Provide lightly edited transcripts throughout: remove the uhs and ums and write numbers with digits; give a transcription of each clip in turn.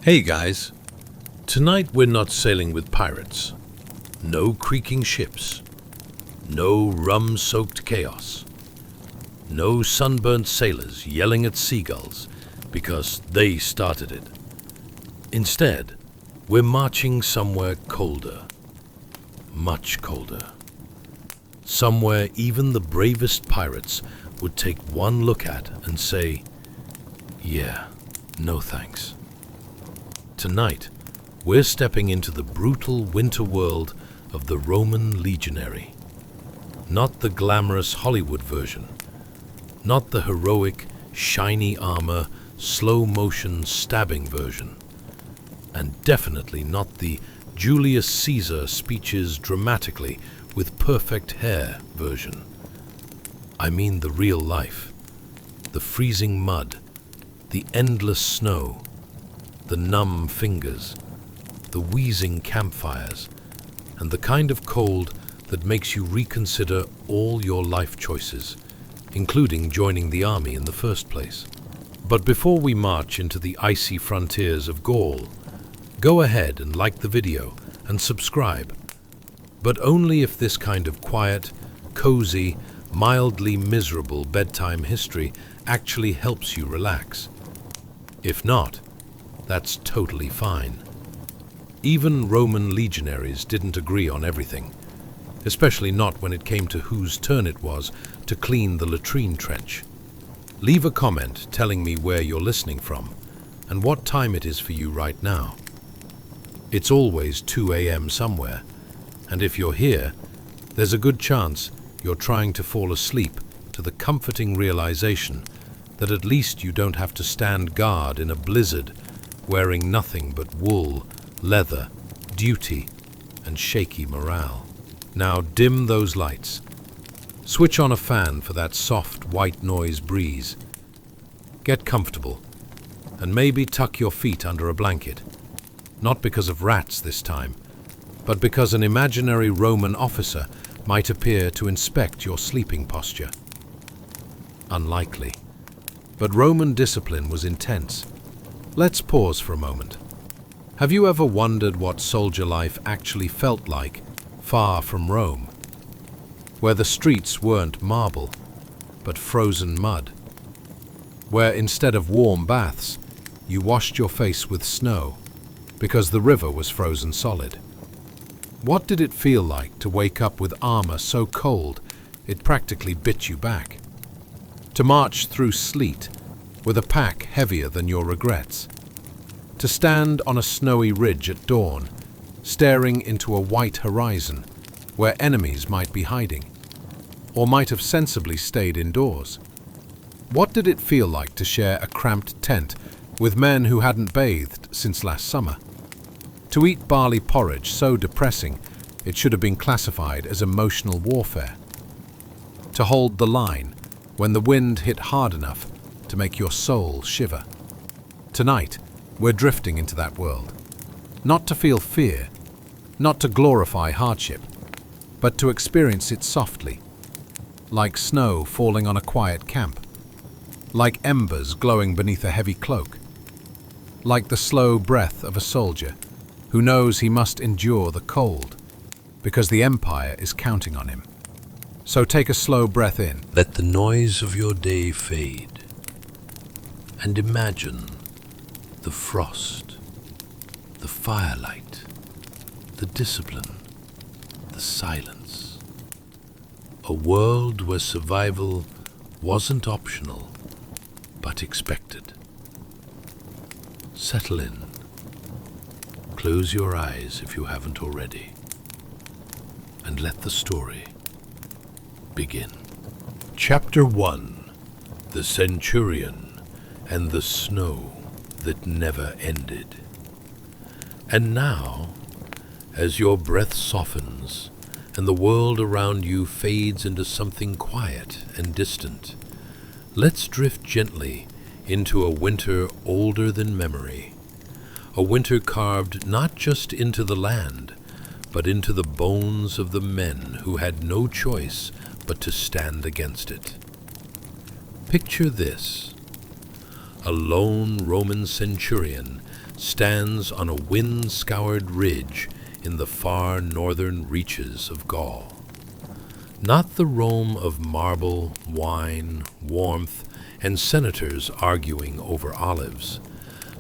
Hey guys, tonight we're not sailing with pirates. No creaking ships. No rum-soaked chaos. No sunburnt sailors yelling at seagulls because they started it. Instead, we're marching somewhere colder. Much colder. Somewhere even the bravest pirates would take one look at and say, yeah, no thanks. Tonight, we're stepping into the brutal winter world of the Roman Legionary. Not the glamorous Hollywood version. Not the heroic, shiny armor, slow-motion stabbing version. And definitely not the Julius Caesar speeches dramatically with perfect hair version. I mean the real life. The freezing mud. The endless snow. The numb fingers, the wheezing campfires, and the kind of cold that makes you reconsider all your life choices, including joining the army in the first place. But before we march into the icy frontiers of Gaul, go ahead and like the video and subscribe, but only if this kind of quiet, cozy, mildly miserable bedtime history actually helps you relax. If not, that's totally fine. Even Roman legionaries didn't agree on everything, especially not when it came to whose turn it was to clean the latrine trench. Leave a comment telling me where you're listening from and what time it is for you right now. It's always 2 a.m. somewhere, and if you're here, there's a good chance you're trying to fall asleep to the comforting realization that at least you don't have to stand guard in a blizzard wearing nothing but wool, leather, duty, and shaky morale. Now dim those lights. Switch on a fan for that soft white noise breeze. Get comfortable, and maybe tuck your feet under a blanket. Not because of rats this time, but because an imaginary Roman officer might appear to inspect your sleeping posture. Unlikely. But Roman discipline was intense. Let's pause for a moment. Have you ever wondered what soldier life actually felt like far from Rome? Where the streets weren't marble, but frozen mud. Where instead of warm baths, you washed your face with snow because the river was frozen solid. What did it feel like to wake up with armor so cold it practically bit you back? To march through sleet with a pack heavier than your regrets. To stand on a snowy ridge at dawn, staring into a white horizon where enemies might be hiding, or might have sensibly stayed indoors. What did it feel like to share a cramped tent with men who hadn't bathed since last summer? To eat barley porridge so depressing it should have been classified as emotional warfare? To hold the line when the wind hit hard enough to make your soul shiver? Tonight, we're drifting into that world. Not to feel fear, not to glorify hardship, but to experience it softly, like snow falling on a quiet camp, like embers glowing beneath a heavy cloak, like the slow breath of a soldier who knows he must endure the cold because the empire is counting on him. So take a slow breath in. Let the noise of your day fade. And imagine the frost, the firelight, the discipline, the silence. A world where survival wasn't optional, but expected. Settle in. Close your eyes if you haven't already, and let the story begin. Chapter 1. The Centurion and the Snow that Never Ended. And now, as your breath softens and the world around you fades into something quiet and distant, let's drift gently into a winter older than memory. A winter carved not just into the land, but into the bones of the men who had no choice but to stand against it. Picture this: a lone Roman centurion stands on a wind-scoured ridge in the far northern reaches of Gaul. Not the Rome of marble, wine, warmth, and senators arguing over olives,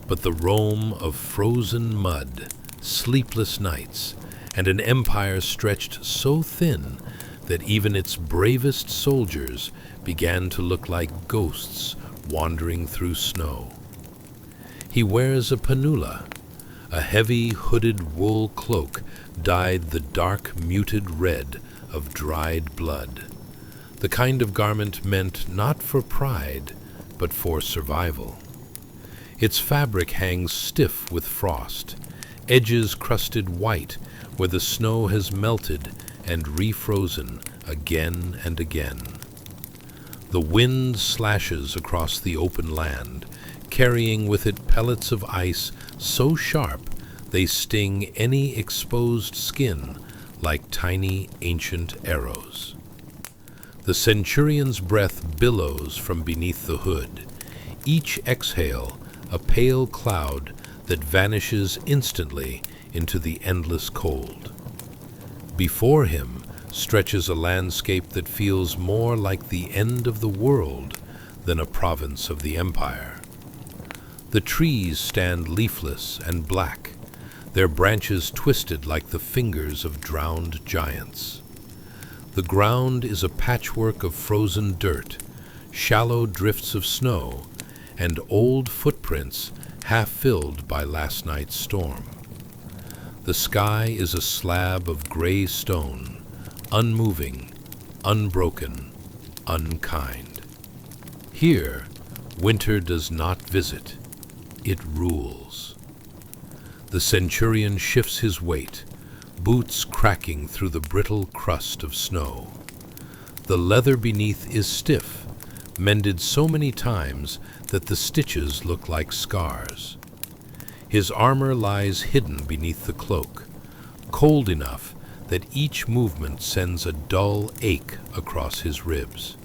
but the Rome of frozen mud, sleepless nights, and an empire stretched so thin that even its bravest soldiers began to look like ghosts wandering through snow. He wears a panula, a heavy hooded wool cloak dyed the dark muted red of dried blood, the kind of garment meant not for pride, but for survival. Its fabric hangs stiff with frost, edges crusted white where the snow has melted and refrozen again and again. The wind slashes across the open land, carrying with it pellets of ice so sharp they sting any exposed skin like tiny ancient arrows. The centurion's breath billows from beneath the hood, each exhale a pale cloud that vanishes instantly into the endless cold. Before him stretches a landscape that feels more like the end of the world than a province of the empire. The trees stand leafless and black, their branches twisted like the fingers of drowned giants. The ground is a patchwork of frozen dirt, shallow drifts of snow, and old footprints half filled by last night's storm. The sky is a slab of gray stone, unmoving, unbroken, unkind. Here, winter does not visit, it rules. The centurion shifts his weight, boots cracking through the brittle crust of snow. The leather beneath is stiff, mended so many times that the stitches look like scars. His armor lies hidden beneath the cloak, cold enough that each movement sends a dull ache across his ribs.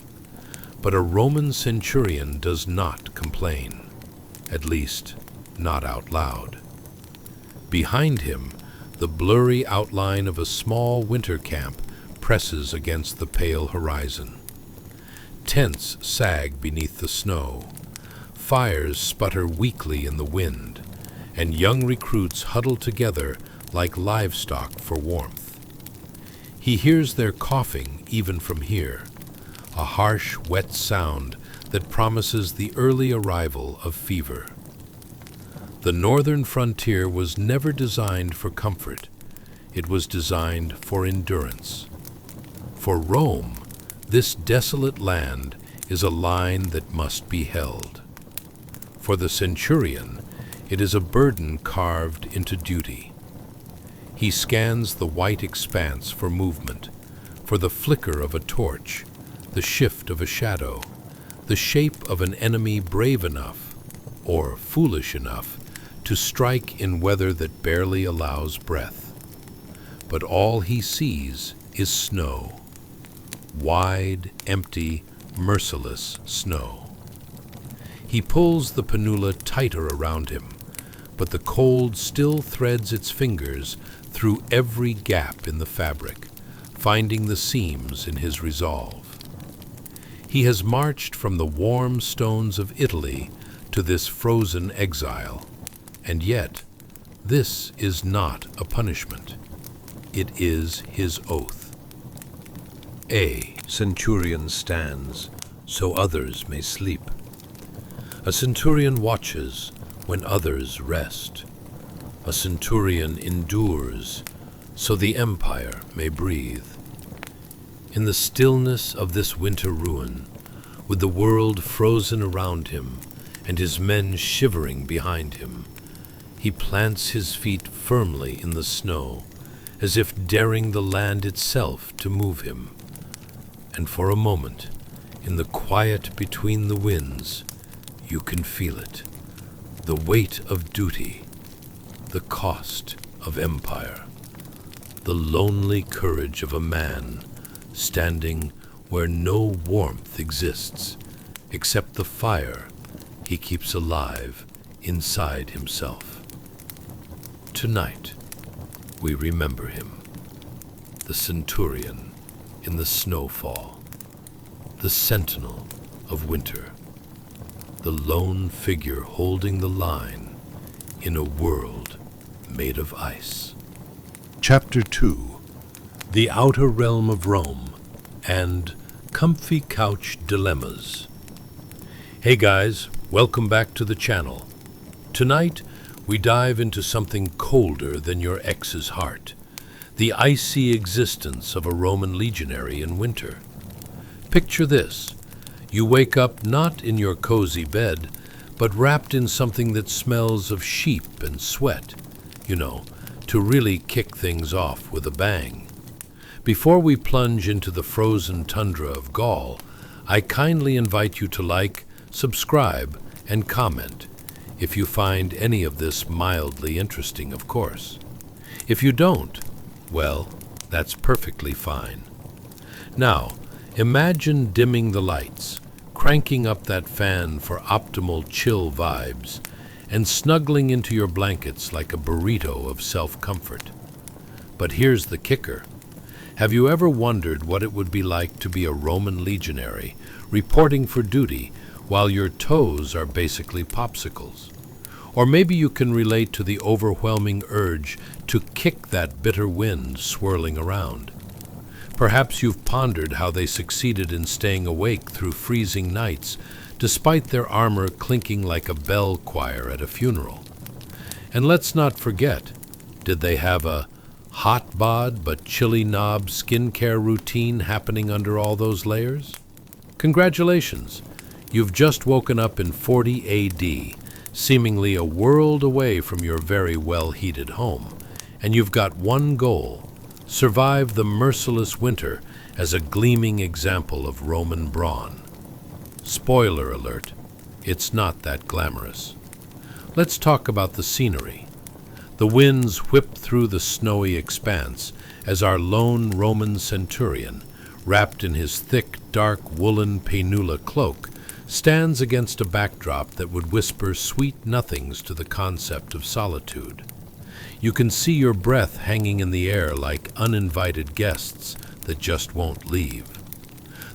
But a Roman centurion does not complain, at least not out loud. Behind him, the blurry outline of a small winter camp presses against the pale horizon. Tents sag beneath the snow, fires sputter weakly in the wind, and young recruits huddle together like livestock for warmth. He hears their coughing even from here, a harsh, wet sound that promises the early arrival of fever. The northern frontier was never designed for comfort. It was designed for endurance. For Rome, this desolate land is a line that must be held. For the centurion, it is a burden carved into duty. He scans the white expanse for movement, for the flicker of a torch, the shift of a shadow, the shape of an enemy brave enough, or foolish enough, to strike in weather that barely allows breath. But all he sees is snow. Wide, empty, merciless snow. He pulls the panula tighter around him, but the cold still threads its fingers through every gap in the fabric, finding the seams in his resolve. He has marched from the warm stones of Italy to this frozen exile, and yet this is not a punishment. It is his oath. A centurion stands, so others may sleep. A centurion watches when others rest. A centurion endures, so the empire may breathe. In the stillness of this winter ruin, with the world frozen around him and his men shivering behind him, he plants his feet firmly in the snow, as if daring the land itself to move him. And for a moment, in the quiet between the winds, you can feel it, the weight of duty, the cost of empire, the lonely courage of a man standing where no warmth exists except the fire he keeps alive inside himself. tonight, we remember him, the centurion in the snowfall, the sentinel of winter, the lone figure holding the line in a world made of ice. Chapter 2: The Outer Realm of Rome and Comfy Couch Dilemmas. Hey guys, welcome back to the channel. Tonight, we dive into something colder than your ex's heart, the icy existence of a Roman legionary in winter. Picture this: you wake up not in your cozy bed, but wrapped in something that smells of sheep and sweat, to really kick things off with a bang. Before we plunge into the frozen tundra of Gaul, I kindly invite you to like, subscribe, and comment if you find any of this mildly interesting, of course. If you don't, well, that's perfectly fine. Now, imagine dimming the lights, cranking up that fan for optimal chill vibes, and snuggling into your blankets like a burrito of self-comfort. But here's the kicker. Have you ever wondered what it would be like to be a Roman legionary, reporting for duty while your toes are basically popsicles? Or maybe you can relate to the overwhelming urge to kick that bitter wind swirling around. Perhaps you've pondered how they succeeded in staying awake through freezing nights, despite their armor clinking like a bell choir at a funeral. And let's not forget, did they have a hot bod but chilly knob skincare routine happening under all those layers? Congratulations, you've just woken up in 40 AD, seemingly a world away from your very well-heated home, and you've got one goal: survive the merciless winter as a gleaming example of Roman brawn. Spoiler alert, it's not that glamorous. Let's talk about the scenery. The winds whip through the snowy expanse as our lone Roman centurion, wrapped in his thick, dark woolen painula cloak, stands against a backdrop that would whisper sweet nothings to the concept of solitude. You can see your breath hanging in the air like uninvited guests that just won't leave.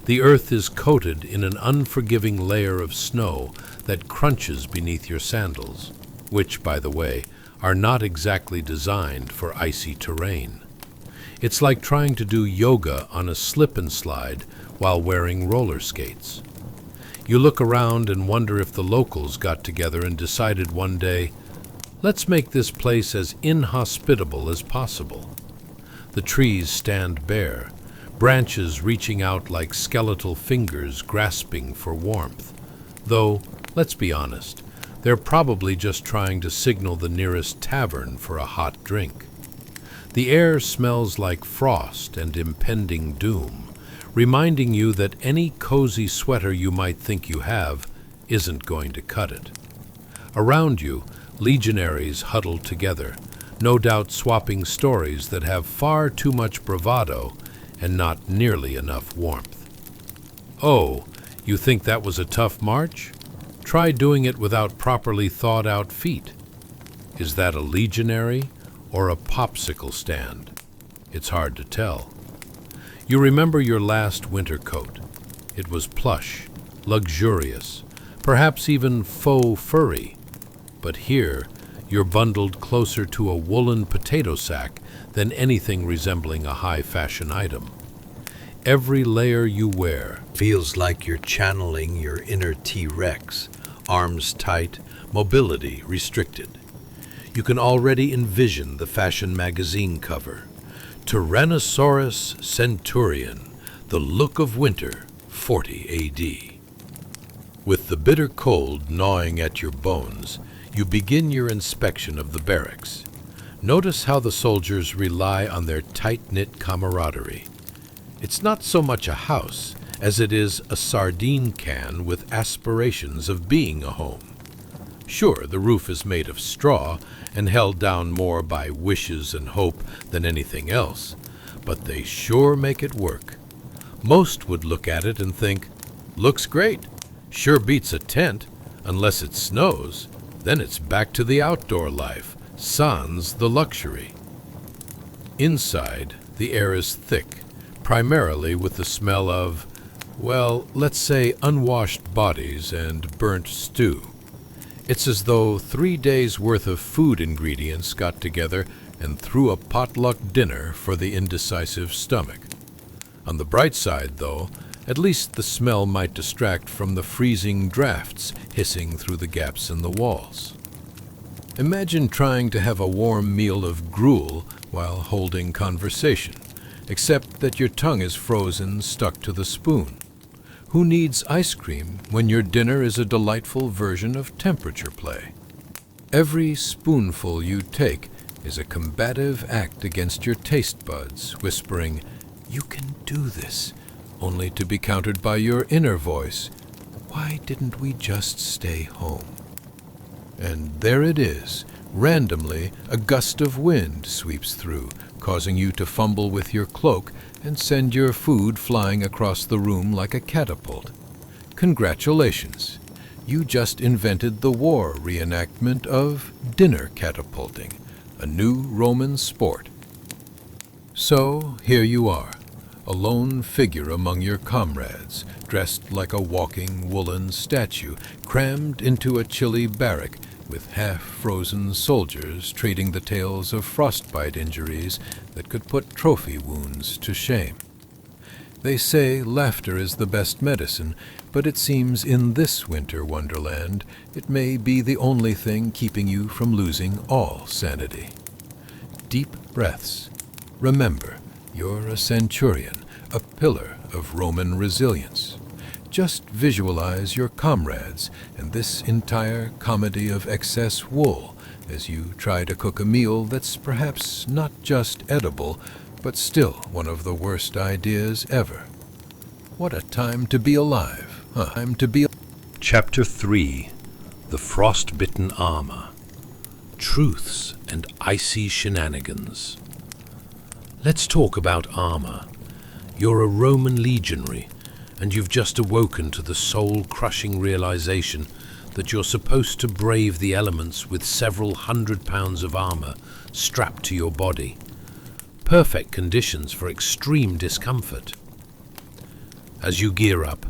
The earth is coated in an unforgiving layer of snow that crunches beneath your sandals, which, by the way, are not exactly designed for icy terrain. It's like trying to do yoga on a slip and slide while wearing roller skates. You look around and wonder if the locals got together and decided one day, let's make this place as inhospitable as possible. The trees stand bare, branches reaching out like skeletal fingers grasping for warmth. Though, let's be honest, they're probably just trying to signal the nearest tavern for a hot drink. The air smells like frost and impending doom, reminding you that any cozy sweater you might think you have isn't going to cut it. Around you, legionaries huddle together, no doubt swapping stories that have far too much bravado and not nearly enough warmth. Oh, you think that was a tough march? Try doing it without properly thought-out feet. Is that a legionary or a popsicle stand? It's hard to tell. You remember your last winter coat. It was plush, luxurious, perhaps even faux furry. But here, you're bundled closer to a woolen potato sack than anything resembling a high-fashion item. Every layer you wear feels like you're channeling your inner T-Rex, arms tight, mobility restricted. You can already envision the fashion magazine cover. Tyrannosaurus Centurion, the look of winter, 40 AD. With the bitter cold gnawing at your bones, you begin your inspection of the barracks. Notice how the soldiers rely on their tight-knit camaraderie. It's not so much a house as it is a sardine can with aspirations of being a home. Sure, the roof is made of straw and held down more by wishes and hope than anything else, but they sure make it work. Most would look at it and think, looks great, sure beats a tent, unless it snows, then it's back to the outdoor life, sans the luxury. Inside, the air is thick, primarily with the smell of, well, let's say unwashed bodies and burnt stew. It's as though 3 days' worth of food ingredients got together and threw a potluck dinner for the indecisive stomach. On the bright side, though, at least the smell might distract from the freezing drafts hissing through the gaps in the walls. Imagine trying to have a warm meal of gruel while holding conversation, except that your tongue is frozen stuck to the spoon. Who needs ice cream when your dinner is a delightful version of temperature play? Every spoonful you take is a combative act against your taste buds, whispering, "You can do this," only to be countered by your inner voice, "Why didn't we just stay home?" And there it is. Randomly, a gust of wind sweeps through, causing you to fumble with your cloak and send your food flying across the room like a catapult. Congratulations! You just invented the war reenactment of dinner catapulting, a new Roman sport. So here you are, a lone figure among your comrades, dressed like a walking woolen statue, crammed into a chilly barrack with half-frozen soldiers trading the tales of frostbite injuries that could put trophy wounds to shame. They say laughter is the best medicine, but it seems in this winter wonderland it may be the only thing keeping you from losing all sanity. Deep breaths. Remember, you're a centurion, a pillar of Roman resilience. Just visualize your comrades and this entire comedy of excess wool as you try to cook a meal that's perhaps not just edible, but still one of the worst ideas ever. What a time to be alive. Chapter 3. The Frostbitten Armor. Truths and Icy Shenanigans. Let's talk about armor. You're a Roman legionary, and you've just awoken to the soul-crushing realization that you're supposed to brave the elements with several 100 pounds of armor strapped to your body. Perfect conditions for extreme discomfort. As you gear up,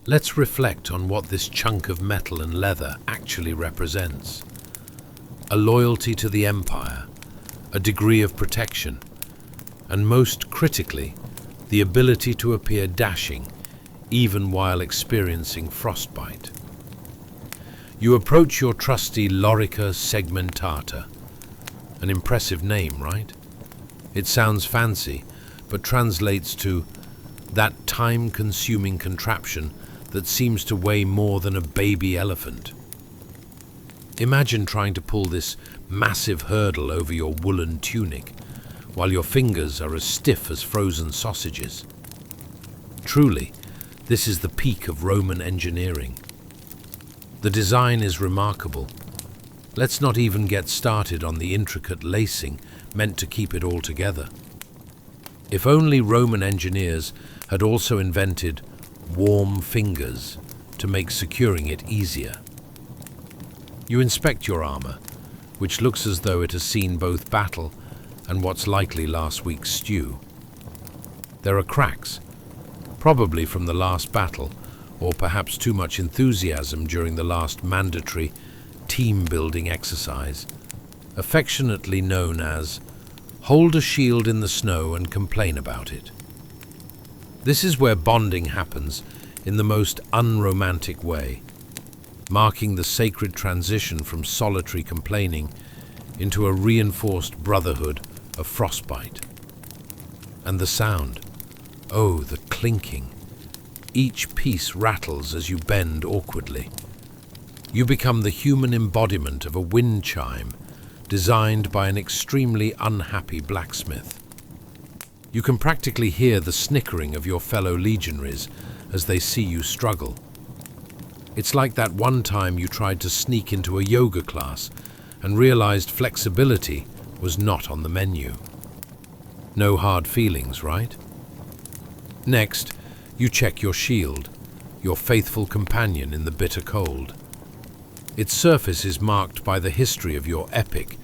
let's reflect on what this chunk of metal and leather actually represents. A loyalty to the Empire, a degree of protection, and most critically, the ability to appear dashing even while experiencing frostbite. You approach your trusty Lorica segmentata. An impressive name, right? It sounds fancy, but translates to that time-consuming contraption that seems to weigh more than a baby elephant. Imagine trying to pull this massive hurdle over your woolen tunic, while your fingers are as stiff as frozen sausages. Truly, this is the peak of Roman engineering. The design is remarkable. Let's not even get started on the intricate lacing meant to keep it all together. If only Roman engineers had also invented warm fingers to make securing it easier. You inspect your armor, which looks as though it has seen both battle and what's likely last week's stew. There are cracks, probably from the last battle, or perhaps too much enthusiasm during the last mandatory team-building exercise, affectionately known as "hold a shield in the snow and complain about it." This is where bonding happens in the most unromantic way, marking the sacred transition from solitary complaining into a reinforced brotherhood of frostbite. And the sound. Oh, the clinking. Each piece rattles as you bend awkwardly. You become the human embodiment of a wind chime designed by an extremely unhappy blacksmith. You can practically hear the snickering of your fellow legionaries as they see you struggle. It's like that one time you tried to sneak into a yoga class and realized flexibility was not on the menu. No hard feelings, right? Next, you check your shield, your faithful companion in the bitter cold. Its surface is marked by the history of your epic,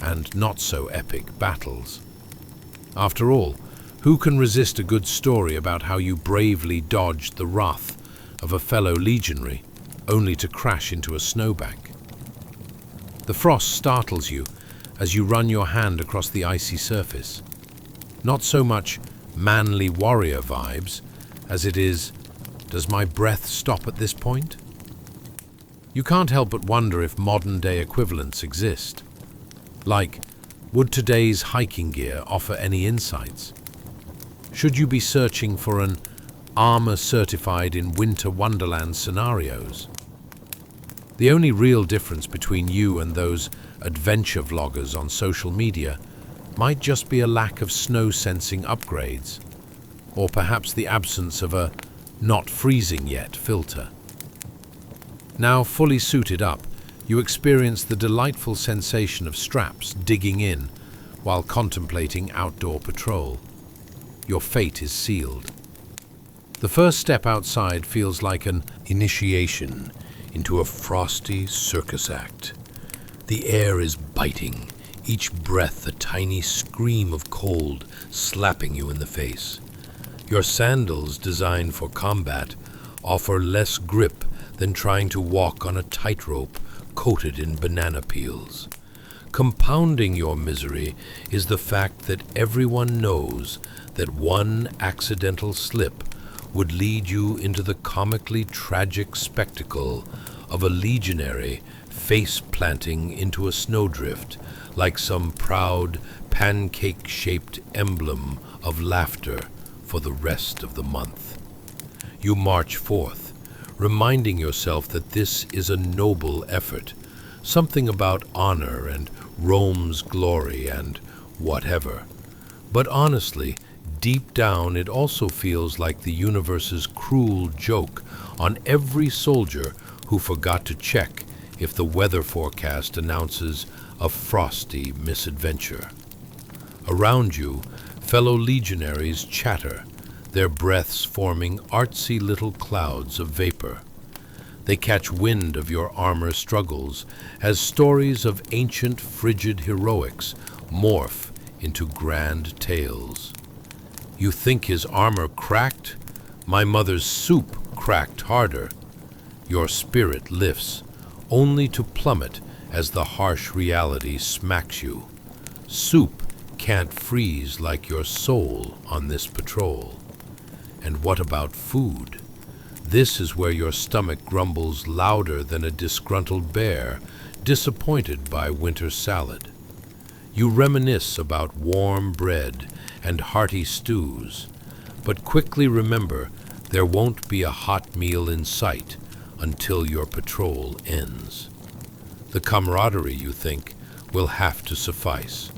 and not-so-epic battles. After all, who can resist a good story about how you bravely dodged the wrath of a fellow legionary, only to crash into a snowbank? The frost startles you as you run your hand across the icy surface. Not so much manly warrior vibes as it is, does my breath stop at this point? You can't help but wonder if modern-day equivalents exist. Like, would today's hiking gear offer any insights? Should you be searching for an armor certified in winter wonderland scenarios? The only real difference between you and those adventure vloggers on social media might just be a lack of snow-sensing upgrades, or perhaps the absence of a "not freezing yet" filter. Now fully suited up, you experience the delightful sensation of straps digging in while contemplating outdoor patrol. Your fate is sealed. The first step outside feels like an initiation into a frosty circus act. The air is biting, each breath a tiny scream of cold slapping you in the face. Your sandals, designed for combat, offer less grip than trying to walk on a tightrope coated in banana peels. Compounding your misery is the fact that everyone knows that one accidental slip would lead you into the comically tragic spectacle of a legionary face-planting into a snowdrift like some proud, pancake-shaped emblem of laughter for the rest of the month. You march forth, reminding yourself that this is a noble effort, something about honor and Rome's glory and whatever. But honestly, deep down it also feels like the universe's cruel joke on every soldier who forgot to check if the weather forecast announces a frosty misadventure. Around you, fellow legionaries chatter, their breaths forming artsy little clouds of vapor. They catch wind of your armor struggles as stories of ancient frigid heroics morph into grand tales. You think his armor cracked? My mother's soup cracked harder. Your spirit lifts, only to plummet as the harsh reality smacks you. Soup can't freeze like your soul on this patrol. And what about food? This is where your stomach grumbles louder than a disgruntled bear, disappointed by winter salad. You reminisce about warm bread and hearty stews, but quickly remember there won't be a hot meal in sight until your patrol ends. The camaraderie, you think, will have to suffice.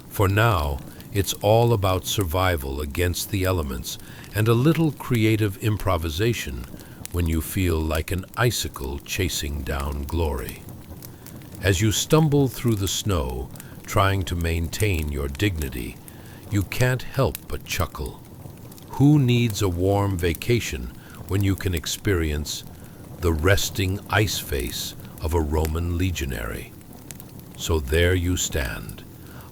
For now, it's all about survival against the elements and a little creative improvisation when you feel like an icicle chasing down glory. As you stumble through the snow, trying to maintain your dignity, you can't help but chuckle. Who needs a warm vacation when you can experience the resting ice face of a Roman legionary? So there you stand,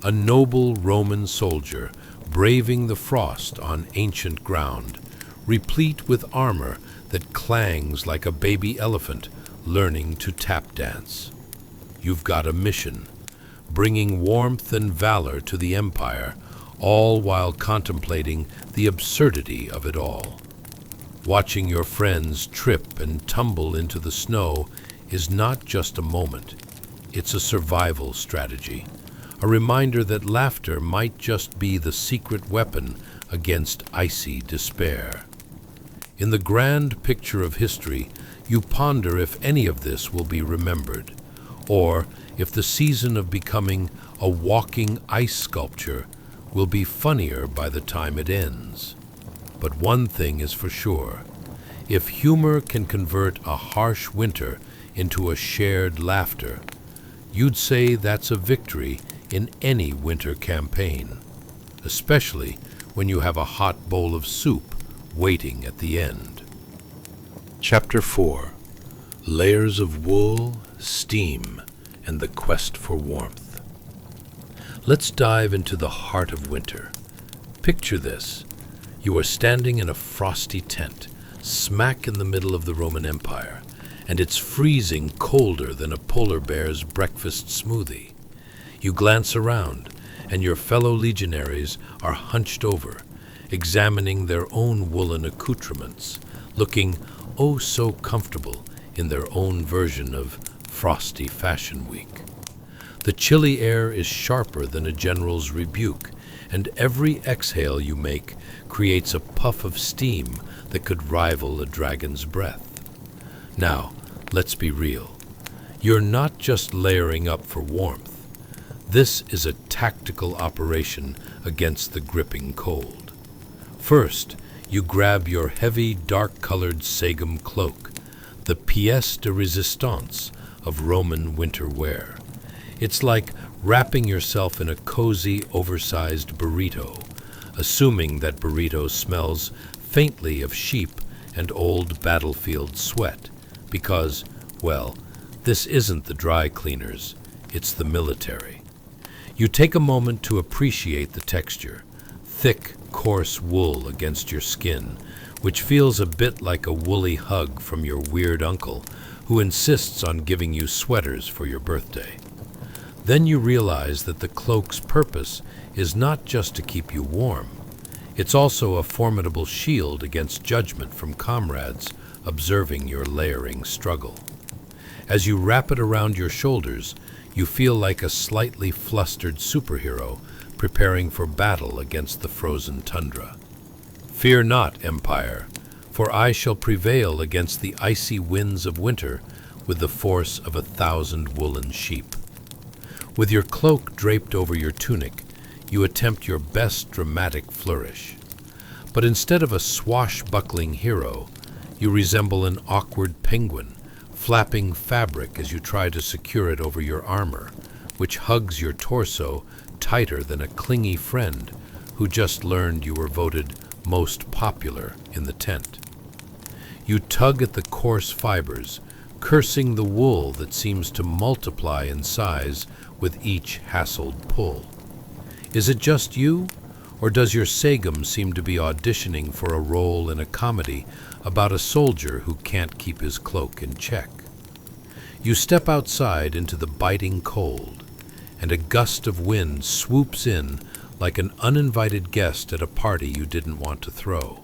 a noble Roman soldier braving the frost on ancient ground, replete with armor that clangs like a baby elephant learning to tap dance. You've got a mission, bringing warmth and valor to the empire, all while contemplating the absurdity of it all. Watching your friends trip and tumble into the snow is not just a moment, it's a survival strategy, a reminder that laughter might just be the secret weapon against icy despair. In the grand picture of history, you ponder if any of this will be remembered, or if the season of becoming a walking ice sculpture will be funnier by the time it ends. But one thing is for sure, if humor can convert a harsh winter into a shared laughter, you'd say that's a victory in any winter campaign, especially when you have a hot bowl of soup waiting at the end. Chapter 4. Layers of wool, steam, and the quest for warmth. Let's dive into the heart of winter. Picture this. You are standing in a frosty tent, smack in the middle of the Roman Empire, and it's freezing colder than a polar bear's breakfast smoothie. You glance around, and your fellow legionaries are hunched over, examining their own woolen accoutrements, looking oh so comfortable in their own version of frosty fashion week. The chilly air is sharper than a general's rebuke, and every exhale you make creates a puff of steam that could rival a dragon's breath. Now, let's be real. You're not just layering up for warmth. This is a tactical operation against the gripping cold. First, you grab your heavy, dark-colored sagum cloak, the pièce de résistance of Roman winter wear. It's like wrapping yourself in a cozy, oversized burrito, assuming that burrito smells faintly of sheep and old battlefield sweat, because, well, this isn't the dry cleaners, it's the military. You take a moment to appreciate the texture, thick, coarse wool against your skin, which feels a bit like a woolly hug from your weird uncle who insists on giving you sweaters for your birthday. Then you realize that the cloak's purpose is not just to keep you warm. It's also a formidable shield against judgment from comrades observing your layering struggle. As you wrap it around your shoulders, you feel like a slightly flustered superhero preparing for battle against the frozen tundra. Fear not, Empire, for I shall prevail against the icy winds of winter with the force of 1,000 woolen sheep. With your cloak draped over your tunic, you attempt your best dramatic flourish. But instead of a swashbuckling hero, you resemble an awkward penguin, flapping fabric as you try to secure it over your armor, which hugs your torso tighter than a clingy friend who just learned you were voted most popular in the tent. You tug at the coarse fibers, cursing the wool that seems to multiply in size with each hassled pull. Is it just you, or does your sagum seem to be auditioning for a role in a comedy about a soldier who can't keep his cloak in check? You step outside into the biting cold, and a gust of wind swoops in like an uninvited guest at a party you didn't want to throw.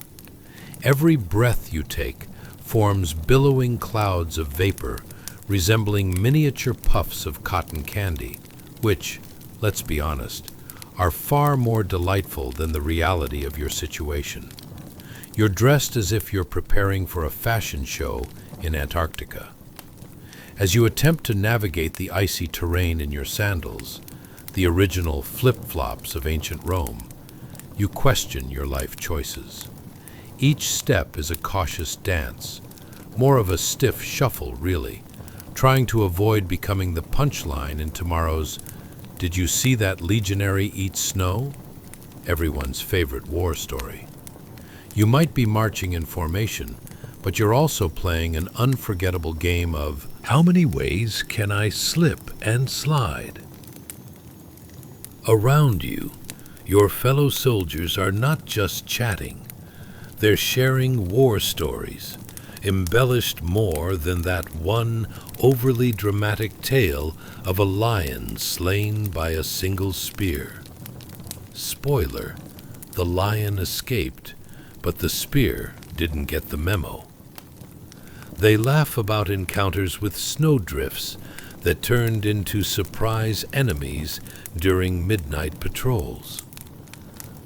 Every breath you take forms billowing clouds of vapor resembling miniature puffs of cotton candy, which, let's be honest, are far more delightful than the reality of your situation. You're dressed as if you're preparing for a fashion show in Antarctica. As you attempt to navigate the icy terrain in your sandals, the original flip-flops of ancient Rome, you question your life choices. Each step is a cautious dance, more of a stiff shuffle, really, trying to avoid becoming the punchline in tomorrow's "Did you see that legionary eat snow?" everyone's favorite war story. You might be marching in formation, but you're also playing an unforgettable game of how many ways can I slip and slide? Around you, your fellow soldiers are not just chatting. They're sharing war stories, embellished more than that one overly dramatic tale of a lion slain by a single spear. Spoiler, the lion escaped, but the spear didn't get the memo. They laugh about encounters with snowdrifts that turned into surprise enemies during midnight patrols.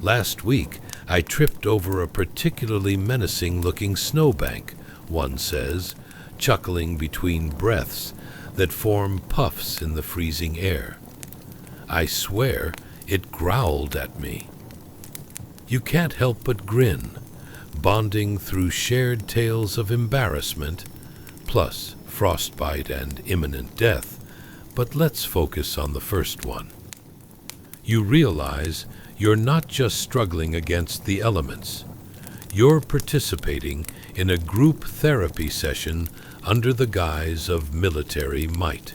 Last week, I tripped over a particularly menacing-looking snowbank, one says, chuckling between breaths that form puffs in the freezing air. I swear it growled at me. You can't help but grin, bonding through shared tales of embarrassment, plus frostbite and imminent death, but let's focus on the first one. You realize you're not just struggling against the elements. You're participating in a group therapy session under the guise of military might.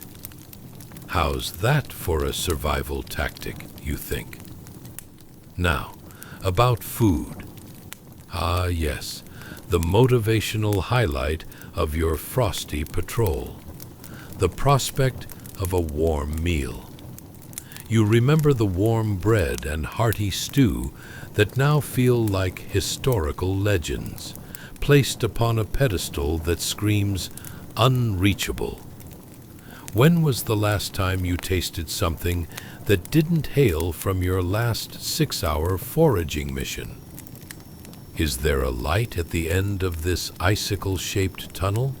How's that for a survival tactic, you think? Now, about food. Ah, yes, the motivational highlight of your frosty patrol. The prospect of a warm meal. You remember the warm bread and hearty stew that now feel like historical legends, placed upon a pedestal that screams unreachable. When was the last time you tasted something that didn't hail from your last 6-hour foraging mission? Is there a light at the end of this icicle-shaped tunnel?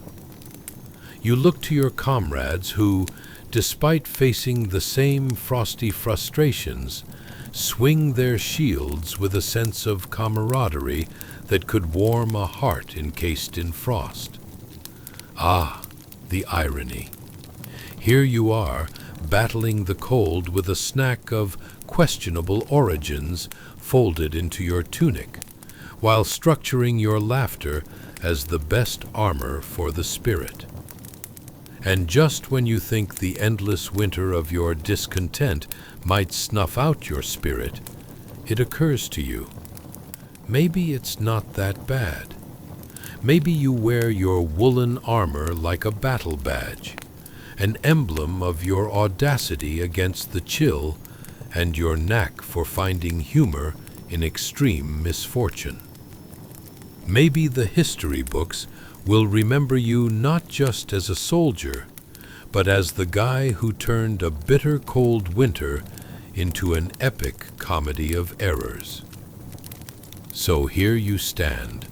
You look to your comrades who, despite facing the same frosty frustrations, swing their shields with a sense of camaraderie that could warm a heart encased in frost. Ah, the irony. Here you are, battling the cold with a snack of questionable origins folded into your tunic, while structuring your laughter as the best armor for the spirit. And just when you think the endless winter of your discontent might snuff out your spirit, it occurs to you, maybe it's not that bad. Maybe you wear your woolen armor like a battle badge, an emblem of your audacity against the chill and your knack for finding humor in extreme misfortune. Maybe the history books will remember you not just as a soldier, but as the guy who turned a bitter cold winter into an epic comedy of errors. So here you stand,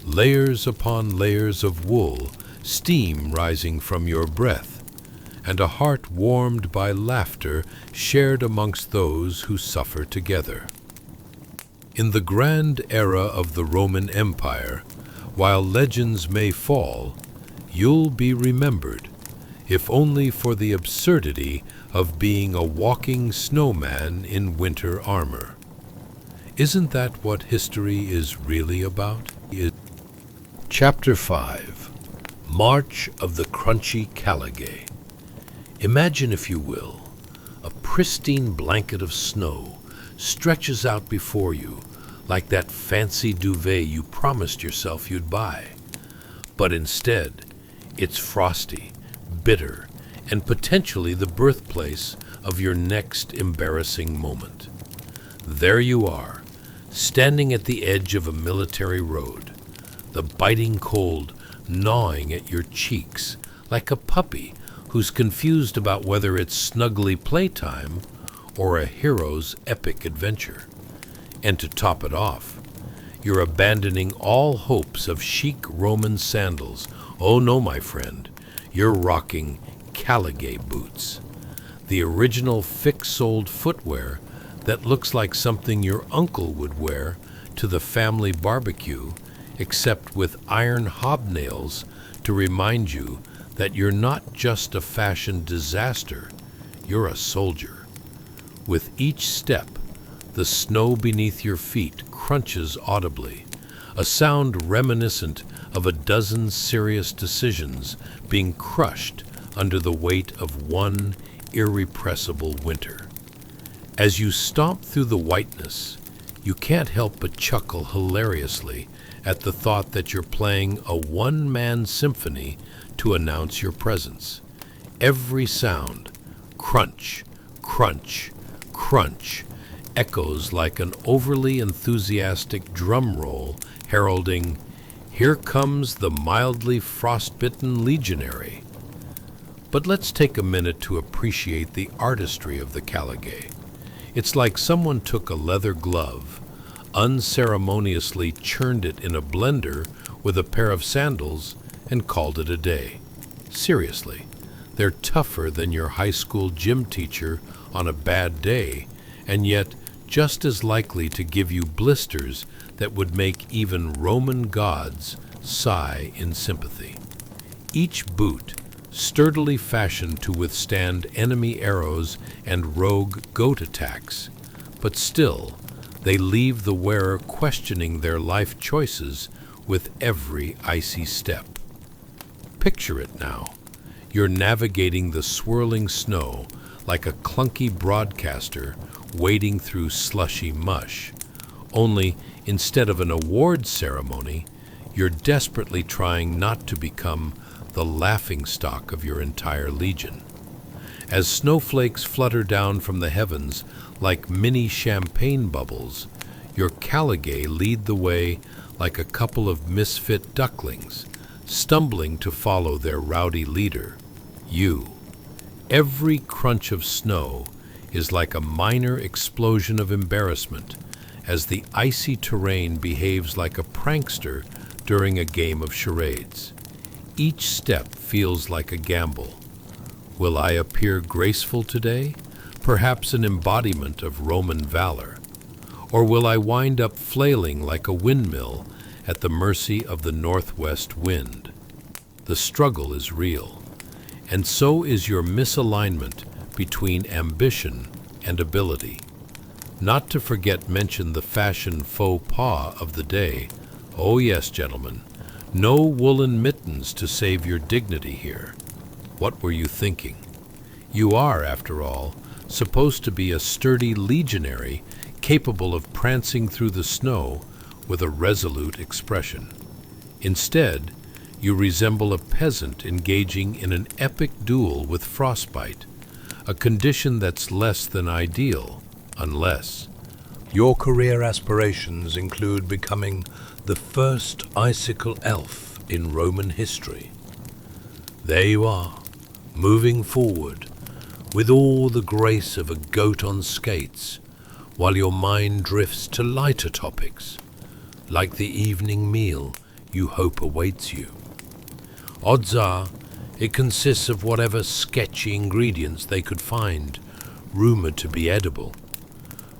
layers upon layers of wool, steam rising from your breath, and a heart warmed by laughter shared amongst those who suffer together. In the grand era of the Roman Empire, while legends may fall, you'll be remembered, if only for the absurdity of being a walking snowman in winter armor. Isn't that what history is really about? Chapter 5. March of the Crunchy Caligae. Imagine, if you will, a pristine blanket of snow stretches out before you like that fancy duvet you promised yourself you'd buy. But instead, it's frosty, bitter, and potentially the birthplace of your next embarrassing moment. There you are, standing at the edge of a military road, the biting cold gnawing at your cheeks like a puppy who's confused about whether it's snuggly playtime or a hero's epic adventure. And to top it off, you're abandoning all hopes of chic Roman sandals. Oh no, my friend, you're rocking Caligae boots, the original thick-soled footwear that looks like something your uncle would wear to the family barbecue, except with iron hobnails to remind you that you're not just a fashion disaster, you're a soldier. With each step, the snow beneath your feet crunches audibly, a sound reminiscent of a dozen serious decisions being crushed under the weight of one irrepressible winter. As you stomp through the whiteness, you can't help but chuckle hilariously at the thought that you're playing a one-man symphony to announce your presence. Every sound, crunch, crunch, crunch, echoes like an overly enthusiastic drum roll heralding, "Here comes the mildly frostbitten Legionary." But let's take a minute to appreciate the artistry of the Caligae. It's like someone took a leather glove, unceremoniously churned it in a blender with a pair of sandals, and called it a day. Seriously, they're tougher than your high school gym teacher on a bad day, and yet just as likely to give you blisters that would make even Roman gods sigh in sympathy. Each boot, sturdily fashioned to withstand enemy arrows and rogue goat attacks, but still, they leave the wearer questioning their life choices with every icy step. Picture it now. You're navigating the swirling snow, like a clunky broadcaster wading through slushy mush, only instead of an award ceremony, you're desperately trying not to become the laughingstock of your entire legion. As snowflakes flutter down from the heavens like mini champagne bubbles, your Caligay lead the way like a couple of misfit ducklings, stumbling to follow their rowdy leader, you. Every crunch of snow is like a minor explosion of embarrassment as the icy terrain behaves like a prankster during a game of charades. Each step feels like a gamble. Will I appear graceful today? Perhaps an embodiment of Roman valor. Or will I wind up flailing like a windmill at the mercy of the northwest wind? The struggle is real, and so is your misalignment between ambition and ability. Not to mention the fashion faux pas of the day. Oh yes, gentlemen, no woolen mittens to save your dignity here. What were you thinking? You are, after all, supposed to be a sturdy legionary capable of prancing through the snow with a resolute expression. Instead, you resemble a peasant engaging in an epic duel with frostbite, a condition that's less than ideal, unless your career aspirations include becoming the first icicle elf in Roman history. There you are, moving forward with all the grace of a goat on skates, while your mind drifts to lighter topics, like the evening meal you hope awaits you. Odds are, it consists of whatever sketchy ingredients they could find, rumored to be edible.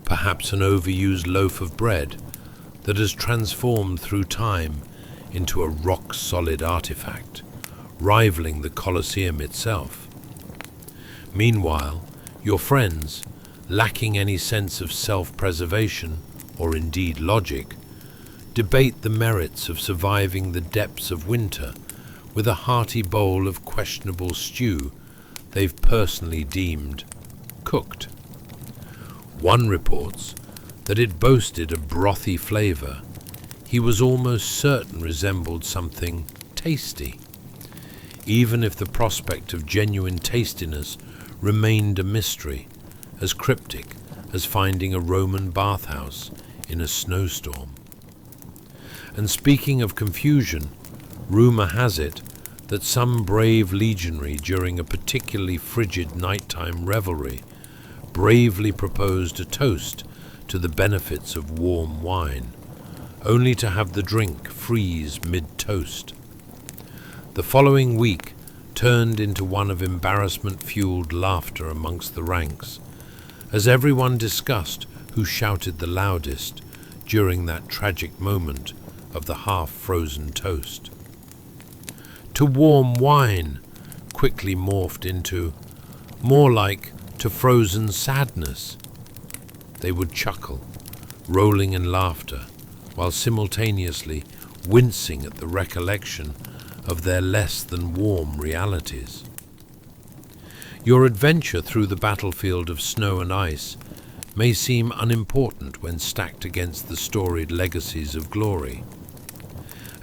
Perhaps an overused loaf of bread that has transformed through time into a rock-solid artifact, rivaling the Colosseum itself. Meanwhile, your friends, lacking any sense of self-preservation, or indeed logic, debate the merits of surviving the depths of winter with a hearty bowl of questionable stew they've personally deemed cooked. One reports that it boasted a brothy flavor he was almost certain resembled something tasty, even if the prospect of genuine tastiness remained a mystery, as cryptic as finding a Roman bathhouse in a snowstorm. And speaking of confusion, rumor has it that some brave legionary during a particularly frigid nighttime revelry bravely proposed a toast to the benefits of warm wine, only to have the drink freeze mid-toast. The following week turned into one of embarrassment-fueled laughter amongst the ranks, as everyone discussed who shouted the loudest during that tragic moment of the half-frozen toast. To warm wine quickly morphed into, more like, to frozen sadness. They would chuckle, rolling in laughter, while simultaneously wincing at the recollection of their less than warm realities. Your adventure through the battlefield of snow and ice may seem unimportant when stacked against the storied legacies of glory.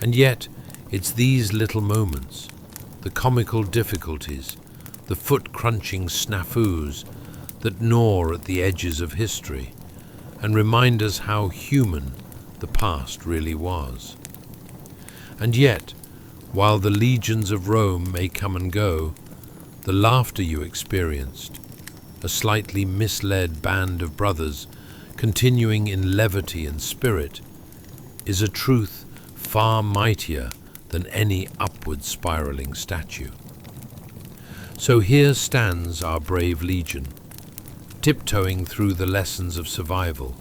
And yet, it's these little moments, the comical difficulties, the foot-crunching snafus that gnaw at the edges of history and remind us how human the past really was. And yet, while the legions of Rome may come and go, the laughter you experienced, a slightly misled band of brothers continuing in levity and spirit, is a truth far mightier than any upward spiraling statue. So here stands our brave legion, tiptoeing through the lessons of survival,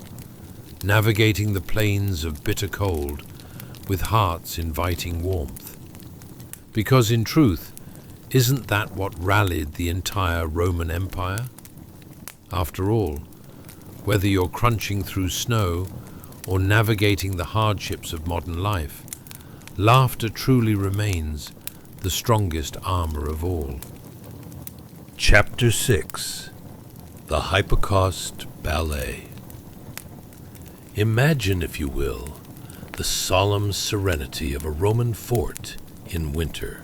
navigating the plains of bitter cold with hearts inviting warmth. Because in truth, isn't that what rallied the entire Roman Empire? After all, whether you're crunching through snow or navigating the hardships of modern life, laughter truly remains the strongest armor of all. Chapter 6. The Hypocaust Ballet. Imagine, if you will, the solemn serenity of a Roman fort in winter.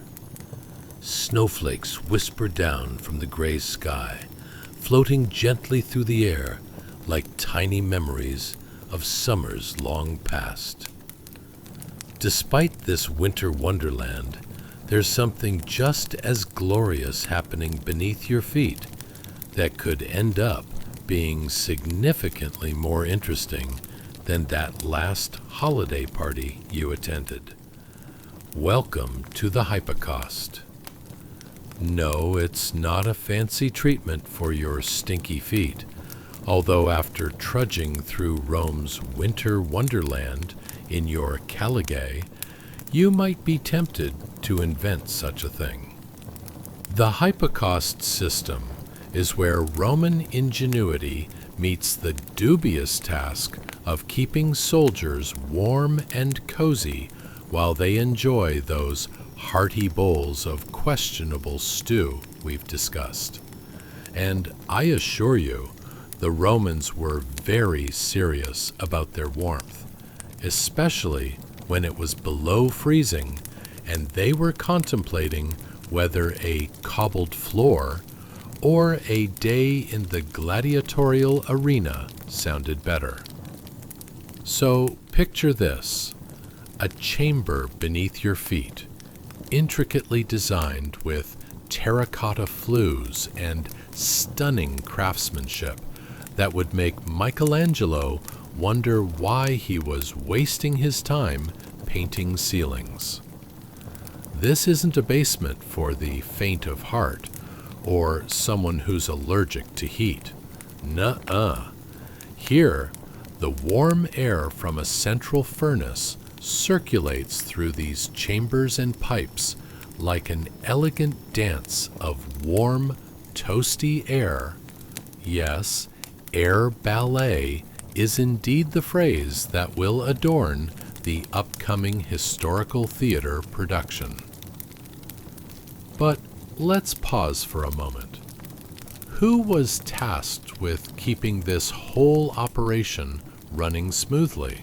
Snowflakes whisper down from the gray sky, floating gently through the air like tiny memories of summers long past. Despite this winter wonderland, there's something just as glorious happening beneath your feet that could end up being significantly more interesting than that last holiday party you attended. Welcome to the Hypocaust. No, it's not a fancy treatment for your stinky feet, although after trudging through Rome's winter wonderland in your caligae, you might be tempted to invent such a thing. The Hypocaust system is where Roman ingenuity meets the dubious task of keeping soldiers warm and cozy while they enjoy those hearty bowls of questionable stew we've discussed. And I assure you, the Romans were very serious about their warmth, especially when it was below freezing and they were contemplating whether a cobbled floor or a day in the gladiatorial arena sounded better. So picture this, a chamber beneath your feet, intricately designed with terracotta flues and stunning craftsmanship that would make Michelangelo wonder why he was wasting his time painting ceilings. This isn't a basement for the faint of heart or someone who's allergic to heat. Nuh-uh. Here, the warm air from a central furnace circulates through these chambers and pipes like an elegant dance of warm, toasty air. Yes, air ballet is indeed the phrase that will adorn the upcoming historical theater production. But let's pause for a moment. Who was tasked with keeping this whole operation running smoothly?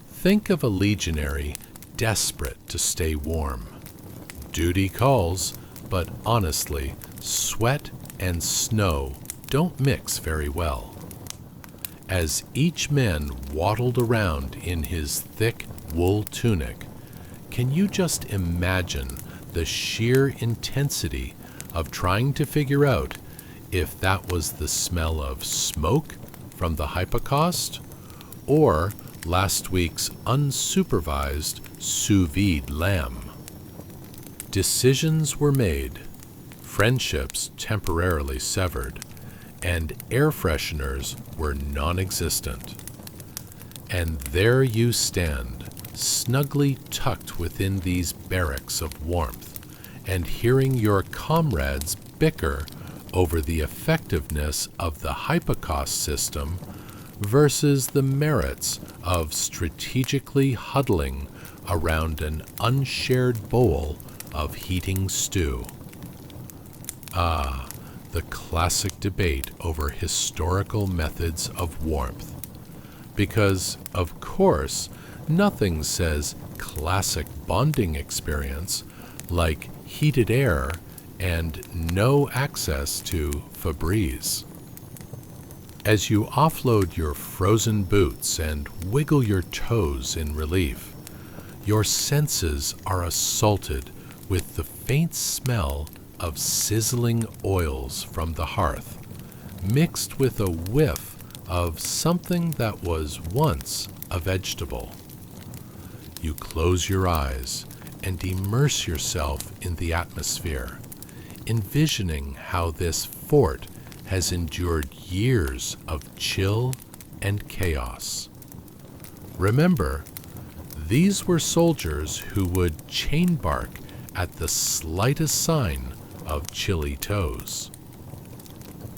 Think of a legionary desperate to stay warm. Duty calls, but honestly, sweat and snow don't mix very well. As each man waddled around in his thick wool tunic, can you just imagine the sheer intensity of trying to figure out if that was the smell of smoke from the Hypocaust or last week's unsupervised sous vide lamb? Decisions were made, friendships temporarily severed, and air fresheners were non-existent. And there you stand, snugly tucked within these barracks of warmth, and hearing your comrades bicker over the effectiveness of the Hypocaust system versus the merits of strategically huddling around an unshared bowl of heating stew. Ah, the classic debate over historical methods of warmth. Because, of course, nothing says classic bonding experience like heated air and no access to Febreze. As you offload your frozen boots and wiggle your toes in relief, your senses are assaulted with the faint smell of sizzling oils from the hearth, mixed with a whiff of something that was once a vegetable. You close your eyes and immerse yourself in the atmosphere, envisioning how this fort has endured years of chill and chaos. Remember, these were soldiers who would chain bark at the slightest sign of chilly toes.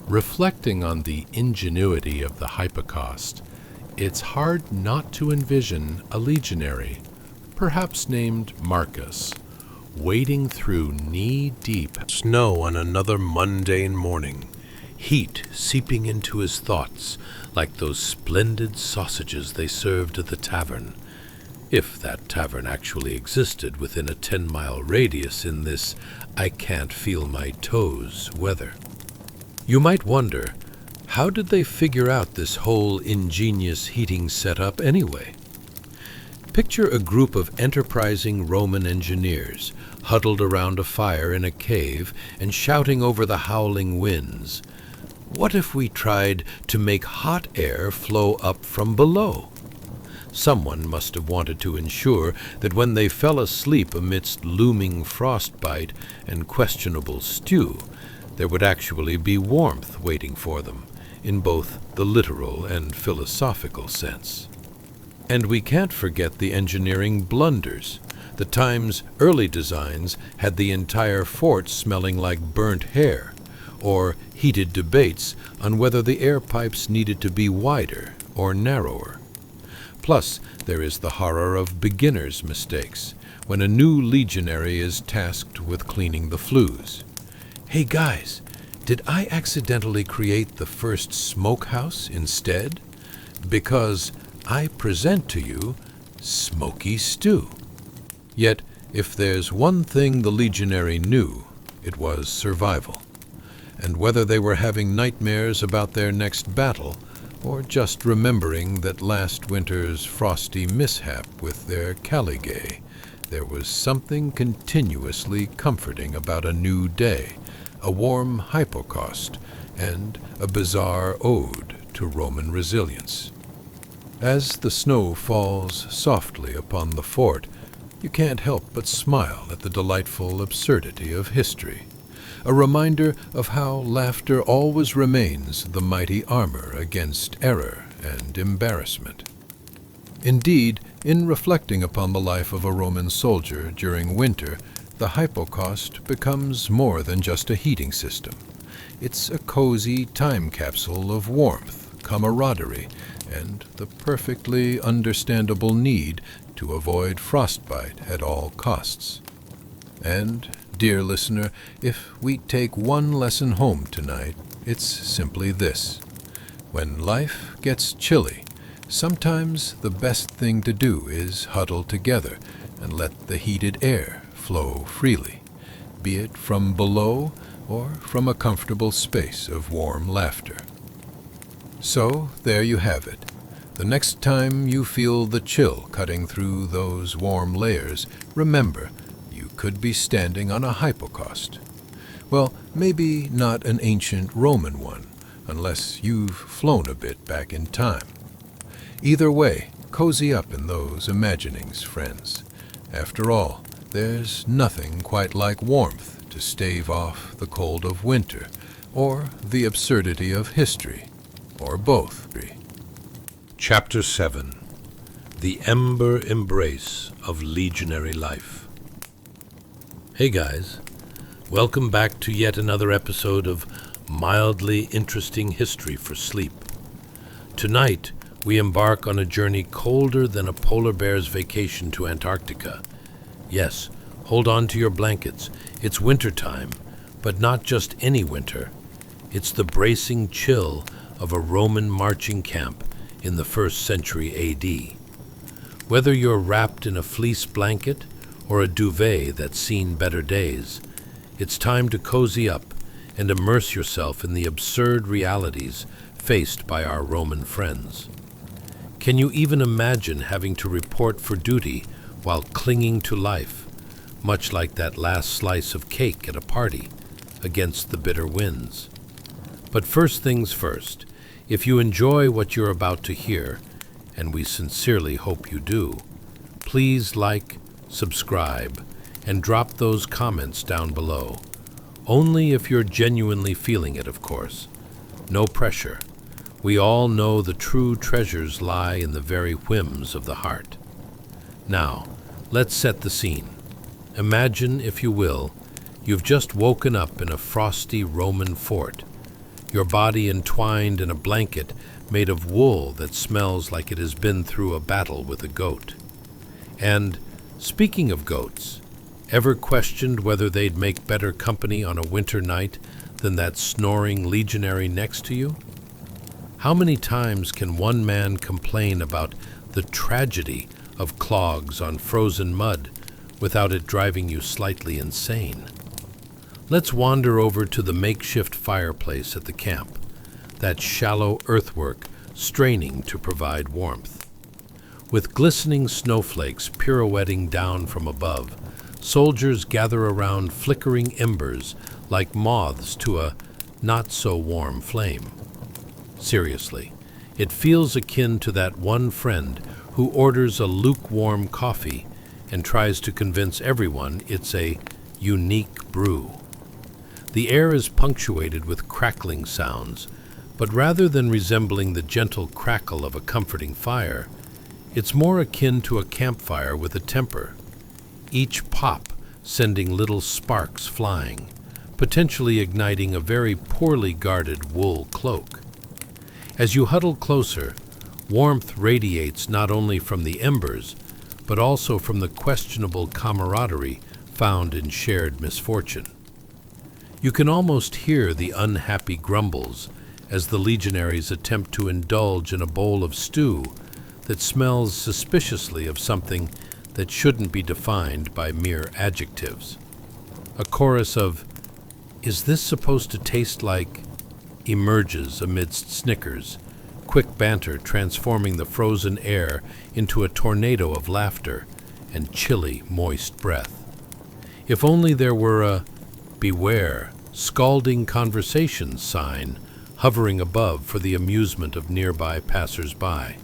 Reflecting on the ingenuity of the Hypocaust, it's hard not to envision a legionary, perhaps named Marcus, wading through knee-deep snow on another mundane morning, heat seeping into his thoughts like those splendid sausages they served at the tavern, if that tavern actually existed within a 10-mile radius in this I-can't-feel-my-toes weather. You might wonder, how did they figure out this whole ingenious heating setup anyway? Picture a group of enterprising Roman engineers huddled around a fire in a cave and shouting over the howling winds. What if we tried to make hot air flow up from below? Someone must have wanted to ensure that when they fell asleep amidst looming frostbite and questionable stew, there would actually be warmth waiting for them, in both the literal and philosophical sense. And we can't forget the engineering blunders. The time's early designs had the entire fort smelling like burnt hair, or heated debates on whether the air pipes needed to be wider or narrower. Plus, there is the horror of beginners' mistakes, when a new legionary is tasked with cleaning the flues. Hey guys, did I accidentally create the first smokehouse instead? Because I present to you smoky stew. Yet, if there's one thing the legionary knew, it was survival. And whether they were having nightmares about their next battle, or just remembering that last winter's frosty mishap with their Caligay, there was something continuously comforting about a new day, a warm hypocaust, and a bizarre ode to Roman resilience. As the snow falls softly upon the fort, you can't help but smile at the delightful absurdity of history, a reminder of how laughter always remains the mighty armor against error and embarrassment. Indeed, in reflecting upon the life of a Roman soldier during winter, the hypocaust becomes more than just a heating system. It's a cozy time capsule of warmth, camaraderie, and the perfectly understandable need to avoid frostbite at all costs. And, dear listener, if we take one lesson home tonight, it's simply this. When life gets chilly, sometimes the best thing to do is huddle together and let the heated air flow freely, be it from below or from a comfortable space of warm laughter. So, there you have it. The next time you feel the chill cutting through those warm layers, remember, you could be standing on a hypocaust. Well, maybe not an ancient Roman one, unless you've flown a bit back in time. Either way, cozy up in those imaginings, friends. After all, there's nothing quite like warmth to stave off the cold of winter, or the absurdity of history, or both. Chapter 7. The Ember Embrace of Legionary Life. Hey guys, welcome back to yet another episode of Mildly Interesting History for Sleep. Tonight, we embark on a journey colder than a polar bear's vacation to Antarctica. Yes, hold on to your blankets. It's winter time, but not just any winter. It's the bracing chill of a Roman marching camp in the 1st century A.D. Whether you're wrapped in a fleece blanket or a duvet that's seen better days, it's time to cozy up and immerse yourself in the absurd realities faced by our Roman friends. Can you even imagine having to report for duty while clinging to life, much like that last slice of cake at a party, against the bitter winds? But first things first, if you enjoy what you're about to hear, and we sincerely hope you do, please like, subscribe, and drop those comments down below. Only if you're genuinely feeling it, of course. No pressure. We all know the true treasures lie in the very whims of the heart. Now, let's set the scene. Imagine, if you will, you've just woken up in a frosty Roman fort, your body entwined in a blanket made of wool that smells like it has been through a battle with a goat. And, speaking of goats, ever questioned whether they'd make better company on a winter night than that snoring legionary next to you? How many times can one man complain about the tragedy of clogs on frozen mud without it driving you slightly insane? Let's wander over to the makeshift fireplace at the camp, that shallow earthwork straining to provide warmth. With glistening snowflakes pirouetting down from above, soldiers gather around flickering embers like moths to a not-so-warm flame. Seriously, it feels akin to that one friend who orders a lukewarm coffee and tries to convince everyone it's a unique brew. The air is punctuated with crackling sounds, but rather than resembling the gentle crackle of a comforting fire, it's more akin to a campfire with a temper, each pop sending little sparks flying, potentially igniting a very poorly guarded wool cloak. As you huddle closer, warmth radiates not only from the embers, but also from the questionable camaraderie found in shared misfortune. You can almost hear the unhappy grumbles as the legionaries attempt to indulge in a bowl of stew that smells suspiciously of something that shouldn't be defined by mere adjectives. A chorus of, "Is this supposed to taste like?" emerges amidst snickers, quick banter transforming the frozen air into a tornado of laughter and chilly, moist breath. If only there were a "Beware, scalding conversation" sign hovering above for the amusement of nearby passers-by.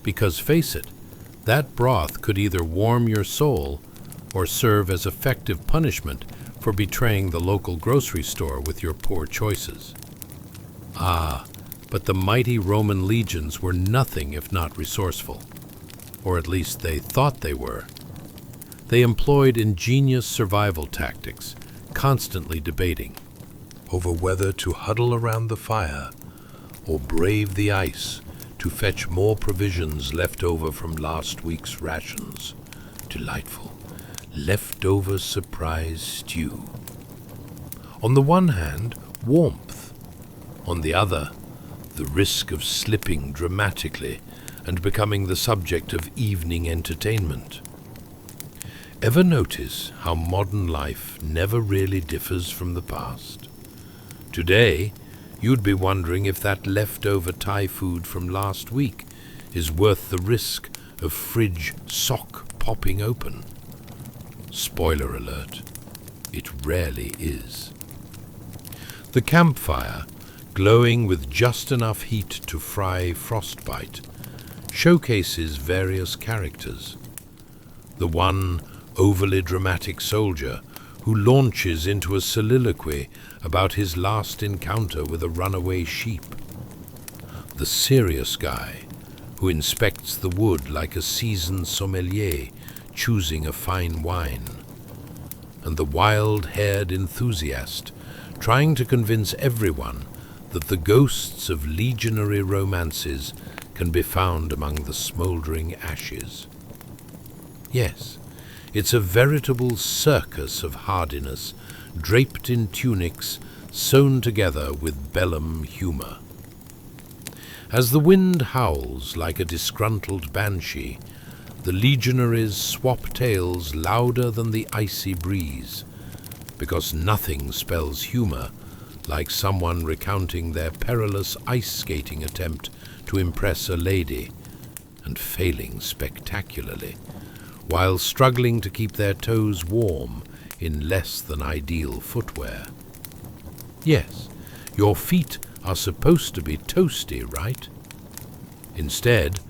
Because face it, that broth could either warm your soul or serve as effective punishment for betraying the local grocery store with your poor choices. Ah, but the mighty Roman legions were nothing if not resourceful, or at least they thought they were. They employed ingenious survival tactics, constantly debating over whether to huddle around the fire or brave the ice to fetch more provisions left over from last week's rations. Delightful, leftover surprise stew. On the one hand, warmth. On the other, the risk of slipping dramatically and becoming the subject of evening entertainment. Ever notice how modern life never really differs from the past? Today, you'd be wondering if that leftover Thai food from last week is worth the risk of fridge sock popping open. Spoiler alert, it rarely is. The campfire, glowing with just enough heat to fry frostbite, showcases various characters. The one overly dramatic soldier who launches into a soliloquy about his last encounter with a runaway sheep. The serious guy who inspects the wood like a seasoned sommelier choosing a fine wine. And the wild-haired enthusiast trying to convince everyone that the ghosts of legionary romances can be found among the smouldering ashes. Yes, it's a veritable circus of hardiness, draped in tunics sewn together with bellum humor. As the wind howls like a disgruntled banshee, the legionaries swap tales louder than the icy breeze, because nothing spells humor like someone recounting their perilous ice skating attempt to impress a lady and failing spectacularly, while struggling to keep their toes warm in less than ideal footwear. Yes, your feet are supposed to be toasty, right? Instead,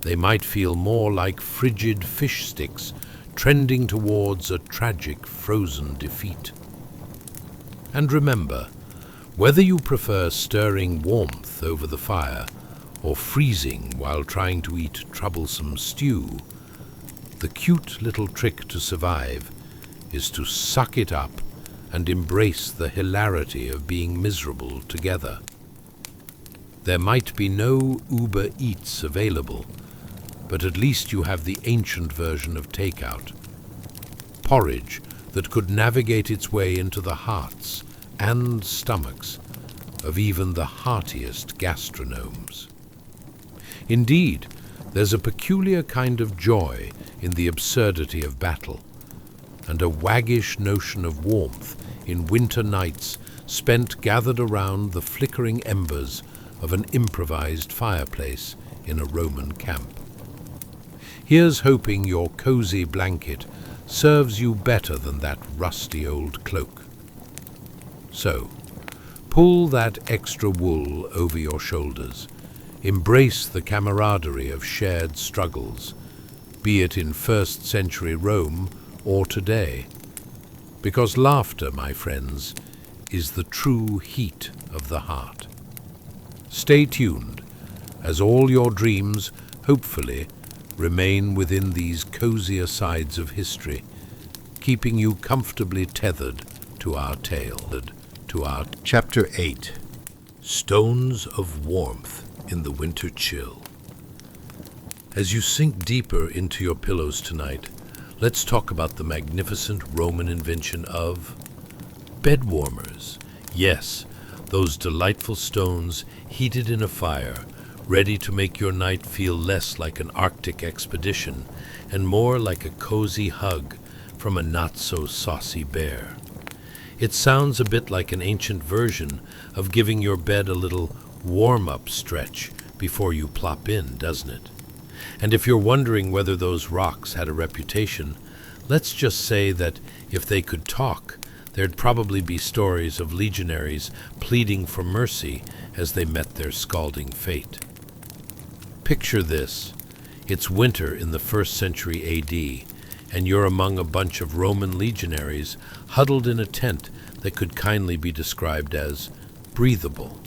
they might feel more like frigid fish sticks trending towards a tragic frozen defeat. And remember, whether you prefer stirring warmth over the fire or freezing while trying to eat troublesome stew, the cute little trick to survive is to suck it up and embrace the hilarity of being miserable together. There might be no Uber Eats available, but at least you have the ancient version of takeout. Porridge that could navigate its way into the hearts and stomachs of even the heartiest gastronomes. Indeed, there's a peculiar kind of joy in the absurdity of battle, and a waggish notion of warmth in winter nights spent gathered around the flickering embers of an improvised fireplace in a Roman camp. Here's hoping your cozy blanket serves you better than that rusty old cloak. So, pull that extra wool over your shoulders. Embrace the camaraderie of shared struggles, be it in first century Rome or today. Because laughter, my friends, is the true heat of the heart. Stay tuned, as all your dreams, hopefully, remain within these cozier sides of history, keeping you comfortably tethered to our tale. Chapter 8. Stones of Warmth in the Winter Chill. As you sink deeper into your pillows tonight, let's talk about the magnificent Roman invention of bed warmers. Yes, those delightful stones heated in a fire, ready to make your night feel less like an Arctic expedition and more like a cozy hug from a not-so-saucy bear. It sounds a bit like an ancient version of giving your bed a little warm-up stretch before you plop in, doesn't it? And if you're wondering whether those rocks had a reputation, let's just say that if they could talk, there'd probably be stories of legionaries pleading for mercy as they met their scalding fate. Picture this. It's winter in the 1st century AD, and you're among a bunch of Roman legionaries huddled in a tent that could kindly be described as breathable.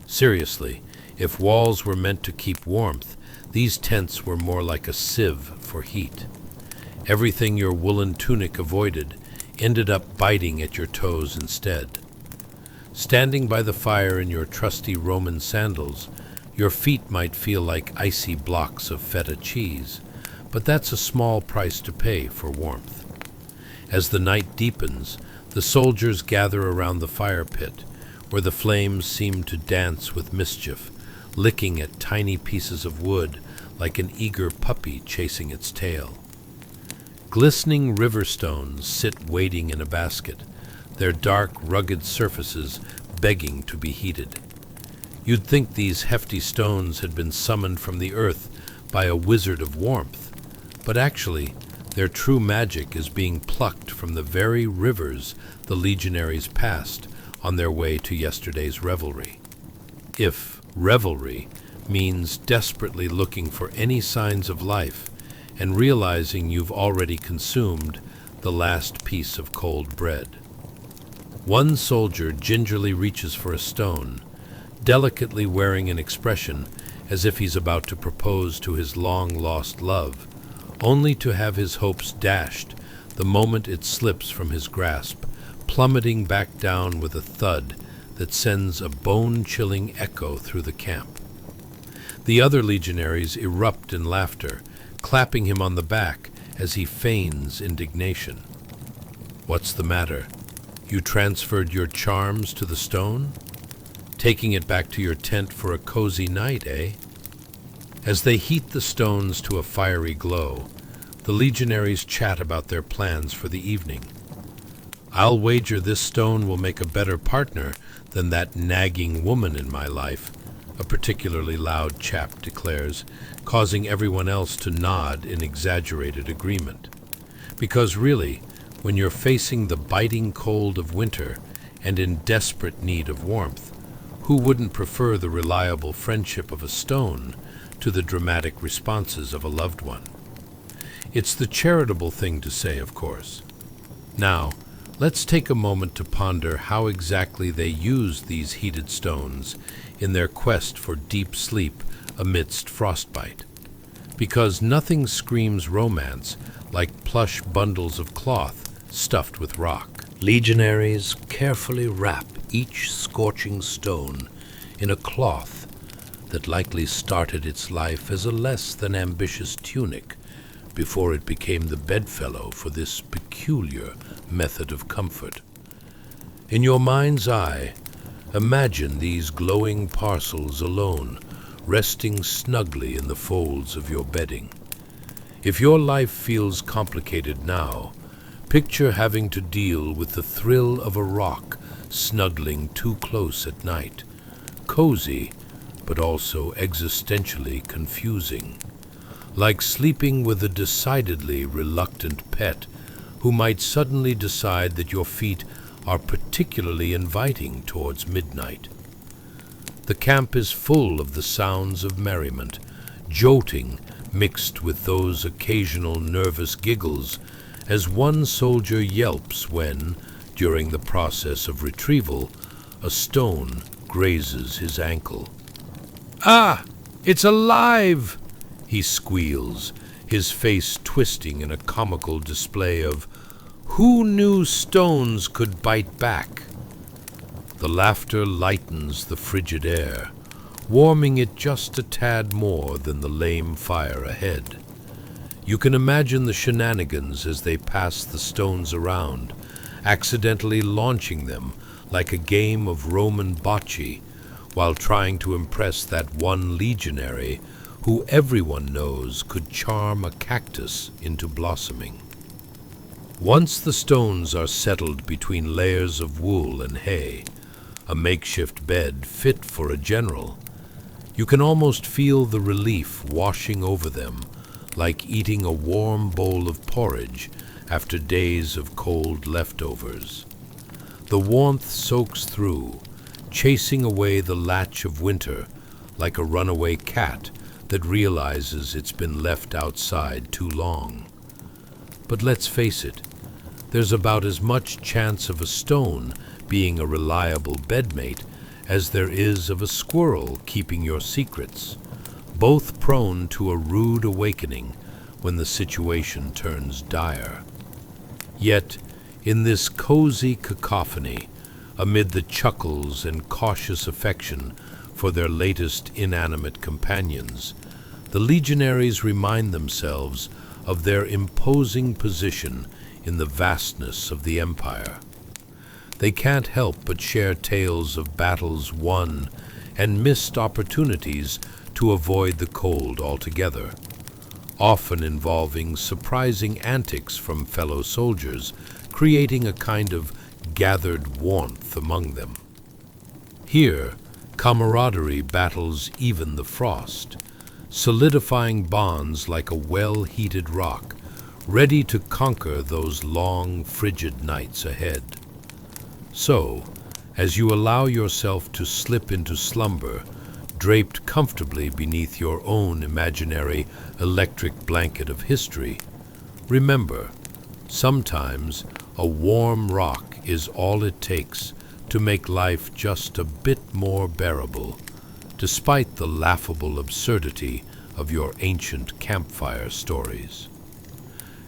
Seriously, if walls were meant to keep warmth, these tents were more like a sieve for heat. Everything your woolen tunic avoided ended up biting at your toes instead. Standing by the fire in your trusty Roman sandals, your feet might feel like icy blocks of feta cheese, but that's a small price to pay for warmth. As the night deepens, the soldiers gather around the fire pit, where the flames seem to dance with mischief, licking at tiny pieces of wood like an eager puppy chasing its tail. Glistening river stones sit waiting in a basket, their dark, rugged surfaces begging to be heated. You'd think these hefty stones had been summoned from the earth by a wizard of warmth, but actually, their true magic is being plucked from the very rivers the legionaries passed on their way to yesterday's revelry. If revelry means desperately looking for any signs of life and realizing you've already consumed the last piece of cold bread. One soldier gingerly reaches for a stone, delicately wearing an expression as if he's about to propose to his long-lost love, only to have his hopes dashed the moment it slips from his grasp, plummeting back down with a thud that sends a bone-chilling echo through the camp. The other legionaries erupt in laughter, clapping him on the back as he feigns indignation. What's the matter? You transferred your charms to the stone? Taking it back to your tent for a cozy night, eh? As they heat the stones to a fiery glow, the legionaries chat about their plans for the evening. I'll wager this stone will make a better partner than that nagging woman in my life, a particularly loud chap declares, causing everyone else to nod in exaggerated agreement. Because really, when you're facing the biting cold of winter and in desperate need of warmth, who wouldn't prefer the reliable friendship of a stone to the dramatic responses of a loved one? It's the charitable thing to say, of course. Now, let's take a moment to ponder how exactly they used these heated stones in their quest for deep sleep amidst frostbite. Because nothing screams romance like plush bundles of cloth stuffed with rock. Legionaries carefully wrap each scorching stone in a cloth that likely started its life as a less than ambitious tunic before it became the bedfellow for this peculiar method of comfort. In your mind's eye, imagine these glowing parcels alone, resting snugly in the folds of your bedding. If your life feels complicated now, picture having to deal with the thrill of a rock snuggling too close at night, cozy, but also existentially confusing, like sleeping with a decidedly reluctant pet who might suddenly decide that your feet are particularly inviting towards midnight. The camp is full of the sounds of merriment, jolting mixed with those occasional nervous giggles as one soldier yelps when, during the process of retrieval, a stone grazes his ankle. "Ah! It's alive!" he squeals, his face twisting in a comical display of "Who knew stones could bite back?" The laughter lightens the frigid air, warming it just a tad more than the lame fire ahead. You can imagine the shenanigans as they pass the stones around, accidentally launching them like a game of Roman bocce, while trying to impress that one legionary who everyone knows could charm a cactus into blossoming. Once the stones are settled between layers of wool and hay, a makeshift bed fit for a general, you can almost feel the relief washing over them, like eating a warm bowl of porridge after days of cold leftovers. The warmth soaks through, chasing away the latch of winter like a runaway cat that realizes it's been left outside too long. But let's face it, there's about as much chance of a stone being a reliable bedmate as there is of a squirrel keeping your secrets, both prone to a rude awakening when the situation turns dire. Yet, in this cozy cacophony, amid the chuckles and cautious affection for their latest inanimate companions, the legionaries remind themselves of their imposing position in the vastness of the empire. They can't help but share tales of battles won and missed opportunities to avoid the cold altogether, often involving surprising antics from fellow soldiers, creating a kind of gathered warmth among them. Here, camaraderie battles even the frost, solidifying bonds like a well-heated rock, ready to conquer those long, frigid nights ahead. So, as you allow yourself to slip into slumber, draped comfortably beneath your own imaginary electric blanket of history, remember, sometimes a warm rock is all it takes to make life just a bit more bearable, despite the laughable absurdity of your ancient campfire stories.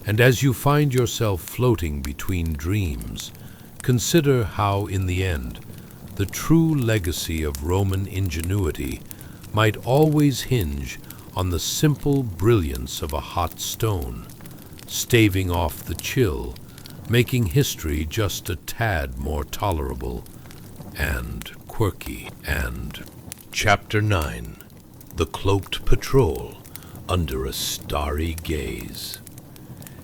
And as you find yourself floating between dreams, consider how, in the end, the true legacy of Roman ingenuity might always hinge on the simple brilliance of a hot stone, staving off the chill, making history just a tad more tolerable and quirky. And Chapter 9, The Cloaked Patrol Under a Starry Gaze.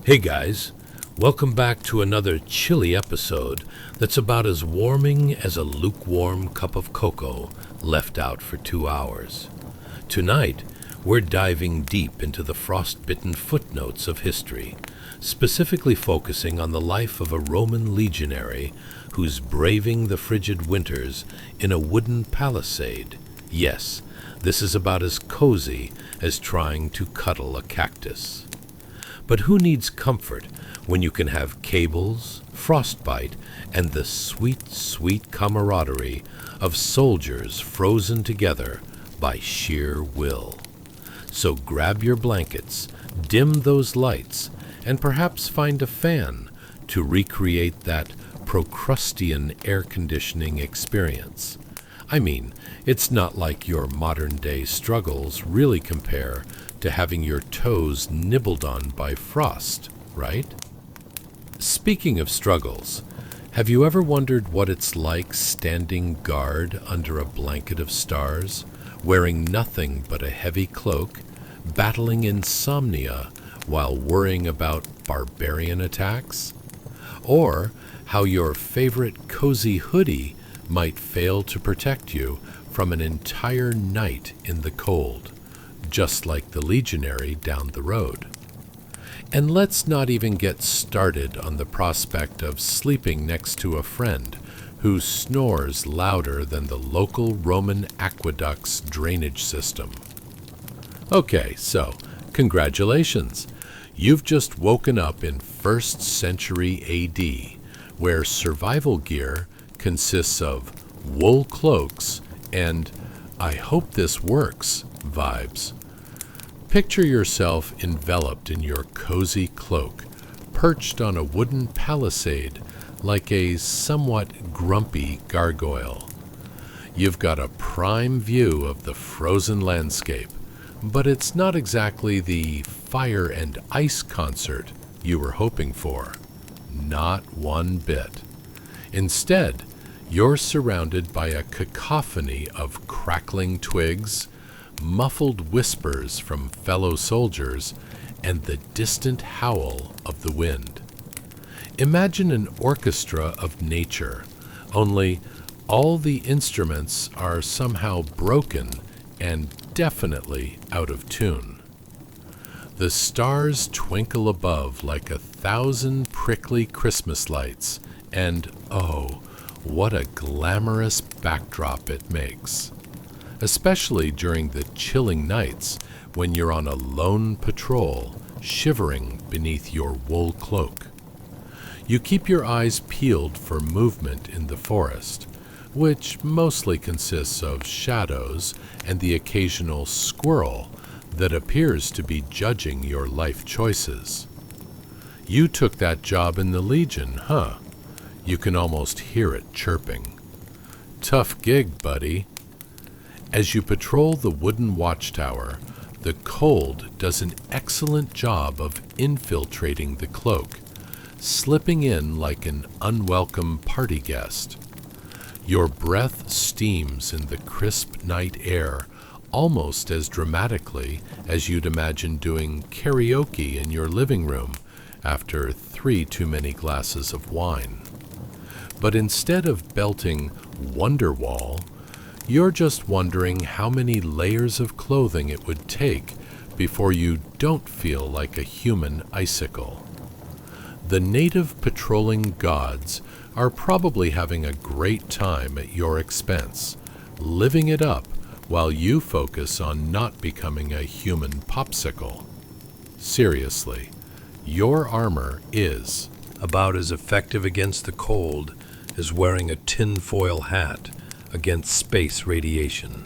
Hey guys, welcome back to another chilly episode that's about as warming as a lukewarm cup of cocoa left out for 2 hours. Tonight, we're diving deep into the frost-bitten footnotes of history, specifically focusing on the life of a Roman legionary who's braving the frigid winters in a wooden palisade. Yes, this is about as cozy as trying to cuddle a cactus. But who needs comfort when you can have cables, frostbite, and the sweet, sweet camaraderie of soldiers frozen together by sheer will? So grab your blankets, dim those lights, and perhaps find a fan to recreate that Procrustean air conditioning experience. I mean, it's not like your modern-day struggles really compare to having your toes nibbled on by frost, right? Speaking of struggles, Have you ever wondered what it's like standing guard under a blanket of stars, wearing nothing but a heavy cloak, battling insomnia while worrying about barbarian attacks? Or how your favorite cozy hoodie might fail to protect you from an entire night in the cold, just like the Legionary down the road? And let's not even get started on the prospect of sleeping next to a friend who snores louder than the local Roman aqueduct's drainage system. Okay, so congratulations. You've just woken up in 1st century AD, where survival gear consists of wool cloaks and "I hope this works" vibes. Picture yourself enveloped in your cozy cloak, perched on a wooden palisade like a somewhat grumpy gargoyle. You've got a prime view of the frozen landscape, but it's not exactly the fire and ice concert you were hoping for. Not one bit. Instead, you're surrounded by a cacophony of crackling twigs, muffled whispers from fellow soldiers, and the distant howl of the wind. Imagine an orchestra of nature, only all the instruments are somehow broken and definitely out of tune. The stars twinkle above like 1,000 prickly Christmas lights, and oh, what a glamorous backdrop it makes. Especially during the chilling nights when you're on a lone patrol, shivering beneath your wool cloak. You keep your eyes peeled for movement in the forest, which mostly consists of shadows and the occasional squirrel that appears to be judging your life choices. You took that job in the Legion, huh? You can almost hear it chirping. Tough gig, buddy. As you patrol the wooden watchtower, the cold does an excellent job of infiltrating the cloak, slipping in like an unwelcome party guest. Your breath steams in the crisp night air almost as dramatically as you'd imagine doing karaoke in your living room after 3 too many glasses of wine. But instead of belting Wonderwall, you're just wondering how many layers of clothing it would take before you don't feel like a human icicle. The native patrolling gods are probably having a great time at your expense, living it up while you focus on not becoming a human popsicle. Seriously, your armor is about as effective against the cold as wearing a tinfoil hat against space radiation.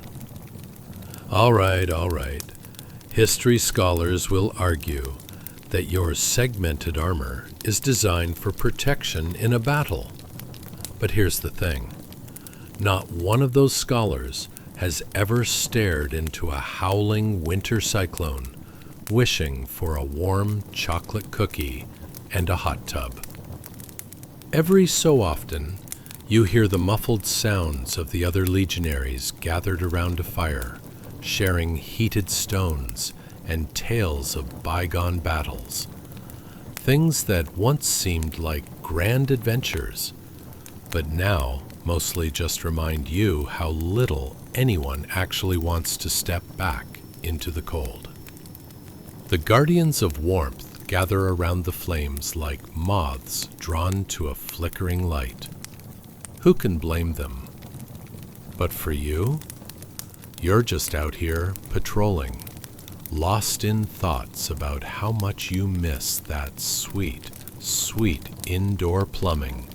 All right. History scholars will argue that your segmented armor is designed for protection in a battle. But here's the thing. Not one of those scholars has ever stared into a howling winter cyclone, wishing for a warm chocolate cookie and a hot tub. Every so often, you hear the muffled sounds of the other legionaries gathered around a fire, sharing heated stones and tales of bygone battles. Things that once seemed like grand adventures, but now mostly just remind you how little anyone actually wants to step back into the cold. The guardians of warmth gather around the flames like moths drawn to a flickering light. Who can blame them? But for you, you're just out here patrolling, lost in thoughts about how much you miss that sweet, sweet indoor plumbing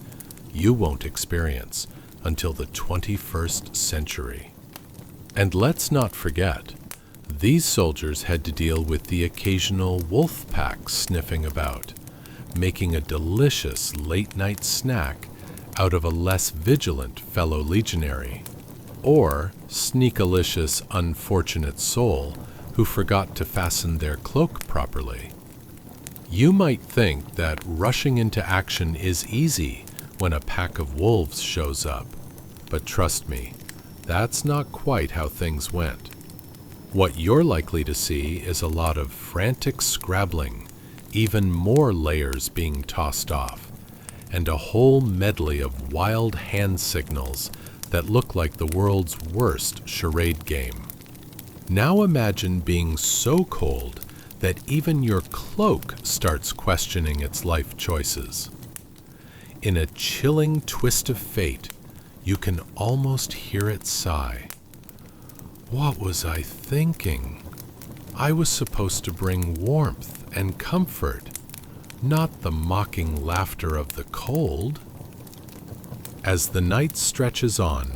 you won't experience until the 21st century. And let's not forget, these soldiers had to deal with the occasional wolf pack sniffing about, making a delicious late-night snack out of a less vigilant fellow legionary, or sneakalicious unfortunate soul who forgot to fasten their cloak properly. You might think that rushing into action is easy when a pack of wolves shows up. But trust me, that's not quite how things went. What you're likely to see is a lot of frantic scrabbling, even more layers being tossed off, and a whole medley of wild hand signals that look like the world's worst charade game. Now imagine being so cold that even your cloak starts questioning its life choices. In a chilling twist of fate, you can almost hear it sigh. What was I thinking? I was supposed to bring warmth and comfort, not the mocking laughter of the cold. As the night stretches on,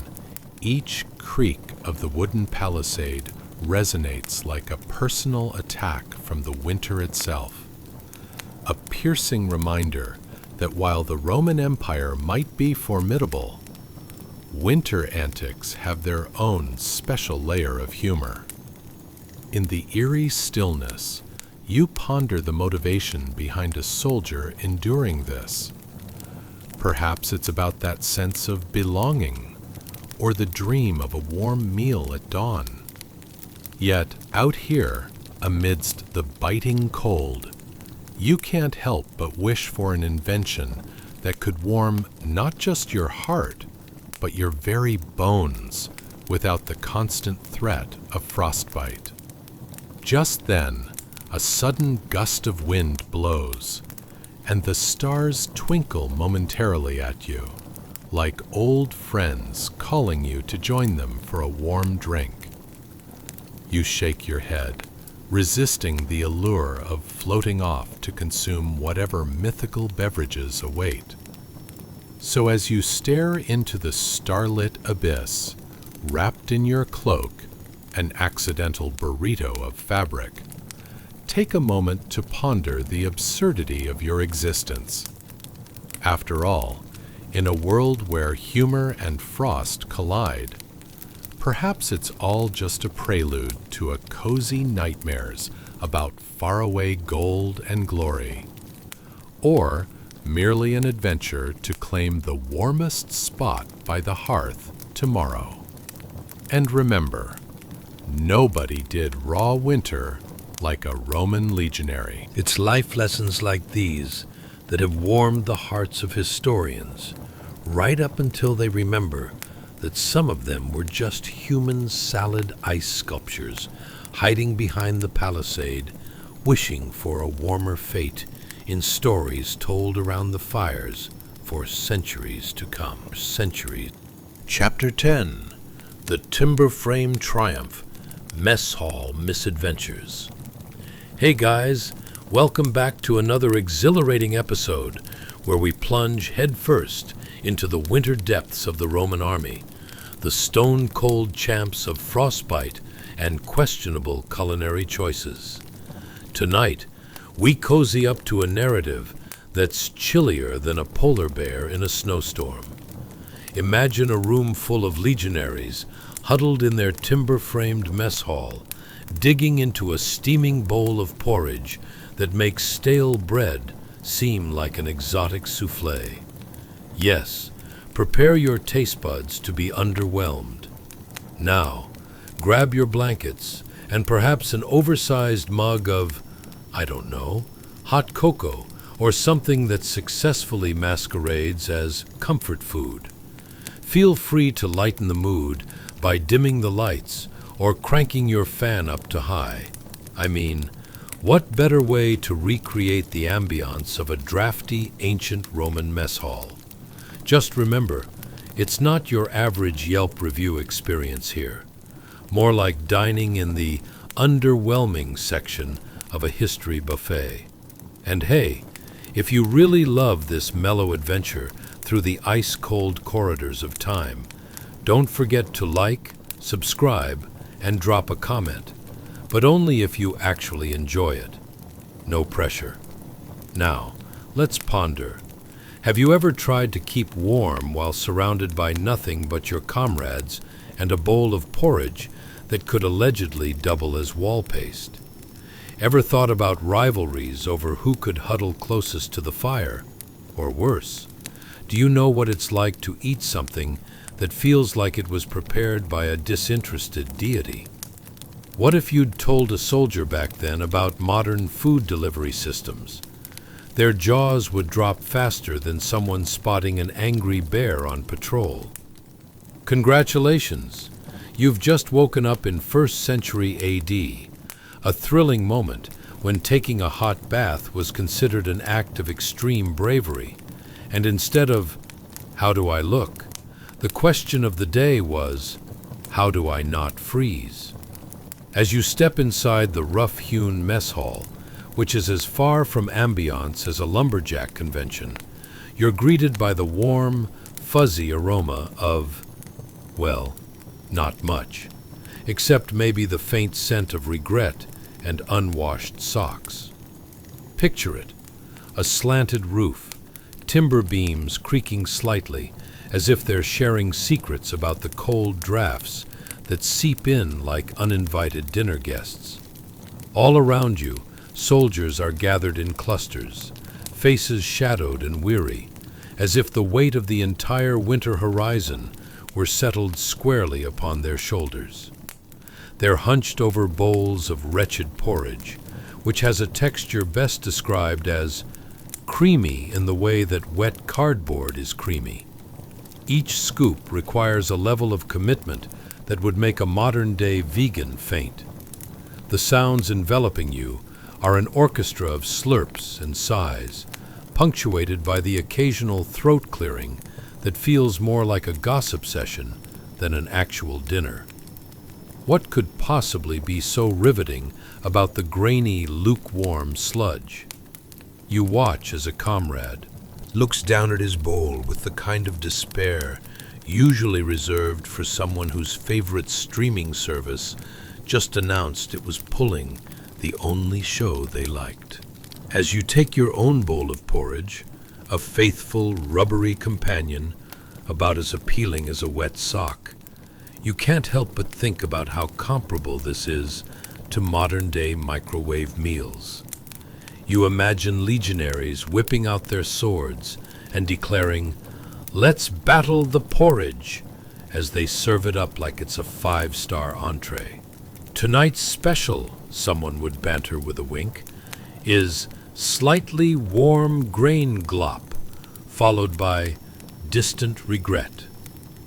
each creak of the wooden palisade resonates like a personal attack from the winter itself, a piercing reminder that while the Roman Empire might be formidable, winter antics have their own special layer of humor. In the eerie stillness, you ponder the motivation behind a soldier enduring this. Perhaps it's about that sense of belonging, or the dream of a warm meal at dawn. Yet, out here, amidst the biting cold, you can't help but wish for an invention that could warm not just your heart, but your very bones without the constant threat of frostbite. Just then, a sudden gust of wind blows, and the stars twinkle momentarily at you, like old friends calling you to join them for a warm drink. You shake your head, resisting the allure of floating off to consume whatever mythical beverages await. So as you stare into the starlit abyss, wrapped in your cloak, an accidental burrito of fabric, take a moment to ponder the absurdity of your existence. After all, in a world where humor and frost collide, perhaps it's all just a prelude to a cozy nightmares about faraway gold and glory, or merely an adventure to claim the warmest spot by the hearth tomorrow. And remember, nobody did raw winter like a Roman legionary. It's life lessons like these that have warmed the hearts of historians, right up until they remember that some of them were just human salad ice sculptures hiding behind the palisade, wishing for a warmer fate in stories told around the fires for centuries to come. Chapter 10. The Timber Frame Triumph, Mess Hall Misadventures. Hey guys, welcome back to another exhilarating episode where we plunge headfirst into the winter depths of the Roman army, the stone-cold champs of frostbite and questionable culinary choices. Tonight, we cozy up to a narrative that's chillier than a polar bear in a snowstorm. Imagine a room full of legionaries huddled in their timber-framed mess hall, digging into a steaming bowl of porridge that makes stale bread seem like an exotic soufflé. Yes, prepare your taste buds to be underwhelmed. Now, grab your blankets and perhaps an oversized mug of, I don't know, hot cocoa or something that successfully masquerades as comfort food. Feel free to lighten the mood by dimming the lights or cranking your fan up to high. I mean, what better way to recreate the ambiance of a drafty ancient Roman mess hall? Just remember, it's not your average Yelp review experience here. More like dining in the underwhelming section of a history buffet. And hey, if you really love this mellow adventure through the ice-cold corridors of time, don't forget to like, subscribe, and drop a comment, but only if you actually enjoy it. No pressure. Now, let's ponder. Have you ever tried to keep warm while surrounded by nothing but your comrades and a bowl of porridge that could allegedly double as wall paste? Ever thought about rivalries over who could huddle closest to the fire? Or worse, Do you know what it's like to eat something that feels like it was prepared by a disinterested deity? What if you'd told a soldier back then about modern food delivery systems? Their jaws would drop faster than someone spotting an angry bear on patrol. Congratulations! You've just woken up in 1st century AD, a thrilling moment when taking a hot bath was considered an act of extreme bravery, and instead of, "How do I look?" the question of the day was, "How do I not freeze?" As you step inside the rough-hewn mess hall, which is as far from ambiance as a lumberjack convention, you're greeted by the warm, fuzzy aroma of, well, not much, except maybe the faint scent of regret and unwashed socks. Picture it, a slanted roof, timber beams creaking slightly as if they're sharing secrets about the cold drafts that seep in like uninvited dinner guests. All around you, soldiers are gathered in clusters, faces shadowed and weary, as if the weight of the entire winter horizon were settled squarely upon their shoulders. They're hunched over bowls of wretched porridge, which has a texture best described as creamy in the way that wet cardboard is creamy. Each scoop requires a level of commitment that would make a modern-day vegan faint. The sounds enveloping you are an orchestra of slurps and sighs, punctuated by the occasional throat clearing that feels more like a gossip session than an actual dinner. What could possibly be so riveting about the grainy, lukewarm sludge? You watch as a comrade looks down at his bowl with the kind of despair usually reserved for someone whose favorite streaming service just announced it was pulling the only show they liked. As you take your own bowl of porridge, a faithful, rubbery companion about as appealing as a wet sock, you can't help but think about how comparable this is to modern-day microwave meals. You imagine legionaries whipping out their swords and declaring, "Let's battle the porridge," as they serve it up like it's a 5-star entree. Tonight's special, someone would banter with a wink, is slightly warm grain glop, followed by distant regret.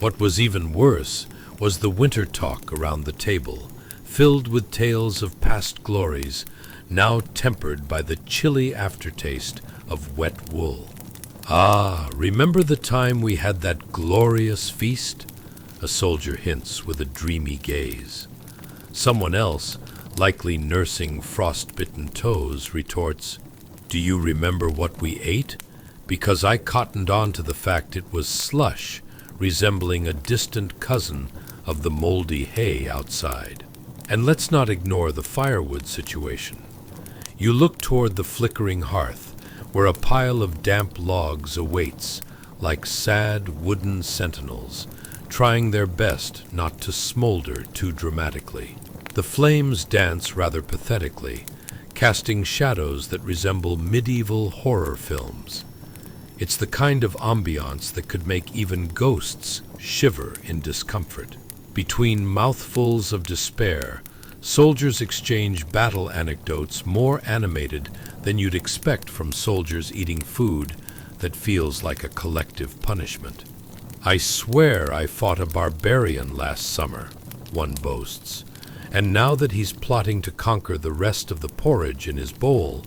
What was even worse was the winter talk around the table, filled with tales of past glories, now tempered by the chilly aftertaste of wet wool. "Ah, remember the time we had that glorious feast?" a soldier hints with a dreamy gaze. Someone else, likely nursing frost-bitten toes, retorts, "Do you remember what we ate? Because I cottoned on to the fact it was slush, resembling a distant cousin of the moldy hay outside." And let's not ignore the firewood situation. You look toward the flickering hearth, where a pile of damp logs awaits, like sad wooden sentinels, trying their best not to smolder too dramatically. The flames dance rather pathetically, casting shadows that resemble medieval horror films. It's the kind of ambiance that could make even ghosts shiver in discomfort. Between mouthfuls of despair, soldiers exchange battle anecdotes more animated than you'd expect from soldiers eating food that feels like a collective punishment. "I swear I fought a barbarian last summer," one boasts, and now that he's plotting to conquer the rest of the porridge in his bowl,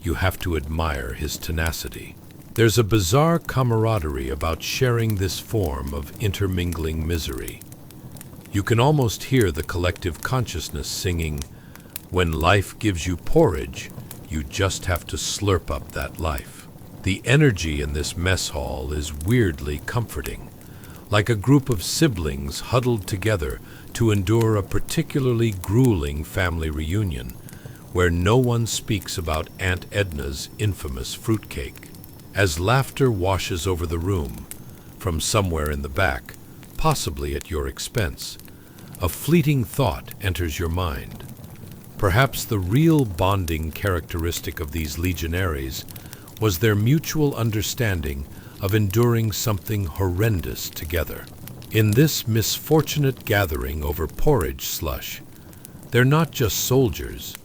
you have to admire his tenacity. There's a bizarre camaraderie about sharing this form of intermingling misery. You can almost hear the collective consciousness singing, "When life gives you porridge, you just have to slurp up that life." The energy in this mess hall is weirdly comforting, like a group of siblings huddled together to endure a particularly grueling family reunion, where no one speaks about Aunt Edna's infamous fruitcake. As laughter washes over the room, from somewhere in the back, possibly at your expense, a fleeting thought enters your mind. Perhaps the real bonding characteristic of these legionaries was their mutual understanding of enduring something horrendous together. In this misfortunate gathering over porridge slush, they're not just soldiers,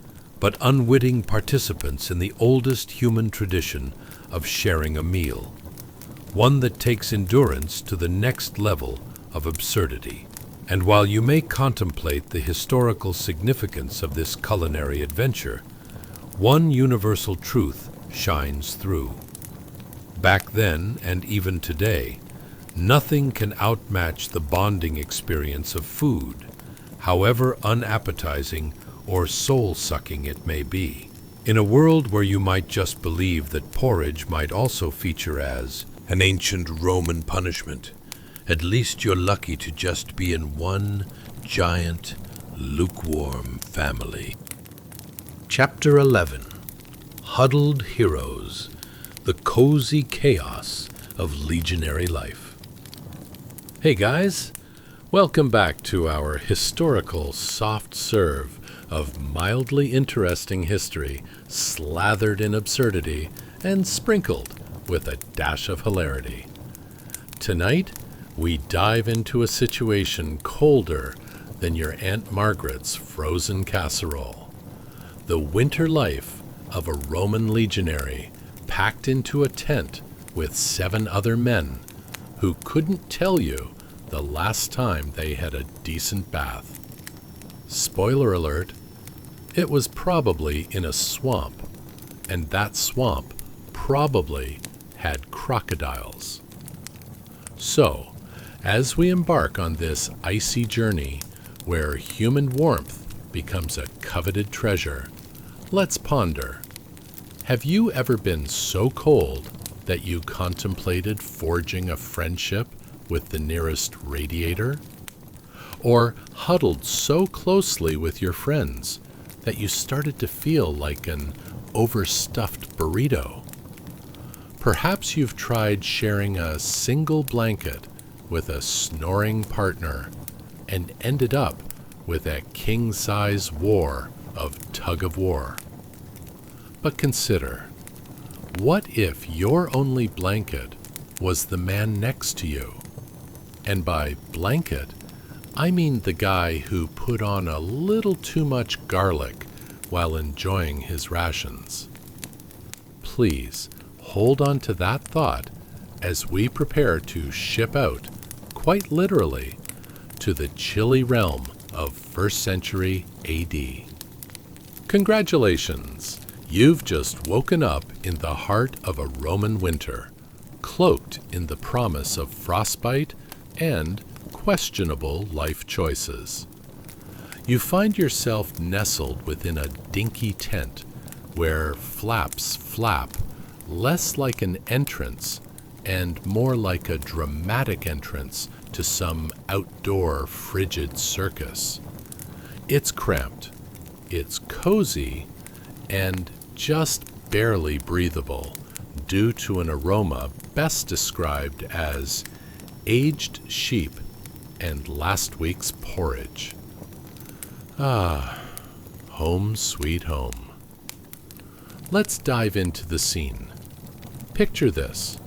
but unwitting participants in the oldest human tradition of sharing a meal, one that takes endurance to the next level of absurdity. And while you may contemplate the historical significance of this culinary adventure, one universal truth shines through. Back then, and even today, nothing can outmatch the bonding experience of food, however unappetizing or soul-sucking it may be. In a world where you might just believe that porridge might also feature as an ancient Roman punishment, at least you're lucky to just be in one giant, lukewarm family. Chapter 11. Huddled Heroes, the cozy chaos of legionary life. Hey guys, welcome back to our historical soft serve of mildly interesting history slathered in absurdity and sprinkled with a dash of hilarity. Tonight, we dive into a situation colder than your Aunt Margaret's frozen casserole. The winter life of a Roman legionary packed into a tent with 7 other men who couldn't tell you the last time they had a decent bath. Spoiler alert, it was probably in a swamp, and that swamp probably had crocodiles. So, as we embark on this icy journey where human warmth becomes a coveted treasure, let's ponder. Have you ever been so cold that you contemplated forging a friendship with the nearest radiator? Or huddled so closely with your friends that you started to feel like an overstuffed burrito? Perhaps you've tried sharing a single blanket with a snoring partner and ended up with a king-size war of tug-of-war. But consider, what if your only blanket was the man next to you? And by blanket, I mean the guy who put on a little too much garlic while enjoying his rations. Please hold on to that thought as we prepare to ship out, quite literally, to the chilly realm of 1st century AD. Congratulations! You've just woken up in the heart of a Roman winter, cloaked in the promise of frostbite and questionable life choices. You find yourself nestled within a dinky tent where flaps flap less like an entrance and more like a dramatic entrance to some outdoor frigid circus. It's cramped, it's cozy, and just barely breathable due to an aroma best described as aged sheep and last week's porridge. Ah, home sweet home. Let's dive into the scene. Picture this: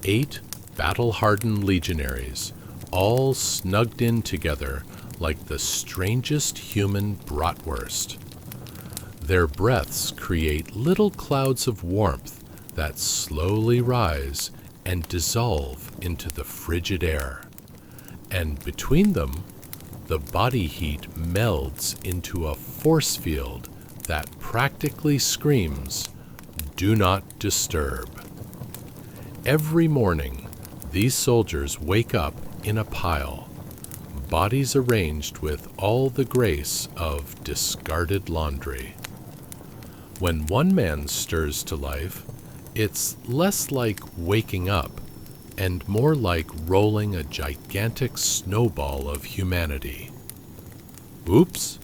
8 battle-hardened legionaries, all snugged in together like the strangest human bratwurst. Their breaths create little clouds of warmth that slowly rise and dissolve into the frigid air. And between them, the body heat melds into a force field that practically screams, "Do not disturb." Every morning, these soldiers wake up in a pile, bodies arranged with all the grace of discarded laundry. When one man stirs to life, it's less like waking up and more like rolling a gigantic snowball of humanity. "Oops,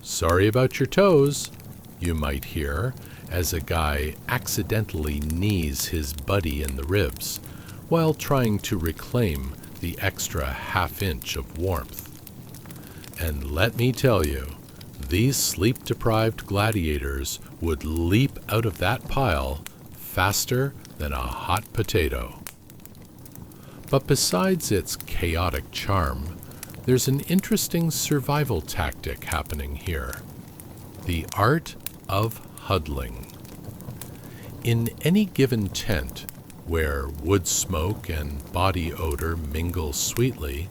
sorry about your toes," you might hear as a guy accidentally knees his buddy in the ribs while trying to reclaim the extra half-inch of warmth. And let me tell you, these sleep-deprived gladiators would leap out of that pile faster than a hot potato. But besides its chaotic charm, there's an interesting survival tactic happening here: the art of huddling. In any given tent, where wood smoke and body odor mingle sweetly,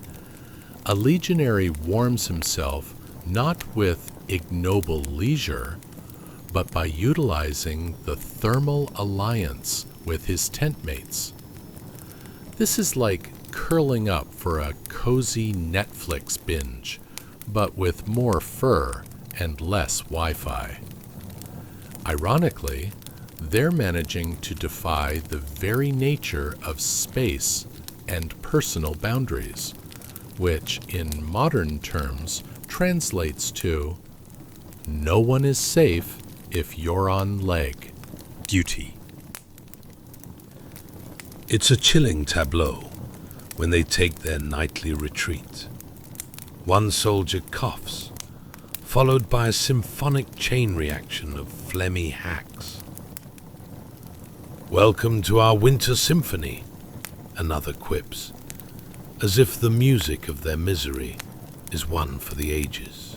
a legionary warms himself not with ignoble leisure, but by utilizing the thermal alliance with his tent mates. This is like curling up for a cozy Netflix binge, but with more fur and less Wi-Fi. Ironically, they're managing to defy the very nature of space and personal boundaries, which in modern terms translates to no one is safe if you're on leg duty. It's a chilling tableau when they take their nightly retreat. One soldier coughs, followed by a symphonic chain reaction of phlegmy hacks. "Welcome to our winter symphony," another quips, as if the music of their misery is one for the ages.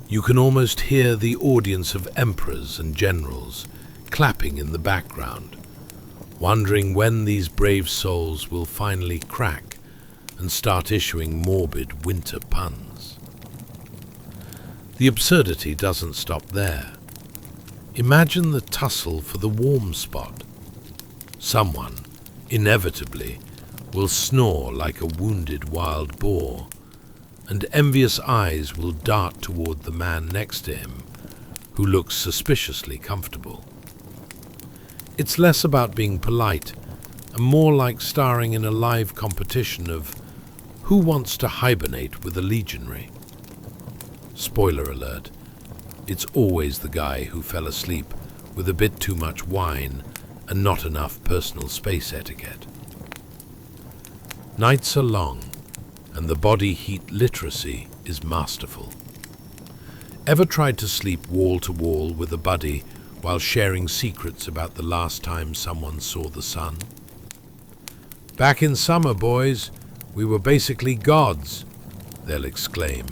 You can almost hear the audience of emperors and generals clapping in the background, wondering when these brave souls will finally crack and start issuing morbid winter puns. The absurdity doesn't stop there. Imagine the tussle for the warm spot. Someone, inevitably, will snore like a wounded wild boar, and envious eyes will dart toward the man next to him, who looks suspiciously comfortable. It's less about being polite and more like starring in a live competition of who wants to hibernate with a legionary. Spoiler alert, it's always the guy who fell asleep with a bit too much wine and not enough personal space etiquette. Nights are long, and the body heat literacy is masterful. Ever tried to sleep wall to wall with a buddy while sharing secrets about the last time someone saw the sun? "Back in summer, boys, we were basically gods," they'll exclaim,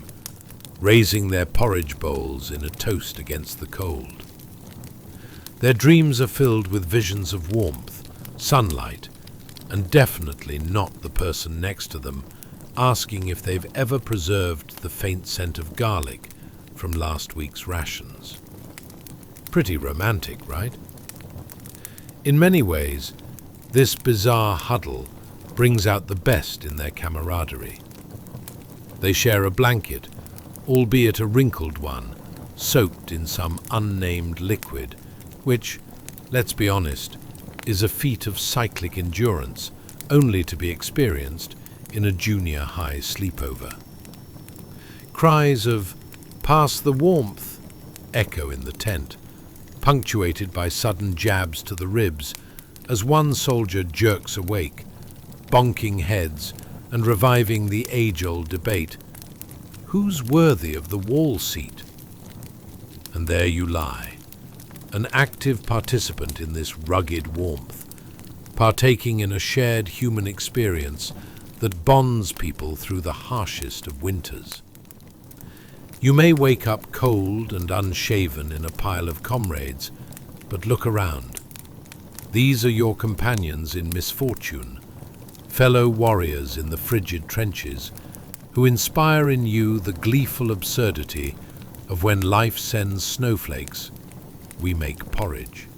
raising their porridge bowls in a toast against the cold. Their dreams are filled with visions of warmth, sunlight, and definitely not the person next to them asking if they've ever preserved the faint scent of garlic from last week's rations. Pretty romantic, right? In many ways, this bizarre huddle brings out the best in their camaraderie. They share a blanket, albeit a wrinkled one, soaked in some unnamed liquid, which, let's be honest, is a feat of cyclic endurance only to be experienced in a junior high sleepover. Cries of "pass the warmth" echo in the tent, punctuated by sudden jabs to the ribs as one soldier jerks awake, bonking heads and reviving the age-old debate, who's worthy of the wall seat? And there you lie, an active participant in this rugged warmth, partaking in a shared human experience that bonds people through the harshest of winters. You may wake up cold and unshaven in a pile of comrades, but look around. These are your companions in misfortune, fellow warriors in the frigid trenches, who inspire in you the gleeful absurdity of when life sends snowflakes, we make porridge.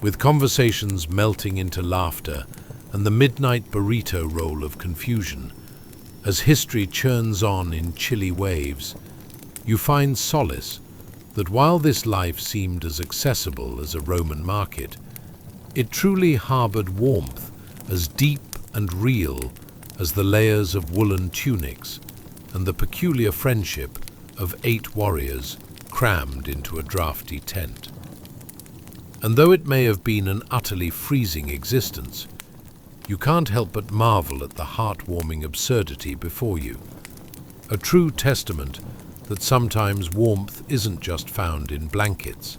With conversations melting into laughter and the midnight burrito roll of confusion, as history churns on in chilly waves, you find solace that while this life seemed as accessible as a Roman market, it truly harbored warmth as deep and real as the layers of woolen tunics and the peculiar friendship of 8 warriors crammed into a drafty tent. And though it may have been an utterly freezing existence, you can't help but marvel at the heartwarming absurdity before you, a true testament that sometimes warmth isn't just found in blankets,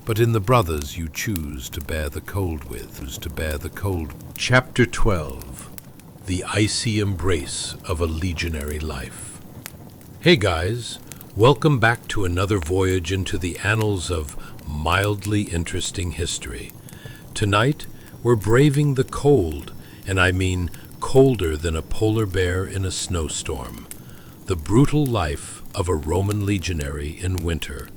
but in the brothers you choose to bear the cold with. Chapter 12. The Icy Embrace of a Legionary Life. Hey guys, welcome back to another voyage into the annals of mildly interesting history. Tonight, we're braving the cold, and I mean colder than a polar bear in a snowstorm. The brutal life of a Roman legionary in winter.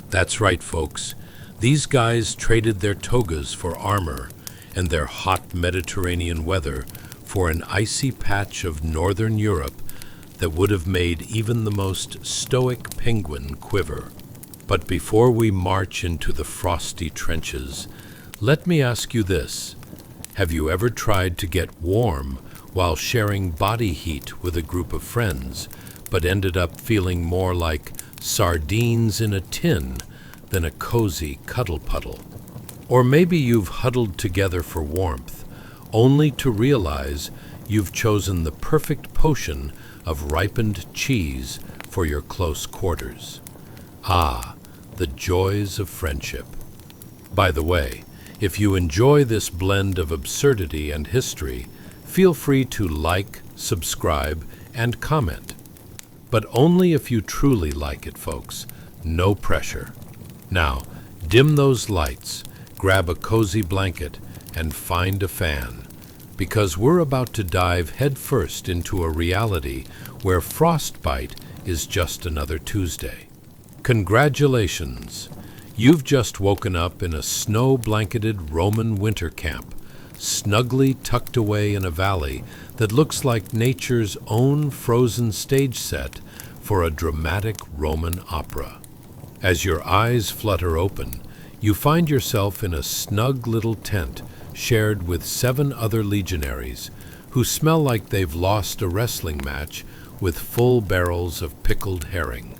That's right, folks. These guys traded their togas for armor and their hot Mediterranean weather for an icy patch of northern Europe that would have made even the most stoic penguin quiver. But before we march into the frosty trenches, let me ask you this. Have you ever tried to get warm while sharing body heat with a group of friends, but ended up feeling more like sardines in a tin than a cozy cuddle puddle? Or maybe you've huddled together for warmth, only to realize you've chosen the perfect potion of ripened cheese for your close quarters. Ah, the joys of friendship. By the way, if you enjoy this blend of absurdity and history, feel free to like, subscribe, and comment. But only if you truly like it, folks. No pressure. Now, dim those lights, grab a cozy blanket, and find a fan, because we're about to dive headfirst into a reality where frostbite is just another Tuesday. Congratulations! You've just woken up in a snow-blanketed Roman winter camp, snugly tucked away in a valley that looks like nature's own frozen stage set for a dramatic Roman opera. As your eyes flutter open, you find yourself in a snug little tent shared with 7 other legionaries who smell like they've lost a wrestling match with full barrels of pickled herring.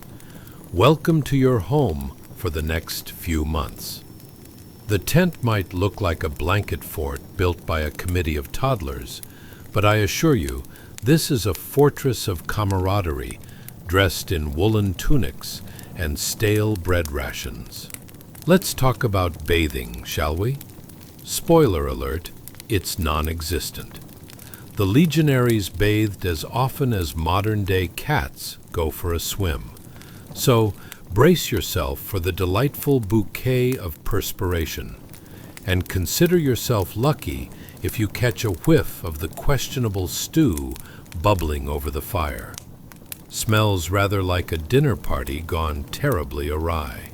Welcome to your home for the next few months. The tent might look like a blanket fort built by a committee of toddlers, but I assure you, this is a fortress of camaraderie, dressed in woolen tunics and stale bread rations. Let's talk about bathing, shall we? Spoiler alert, it's non-existent. The legionaries bathed as often as modern-day cats go for a swim. So, brace yourself for the delightful bouquet of perspiration, and consider yourself lucky if you catch a whiff of the questionable stew bubbling over the fire. Smells rather like a dinner party gone terribly awry.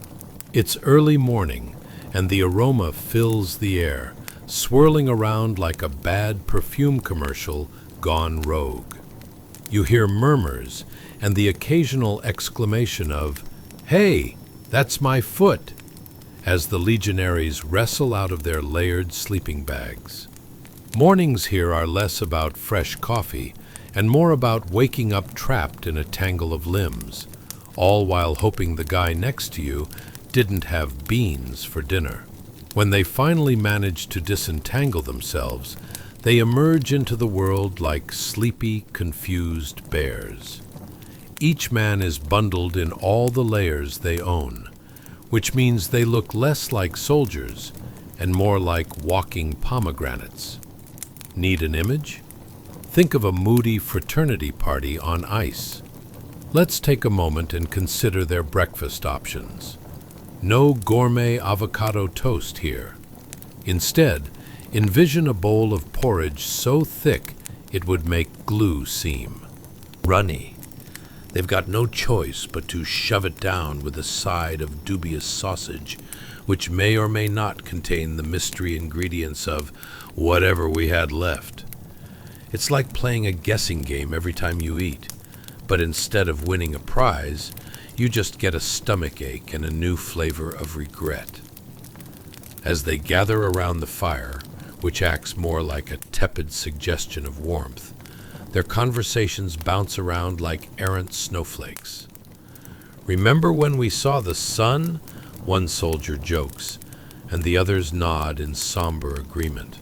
It's early morning, and the aroma fills the air, swirling around like a bad perfume commercial gone rogue. You hear murmurs and the occasional exclamation of, "Hey, that's my foot," as the legionaries wrestle out of their layered sleeping bags. Mornings here are less about fresh coffee and more about waking up trapped in a tangle of limbs, all while hoping the guy next to you didn't have beans for dinner. When they finally manage to disentangle themselves, they emerge into the world like sleepy, confused bears. Each man is bundled in all the layers they own, which means they look less like soldiers and more like walking pomegranates. Need an image? Think of a moody fraternity party on ice. Let's take a moment and consider their breakfast options. No gourmet avocado toast here. Instead, envision a bowl of porridge so thick it would make glue seem. Runny. They've got no choice but to shove it down with a side of dubious sausage, which may or may not contain the mystery ingredients of whatever we had left. It's like playing a guessing game every time you eat, but instead of winning a prize, you just get a stomachache and a new flavor of regret. As they gather around the fire, which acts more like a tepid suggestion of warmth, their conversations bounce around like errant snowflakes. "Remember when we saw the sun?" one soldier jokes, and the others nod in somber agreement.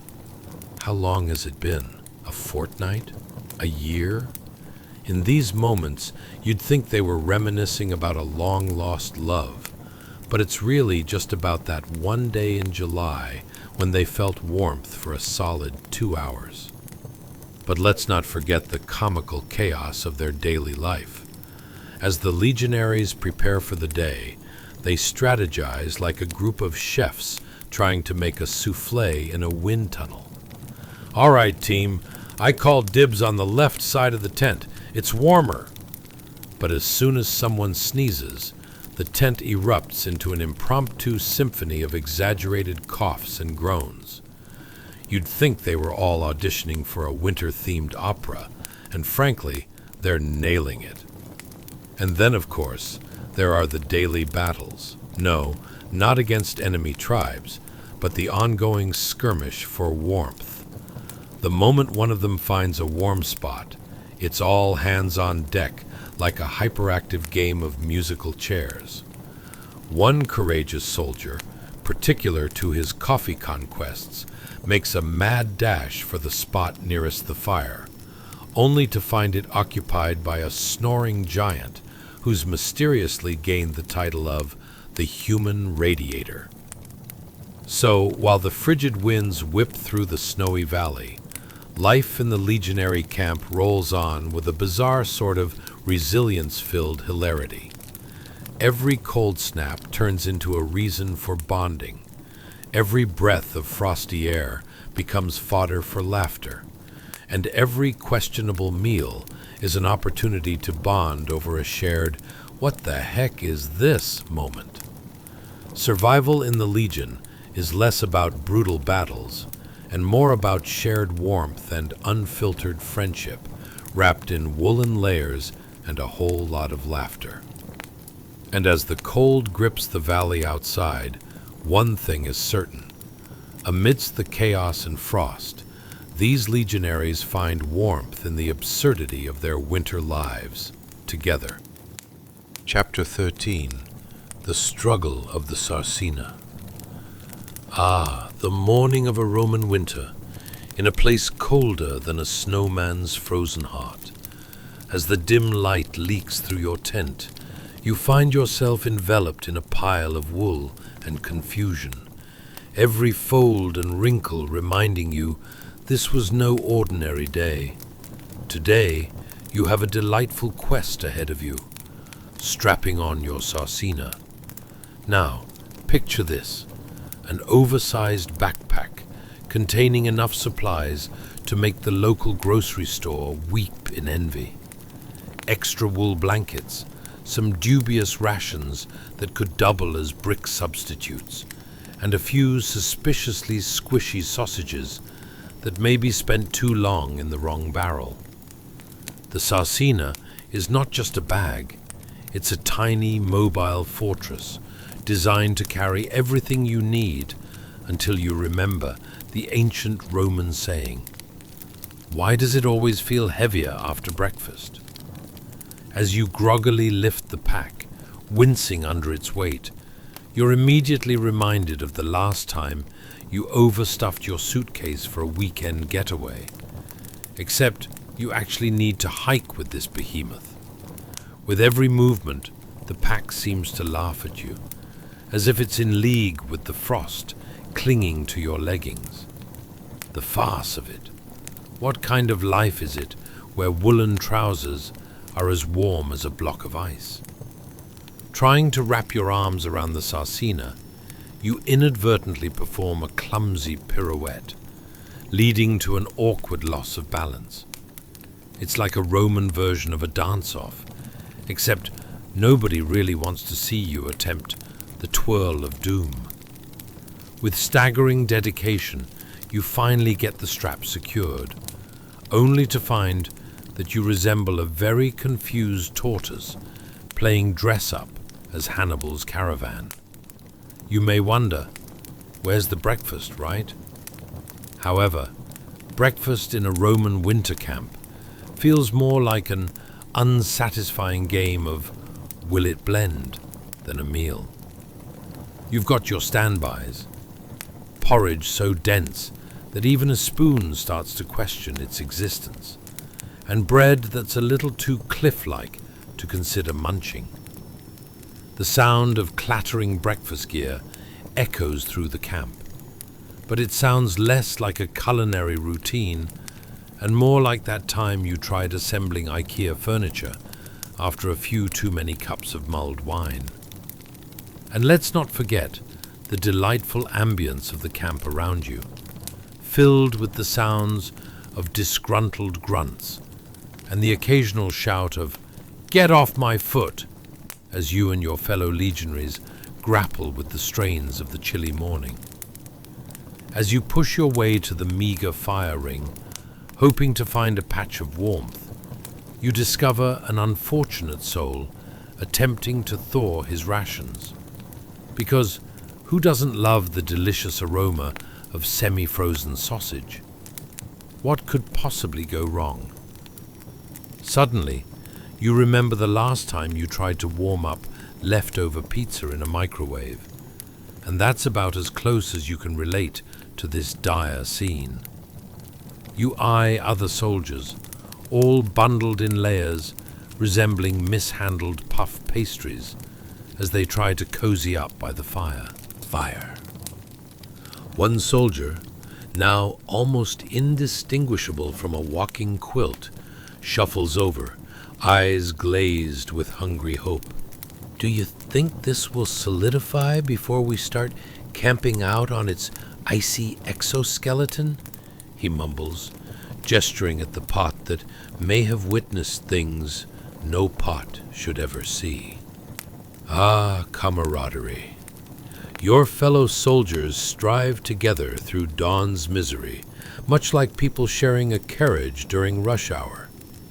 How long has it been? A fortnight? A year? In these moments, you'd think they were reminiscing about a long-lost love, but it's really just about that one day in July when they felt warmth for a solid 2 hours. But let's not forget the comical chaos of their daily life. As the Legionaries prepare for the day, they strategize like a group of chefs trying to make a souffle in a wind tunnel. "All right, team, I call dibs on the left side of the tent. It's warmer." But as soon as someone sneezes, the tent erupts into an impromptu symphony of exaggerated coughs and groans. You'd think they were all auditioning for a winter-themed opera, and frankly, they're nailing it. And then, of course, there are the daily battles. No, not against enemy tribes, but the ongoing skirmish for warmth. The moment one of them finds a warm spot, it's all hands on deck, like a hyperactive game of musical chairs. One courageous soldier, particular to his coffee conquests, makes a mad dash for the spot nearest the fire, only to find it occupied by a snoring giant who's mysteriously gained the title of the Human Radiator. So, while the frigid winds whip through the snowy valley, life in the Legionary camp rolls on with a bizarre sort of resilience-filled hilarity. Every cold snap turns into a reason for bonding. Every breath of frosty air becomes fodder for laughter. And every questionable meal is an opportunity to bond over a shared "what the heck is this" moment. Survival in the Legion is less about brutal battles and more about shared warmth and unfiltered friendship, wrapped in woolen layers and a whole lot of laughter. And as the cold grips the valley outside, one thing is certain. Amidst the chaos and frost, these legionaries find warmth in the absurdity of their winter lives together. Chapter 13. The Struggle of the Sarcina. Ah, the morning of a Roman winter, in a place colder than a snowman's frozen heart. As the dim light leaks through your tent, you find yourself enveloped in a pile of wool and confusion, every fold and wrinkle reminding you this was no ordinary day. Today, you have a delightful quest ahead of you, strapping on your sarcina. Now, picture this, an oversized backpack containing enough supplies to make the local grocery store weep in envy. Extra wool blankets, some dubious rations that could double as brick substitutes, and a few suspiciously squishy sausages that maybe spent too long in the wrong barrel. The sarcina is not just a bag, it's a tiny mobile fortress designed to carry everything you need until you remember the ancient Roman saying, "Why does it always feel heavier after breakfast?" As you groggily lift the pack, wincing under its weight, you're immediately reminded of the last time you overstuffed your suitcase for a weekend getaway. Except you actually need to hike with this behemoth. With every movement, the pack seems to laugh at you, as if it's in league with the frost clinging to your leggings. The farce of it. What kind of life is it where woolen trousers are as warm as a block of ice? Trying to wrap your arms around the sarcina, you inadvertently perform a clumsy pirouette, leading to an awkward loss of balance. It's like a Roman version of a dance-off, except nobody really wants to see you attempt the twirl of doom. With staggering dedication, you finally get the strap secured, only to find that you resemble a very confused tortoise playing dress-up as Hannibal's caravan. You may wonder, where's the breakfast, right? However, breakfast in a Roman winter camp feels more like an unsatisfying game of will it blend than a meal. You've got your standbys, porridge so dense that even a spoon starts to question its existence, and bread that's a little too cliff-like to consider munching. The sound of clattering breakfast gear echoes through the camp, but it sounds less like a culinary routine and more like that time you tried assembling IKEA furniture after a few too many cups of mulled wine. And let's not forget the delightful ambience of the camp around you, filled with the sounds of disgruntled grunts and the occasional shout of, "Get off my foot!" as you and your fellow legionaries grapple with the strains of the chilly morning. As you push your way to the meager fire ring, hoping to find a patch of warmth, you discover an unfortunate soul attempting to thaw his rations. Because who doesn't love the delicious aroma of semi-frozen sausage? What could possibly go wrong? Suddenly, you remember the last time you tried to warm up leftover pizza in a microwave, and that's about as close as you can relate to this dire scene. You eye other soldiers, all bundled in layers resembling mishandled puff pastries, as they try to cozy up by the fire. One soldier, now almost indistinguishable from a walking quilt, shuffles over, eyes glazed with hungry hope. "Do you think this will solidify before we start camping out on its icy exoskeleton?" he mumbles, gesturing at the pot that may have witnessed things no pot should ever see. Ah, camaraderie. Your fellow soldiers strive together through dawn's misery, much like people sharing a carriage during rush hour.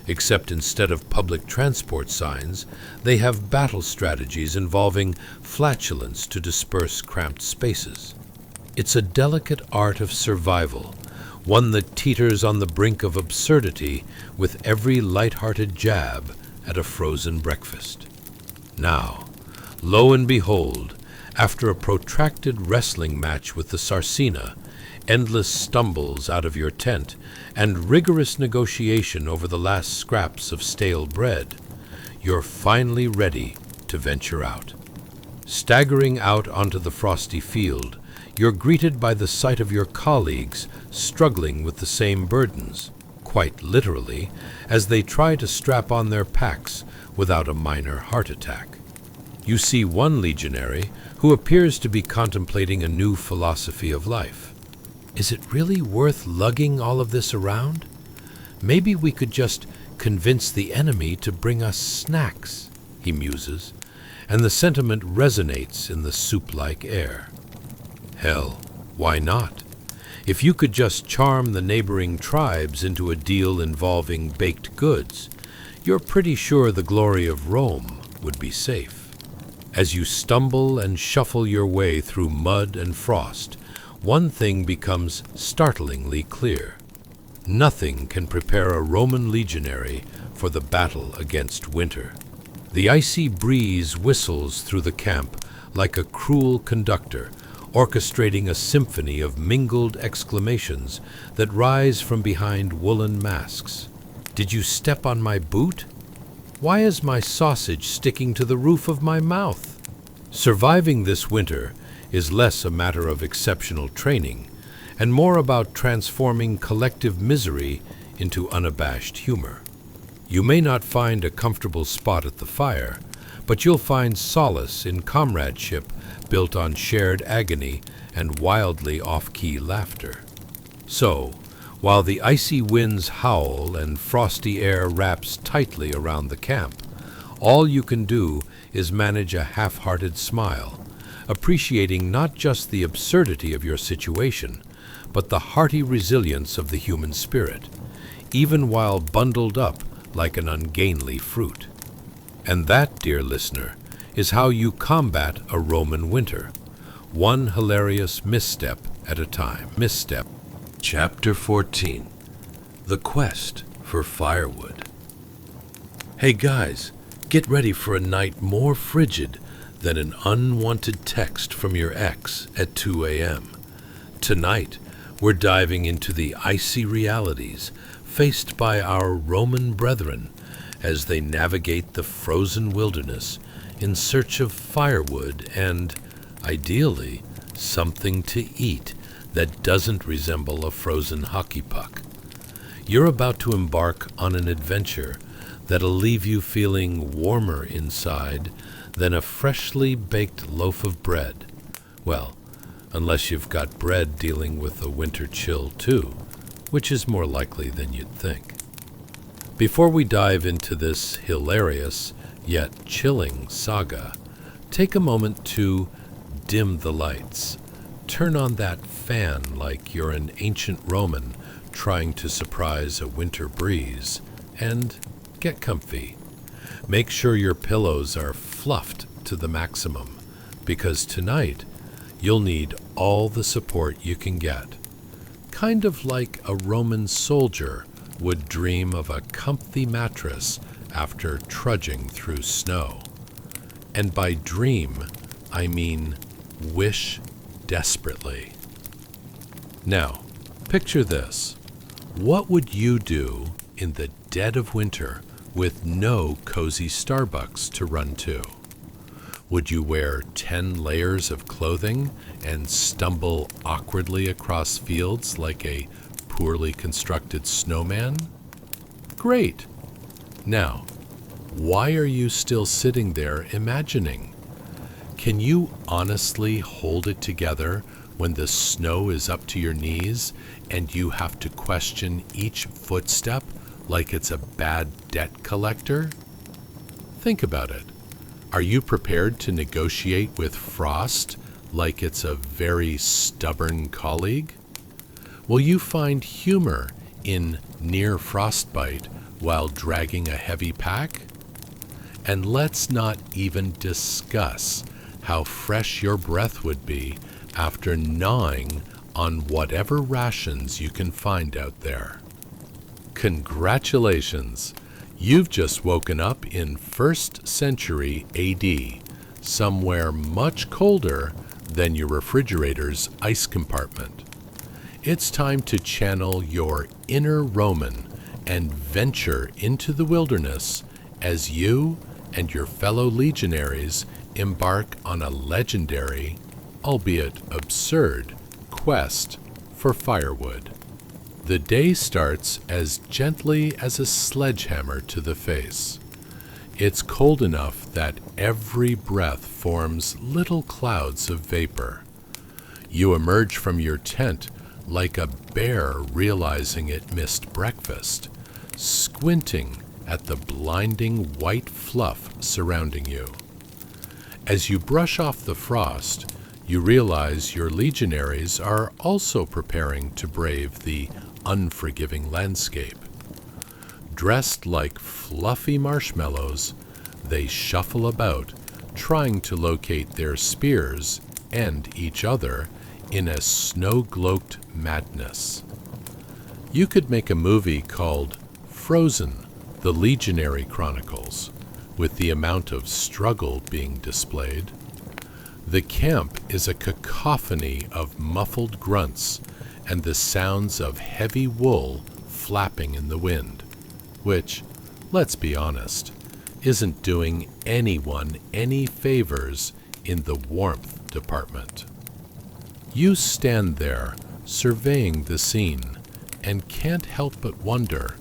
Except instead of public transport signs, they have battle strategies involving flatulence to disperse cramped spaces. It's a delicate art of survival, one that teeters on the brink of absurdity with every light-hearted jab at a frozen breakfast. Now, lo and behold, after a protracted wrestling match with the Sarcina, endless stumbles out of your tent, and rigorous negotiation over the last scraps of stale bread, you're finally ready to venture out. Staggering out onto the frosty field, you're greeted by the sight of your colleagues struggling with the same burdens, quite literally, as they try to strap on their packs without a minor heart attack. You see one legionary who appears to be contemplating a new philosophy of life. Is it really worth lugging all of this around? Maybe we could just convince the enemy to bring us snacks, he muses, and the sentiment resonates in the soup-like air. Hell, why not? If you could just charm the neighboring tribes into a deal involving baked goods, you're pretty sure the glory of Rome would be safe. As you stumble and shuffle your way through mud and frost, one thing becomes startlingly clear. Nothing can prepare a Roman legionary for the battle against winter. The icy breeze whistles through the camp like a cruel conductor, orchestrating a symphony of mingled exclamations that rise from behind woolen masks. "Did you step on my boot? Why is my sausage sticking to the roof of my mouth?" Surviving this winter is less a matter of exceptional training and more about transforming collective misery into unabashed humor. You may not find a comfortable spot at the fire, but you'll find solace in comradeship built on shared agony and wildly off-key laughter. So, while the icy winds howl and frosty air wraps tightly around the camp, all you can do is manage a half-hearted smile, appreciating not just the absurdity of your situation, but the hearty resilience of the human spirit, even while bundled up like an ungainly fruit. And that, dear listener, is how you combat a Roman winter, one hilarious misstep at a time. Chapter 14. The Quest for Firewood. Hey guys, get ready for a night more frigid than an unwanted text from your ex at 2 a.m. Tonight, we're diving into the icy realities faced by our Roman brethren as they navigate the frozen wilderness in search of firewood and, ideally, something to eat that doesn't resemble a frozen hockey puck. You're about to embark on an adventure that'll leave you feeling warmer inside than a freshly baked loaf of bread. Well, unless you've got bread dealing with a winter chill too, which is more likely than you'd think. Before we dive into this hilarious yet chilling saga, take a moment to dim the lights. Turn on that fan like you're an ancient Roman trying to surprise a winter breeze, and get comfy. Make sure your pillows are fluffed to the maximum, because tonight you'll need all the support you can get. Kind of like a Roman soldier would dream of a comfy mattress after trudging through snow. And by dream, I mean wish desperately. Now, picture this. What would you do in the dead of winter with no cozy Starbucks to run to? Would you wear 10 layers of clothing and stumble awkwardly across fields like a poorly constructed snowman? Great! Now, why are you still sitting there imagining? Can you honestly hold it together when the snow is up to your knees and you have to question each footstep like it's a bad debt collector? Think about it. Are you prepared to negotiate with frost like it's a very stubborn colleague? Will you find humor in near frostbite while dragging a heavy pack? And let's not even discuss how fresh your breath would be after gnawing on whatever rations you can find out there. Congratulations! You've just woken up in 1st century AD, somewhere much colder than your refrigerator's ice compartment. It's time to channel your inner Roman and venture into the wilderness as you and your fellow legionaries embark on a legendary, albeit absurd, quest for firewood. The day starts as gently as a sledgehammer to the face. It's cold enough that every breath forms little clouds of vapor. You emerge from your tent like a bear realizing it missed breakfast, squinting at the blinding white fluff surrounding you. As you brush off the frost, you realize your legionaries are also preparing to brave the unforgiving landscape. Dressed like fluffy marshmallows, they shuffle about, trying to locate their spears and each other in a snow-cloaked madness. You could make a movie called Frozen, the Legionary Chronicles, with the amount of struggle being displayed. The camp is a cacophony of muffled grunts and the sounds of heavy wool flapping in the wind, which, let's be honest, isn't doing anyone any favors in the warmth department. You stand there, surveying the scene, and can't help but wonder,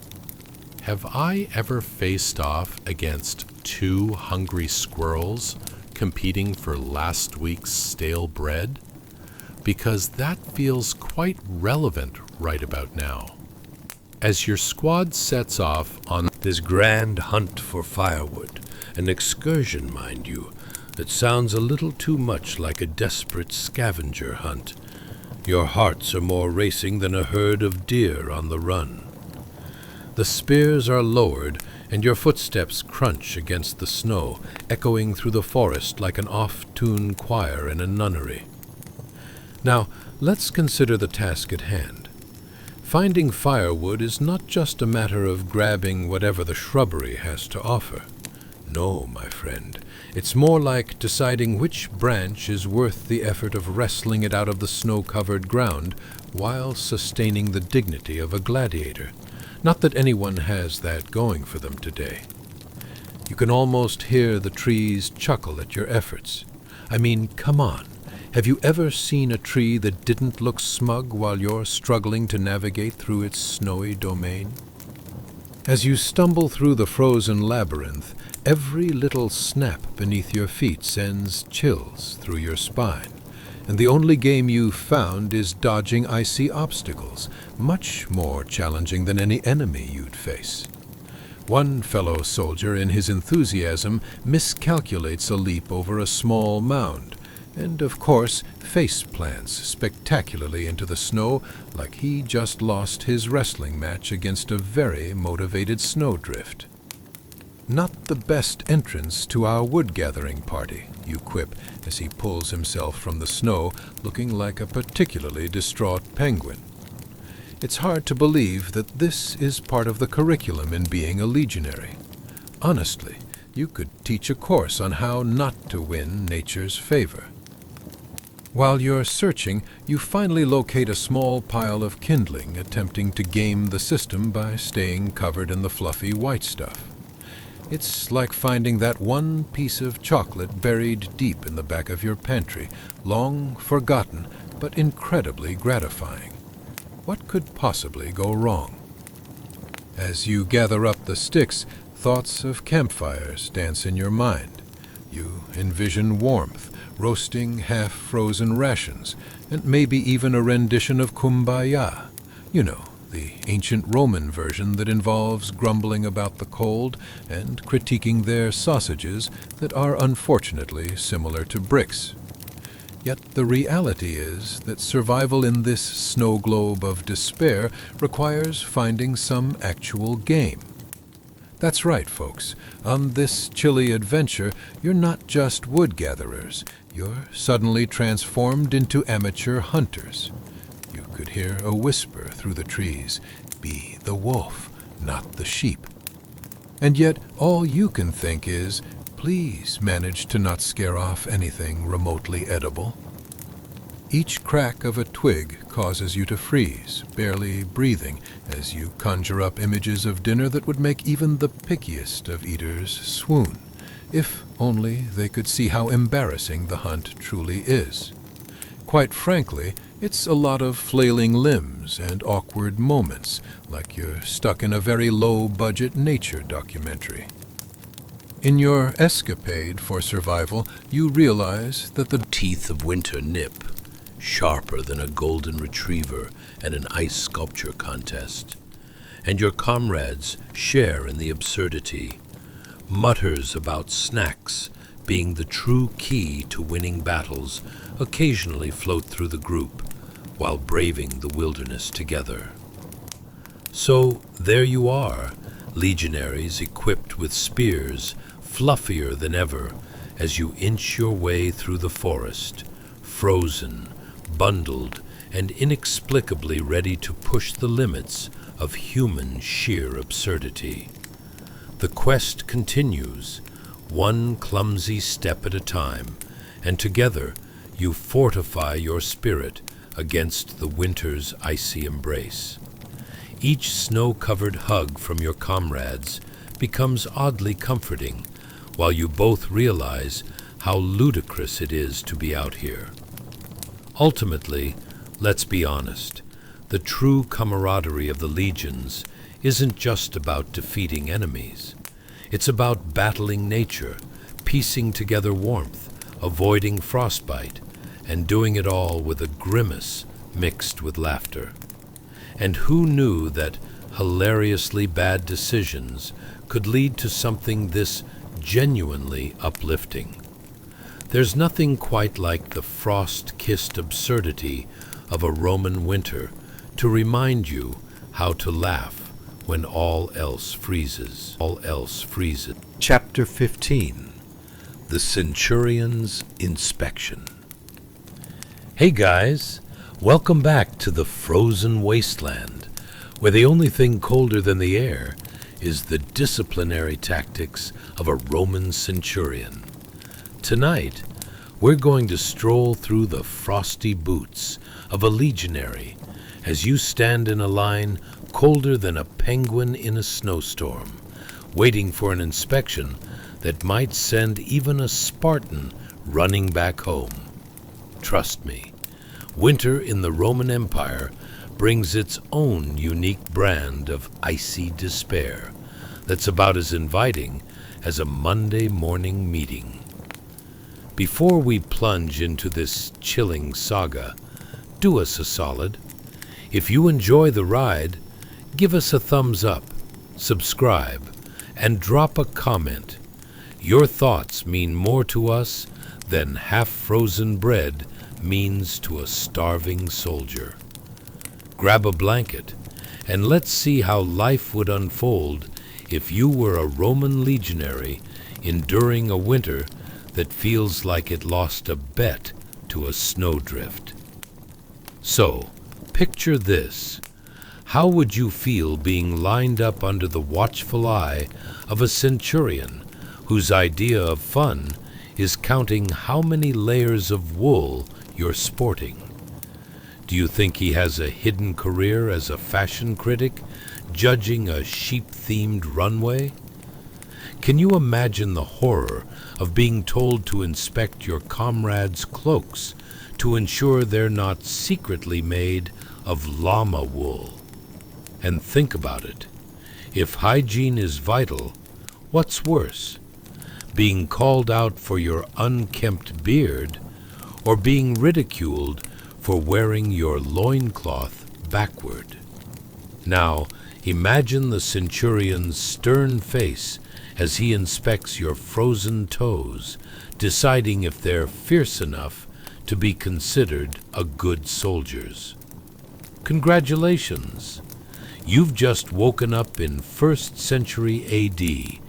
have I ever faced off against 2 hungry squirrels competing for last week's stale bread? Because that feels quite relevant right about now. As your squad sets off on this grand hunt for firewood, an excursion, mind you, that sounds a little too much like a desperate scavenger hunt. Your hearts are more racing than a herd of deer on the run. The spears are lowered, and your footsteps crunch against the snow, echoing through the forest like an off-tune choir in a nunnery. Now, let's consider the task at hand. Finding firewood is not just a matter of grabbing whatever the shrubbery has to offer. No, my friend, it's more like deciding which branch is worth the effort of wrestling it out of the snow-covered ground while sustaining the dignity of a gladiator. Not that anyone has that going for them today. You can almost hear the trees chuckle at your efforts. I mean, come on. Have you ever seen a tree that didn't look smug while you're struggling to navigate through its snowy domain? As you stumble through the frozen labyrinth, every little snap beneath your feet sends chills through your spine, and the only game you've found is dodging icy obstacles, much more challenging than any enemy you'd face. One fellow soldier, in his enthusiasm, miscalculates a leap over a small mound, and of course face plants spectacularly into the snow like he just lost his wrestling match against a very motivated snowdrift. "Not the best entrance to our wood-gathering party," you quip as he pulls himself from the snow, looking like a particularly distraught penguin. It's hard to believe that this is part of the curriculum in being a legionary. Honestly, you could teach a course on how not to win nature's favor. While you're searching, you finally locate a small pile of kindling, attempting to game the system by staying covered in the fluffy white stuff. It's like finding that one piece of chocolate buried deep in the back of your pantry, long forgotten but incredibly gratifying. What could possibly go wrong? As you gather up the sticks, thoughts of campfires dance in your mind. You envision warmth, roasting half-frozen rations, and maybe even a rendition of Kumbaya. You know, the ancient Roman version that involves grumbling about the cold and critiquing their sausages that are unfortunately similar to bricks. Yet the reality is that survival in this snow globe of despair requires finding some actual game. That's right, folks. On this chilly adventure, you're not just wood gatherers. You're suddenly transformed into amateur hunters. You could hear a whisper through the trees, "Be the wolf, not the sheep." And yet all you can think is, please manage to not scare off anything remotely edible. Each crack of a twig causes you to freeze, barely breathing, as you conjure up images of dinner that would make even the pickiest of eaters swoon, if only they could see how embarrassing the hunt truly is. Quite frankly, it's a lot of flailing limbs and awkward moments, like you're stuck in a very low-budget nature documentary. In your escapade for survival, you realize that the Teeth of winter nip, sharper than a golden retriever at an ice sculpture contest, and your comrades share in the absurdity. Mutters about snacks being the true key to winning battles occasionally float through the group while braving the wilderness together. So there you are, legionaries equipped with spears, fluffier than ever, as you inch your way through the forest, frozen, bundled, and inexplicably ready to push the limits of human sheer absurdity. The quest continues, one clumsy step at a time, and together you fortify your spirit against the winter's icy embrace. Each snow-covered hug from your comrades becomes oddly comforting, while you both realize how ludicrous it is to be out here. Ultimately, let's be honest, the true camaraderie of the legions isn't just about defeating enemies. It's about battling nature, piecing together warmth, avoiding frostbite, and doing it all with a grimace mixed with laughter. And who knew that hilariously bad decisions could lead to something this genuinely uplifting? There's nothing quite like the frost-kissed absurdity of a Roman winter to remind you how to laugh when all else freezes. Chapter 15. The Centurion's Inspection. Hey guys, welcome back to the frozen wasteland, where the only thing colder than the air is the disciplinary tactics of a Roman centurion. Tonight, we're going to stroll through the frosty boots of a legionary as you stand in a line colder than a penguin in a snowstorm, waiting for an inspection that might send even a Spartan running back home. Trust me, winter in the Roman Empire brings its own unique brand of icy despair that's about as inviting as a Monday morning meeting. Before we plunge into this chilling saga, do us a solid. If you enjoy the ride, give us a thumbs up, subscribe, and drop a comment. Your thoughts mean more to us than half-frozen bread means to a starving soldier. Grab a blanket, and let's see how life would unfold if you were a Roman legionary enduring a winter that feels like it lost a bet to a snowdrift. So, picture this. How would you feel being lined up under the watchful eye of a centurion whose idea of fun is counting how many layers of wool you're sporting? Do you think he has a hidden career as a fashion critic, judging a sheep-themed runway? Can you imagine the horror of being told to inspect your comrades' cloaks to ensure they're not secretly made of llama wool? And think about it. If hygiene is vital, what's worse? Being called out for your unkempt beard, or being ridiculed for wearing your loincloth backward? Now, imagine the centurion's stern face as he inspects your frozen toes, deciding if they're fierce enough to be considered a good soldiers. Congratulations! You've just woken up in 1st century AD,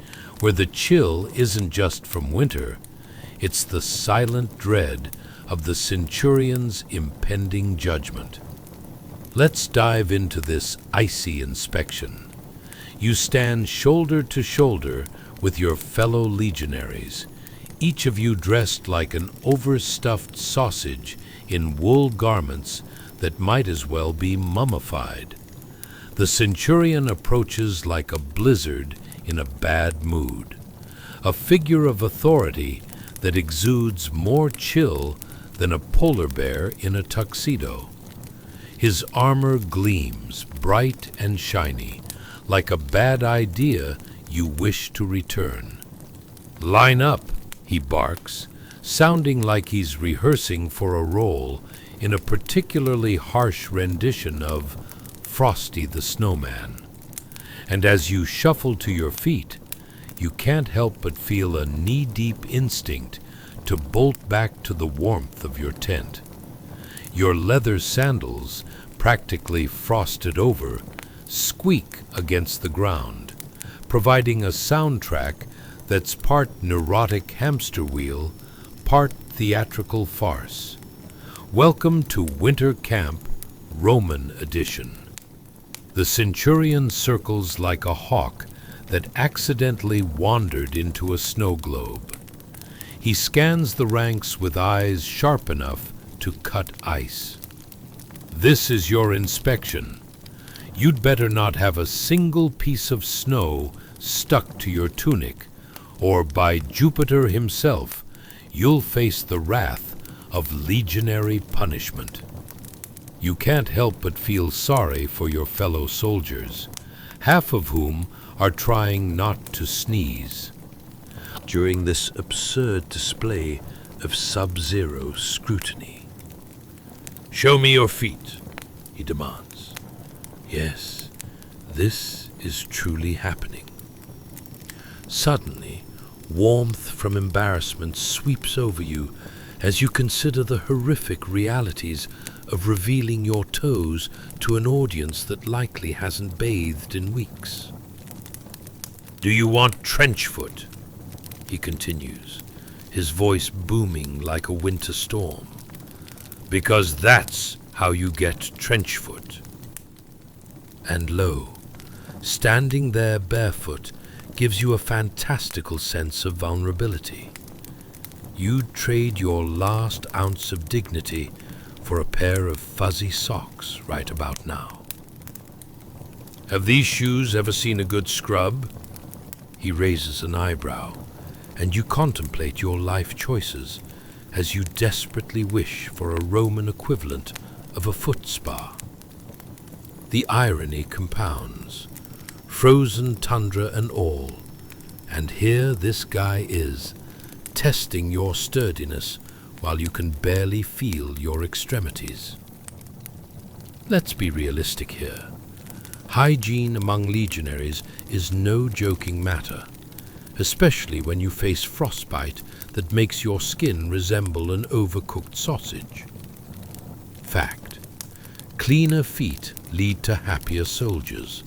where the chill isn't just from winter, it's the silent dread of the centurion's impending judgment. Let's dive into this icy inspection. You stand shoulder to shoulder with your fellow legionaries, each of you dressed like an overstuffed sausage in wool garments that might as well be mummified. The centurion approaches like a blizzard in a bad mood, a figure of authority that exudes more chill than a polar bear in a tuxedo. His armor gleams bright and shiny, like a bad idea you wish to return. "Line up," he barks, sounding like he's rehearsing for a role in a particularly harsh rendition of Frosty the Snowman. And as you shuffle to your feet, you can't help but feel a knee-deep instinct to bolt back to the warmth of your tent. Your leather sandals, practically frosted over, squeak against the ground, providing a soundtrack that's part neurotic hamster wheel, part theatrical farce. Welcome to Winter Camp, Roman Edition. The centurion circles like a hawk that accidentally wandered into a snow globe. He scans the ranks with eyes sharp enough to cut ice. This is your inspection. You'd better not have a single piece of snow stuck to your tunic, or by Jupiter himself, you'll face the wrath of legionary punishment. You can't help but feel sorry for your fellow soldiers, half of whom are trying not to sneeze during this absurd display of sub-zero scrutiny. "Show me your feet," he demands. Yes, this is truly happening. Suddenly, warmth from embarrassment sweeps over you as you consider the horrific realities of revealing your toes to an audience that likely hasn't bathed in weeks. "Do you want trench foot?" he continues, his voice booming like a winter storm. "Because that's how you get trench foot." And lo, standing there barefoot gives you a fantastical sense of vulnerability. You'd trade your last ounce of dignity for a pair of fuzzy socks right about now. "Have these shoes ever seen a good scrub?" He raises an eyebrow, and you contemplate your life choices as you desperately wish for a Roman equivalent of a foot spa. The irony compounds, frozen tundra and all, and here this guy is, testing your sturdiness while you can barely feel your extremities. Let's be realistic here. Hygiene among legionaries is no joking matter, especially when you face frostbite that makes your skin resemble an overcooked sausage. Fact: cleaner feet lead to happier soldiers,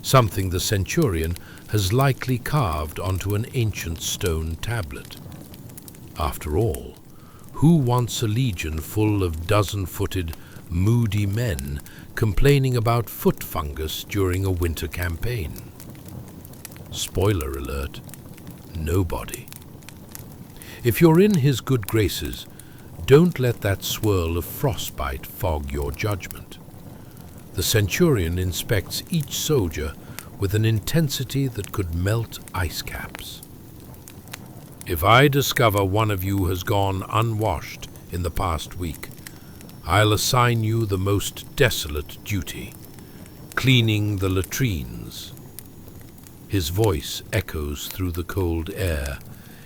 something the centurion has likely carved onto an ancient stone tablet. After all, who wants a legion full of dozen-footed, moody men complaining about foot fungus during a winter campaign? Spoiler alert, nobody. If you're in his good graces, don't let that swirl of frostbite fog your judgment. The centurion inspects each soldier with an intensity that could melt ice caps. If I discover one of you has gone unwashed in the past week, I'll assign you the most desolate duty: cleaning the latrines. His voice echoes through the cold air,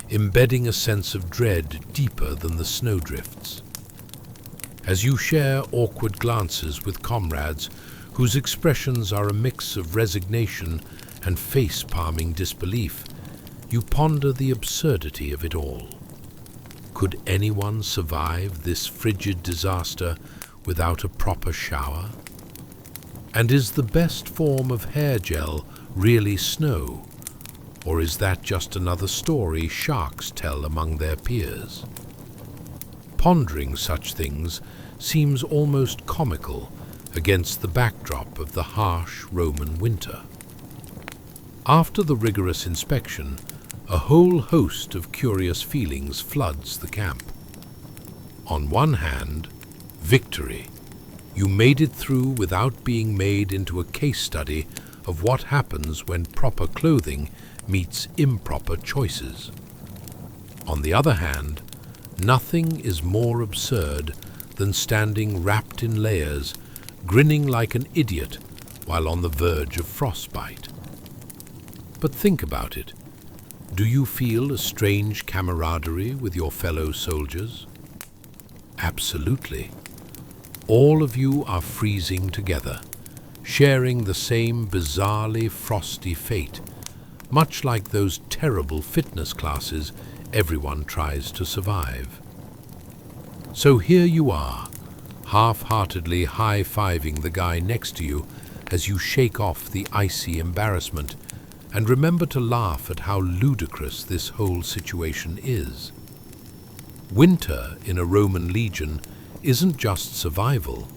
embedding a sense of dread deeper than the snowdrifts. As you share awkward glances with comrades whose expressions are a mix of resignation and face-palming disbelief, you ponder the absurdity of it all. Could anyone survive this frigid disaster without a proper shower? And is the best form of hair gel really snow? Or is that just another story sharks tell among their peers? Pondering such things seems almost comical against the backdrop of the harsh Roman winter. After the rigorous inspection, a whole host of curious feelings floods the camp. On one hand, victory. You made it through without being made into a case study of what happens when proper clothing meets improper choices. On the other hand, nothing is more absurd than standing wrapped in layers, grinning like an idiot while on the verge of frostbite. But think about it. Do you feel a strange camaraderie with your fellow soldiers? Absolutely. All of you are freezing together, sharing the same bizarrely frosty fate, much like those terrible fitness classes everyone tries to survive. So here you are, half-heartedly high-fiving the guy next to you as you shake off the icy embarrassment, and remember to laugh at how ludicrous this whole situation is. Winter in a Roman legion isn't just survival.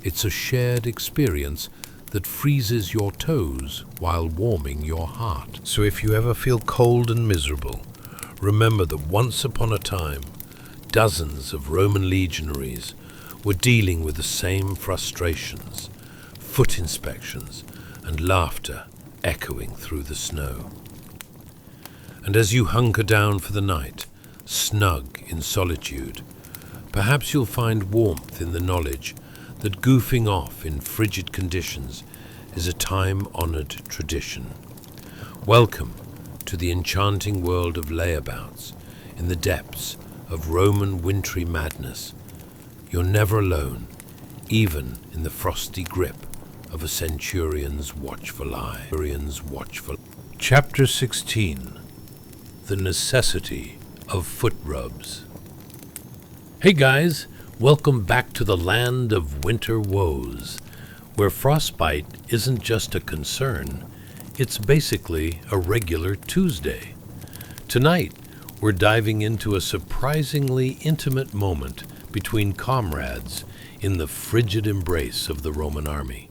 It's a shared experience that freezes your toes while warming your heart. So if you ever feel cold and miserable, remember that once upon a time, dozens of Roman legionaries were dealing with the same frustrations, foot inspections, and laughter echoing through the snow. And as you hunker down for the night, snug in solitude, perhaps you'll find warmth in the knowledge that goofing off in frigid conditions is a time-honored tradition. Welcome to the enchanting world of layabouts in the depths of Roman wintry madness. You're never alone, even in the frosty grip of a centurion's watchful eye. Chapter 16. The Necessity of Foot Rubs. Hey guys, welcome back to the land of winter woes, where frostbite isn't just a concern, it's basically a regular Tuesday. Tonight, we're diving into a surprisingly intimate moment between comrades in the frigid embrace of the Roman army.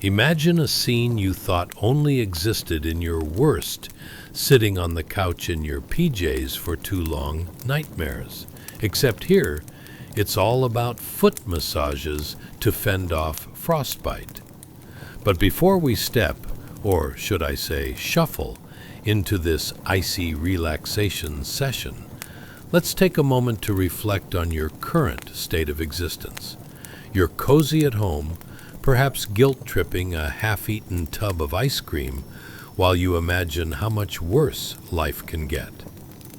Imagine a scene you thought only existed in your worst, sitting on the couch in your PJs for too long nightmares. Except here, it's all about foot massages to fend off frostbite. But before we step, or should I say shuffle, into this icy relaxation session, let's take a moment to reflect on your current state of existence. You're cozy at home, perhaps guilt-tripping a half-eaten tub of ice cream while you imagine how much worse life can get,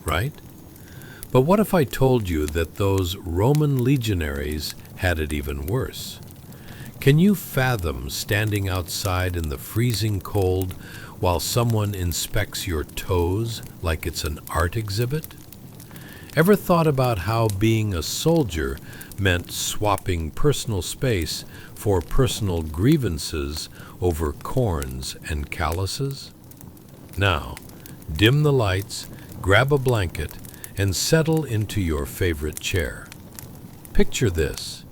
right? But what if I told you that those Roman legionaries had it even worse? Can you fathom standing outside in the freezing cold while someone inspects your toes like it's an art exhibit? Ever thought about how being a soldier meant swapping personal space for personal grievances over corns and calluses? Now, dim the lights, grab a blanket, and settle into your favorite chair. Picture this: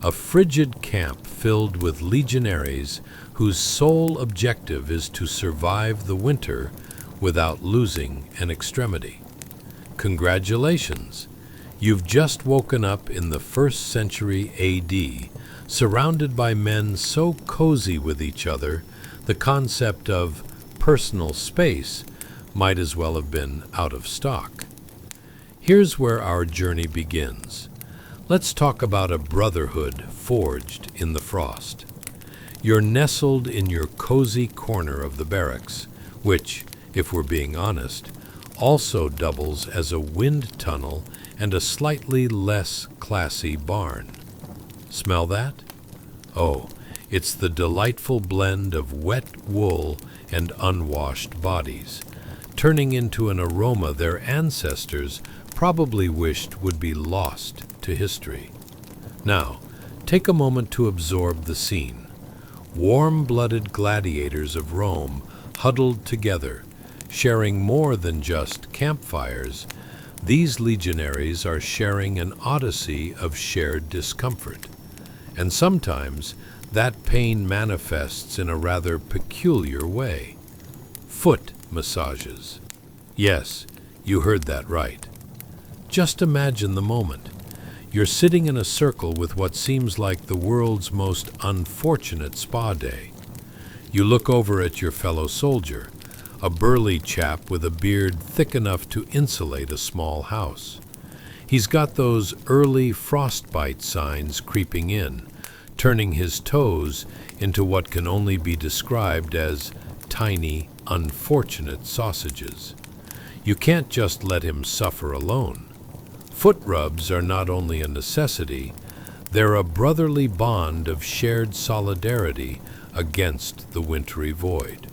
a frigid camp filled with legionaries whose sole objective is to survive the winter without losing an extremity. Congratulations! You've just woken up in the 1st century AD, surrounded by men so cozy with each other, the concept of personal space might as well have been out of stock. Here's where our journey begins. Let's talk about a brotherhood forged in the frost. You're nestled in your cozy corner of the barracks, which, if we're being honest, also doubles as a wind tunnel and a slightly less classy barn. Smell that? Oh, it's the delightful blend of wet wool and unwashed bodies, turning into an aroma their ancestors probably wished would be lost to history. Now, take a moment to absorb the scene. Warm-blooded gladiators of Rome huddled together, sharing more than just campfires. These legionaries are sharing an odyssey of shared discomfort. And sometimes that pain manifests in a rather peculiar way. Foot massages. Yes, you heard that right. Just imagine the moment. You're sitting in a circle with what seems like the world's most unfortunate spa day. You look over at your fellow soldier, a burly chap with a beard thick enough to insulate a small house. He's got those early frostbite signs creeping in, turning his toes into what can only be described as tiny, unfortunate sausages. You can't just let him suffer alone. Foot rubs are not only a necessity, they're a brotherly bond of shared solidarity against the wintry void.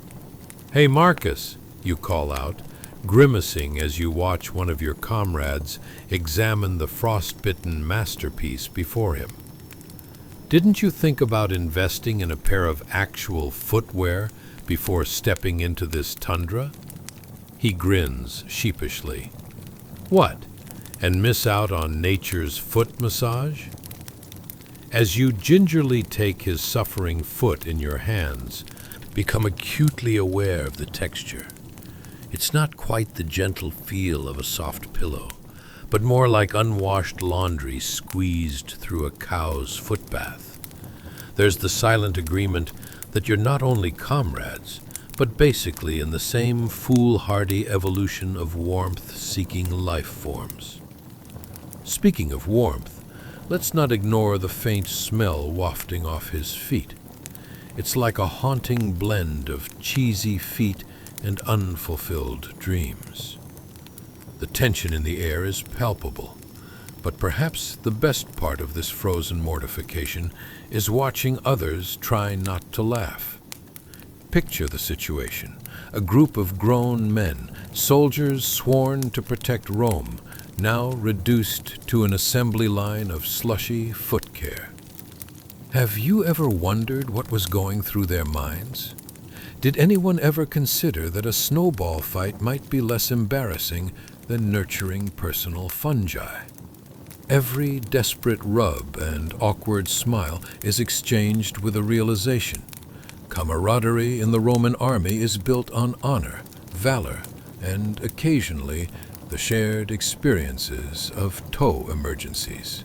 "Hey, Marcus," you call out, grimacing as you watch one of your comrades examine the frostbitten masterpiece before him. Didn't you think about investing in a pair of actual footwear before stepping into this tundra? He grins sheepishly. What? And miss out on nature's foot massage? As you gingerly take his suffering foot in your hands, become acutely aware of the texture. It's not quite the gentle feel of a soft pillow, but more like unwashed laundry squeezed through a cow's foot bath. There's the silent agreement that you're not only comrades, but basically in the same foolhardy evolution of warmth-seeking life forms. Speaking of warmth, let's not ignore the faint smell wafting off his feet. It's like a haunting blend of cheesy feet and unfulfilled dreams. The tension in the air is palpable, but perhaps the best part of this frozen mortification is watching others try not to laugh. Picture the situation. A group of grown men, soldiers sworn to protect Rome, now reduced to an assembly line of slushy foot care. Have you ever wondered what was going through their minds? Did anyone ever consider that a snowball fight might be less embarrassing than nurturing personal fungi? Every desperate rub and awkward smile is exchanged with a realization. Camaraderie in the Roman army is built on honor, valor, and occasionally the shared experiences of toe emergencies.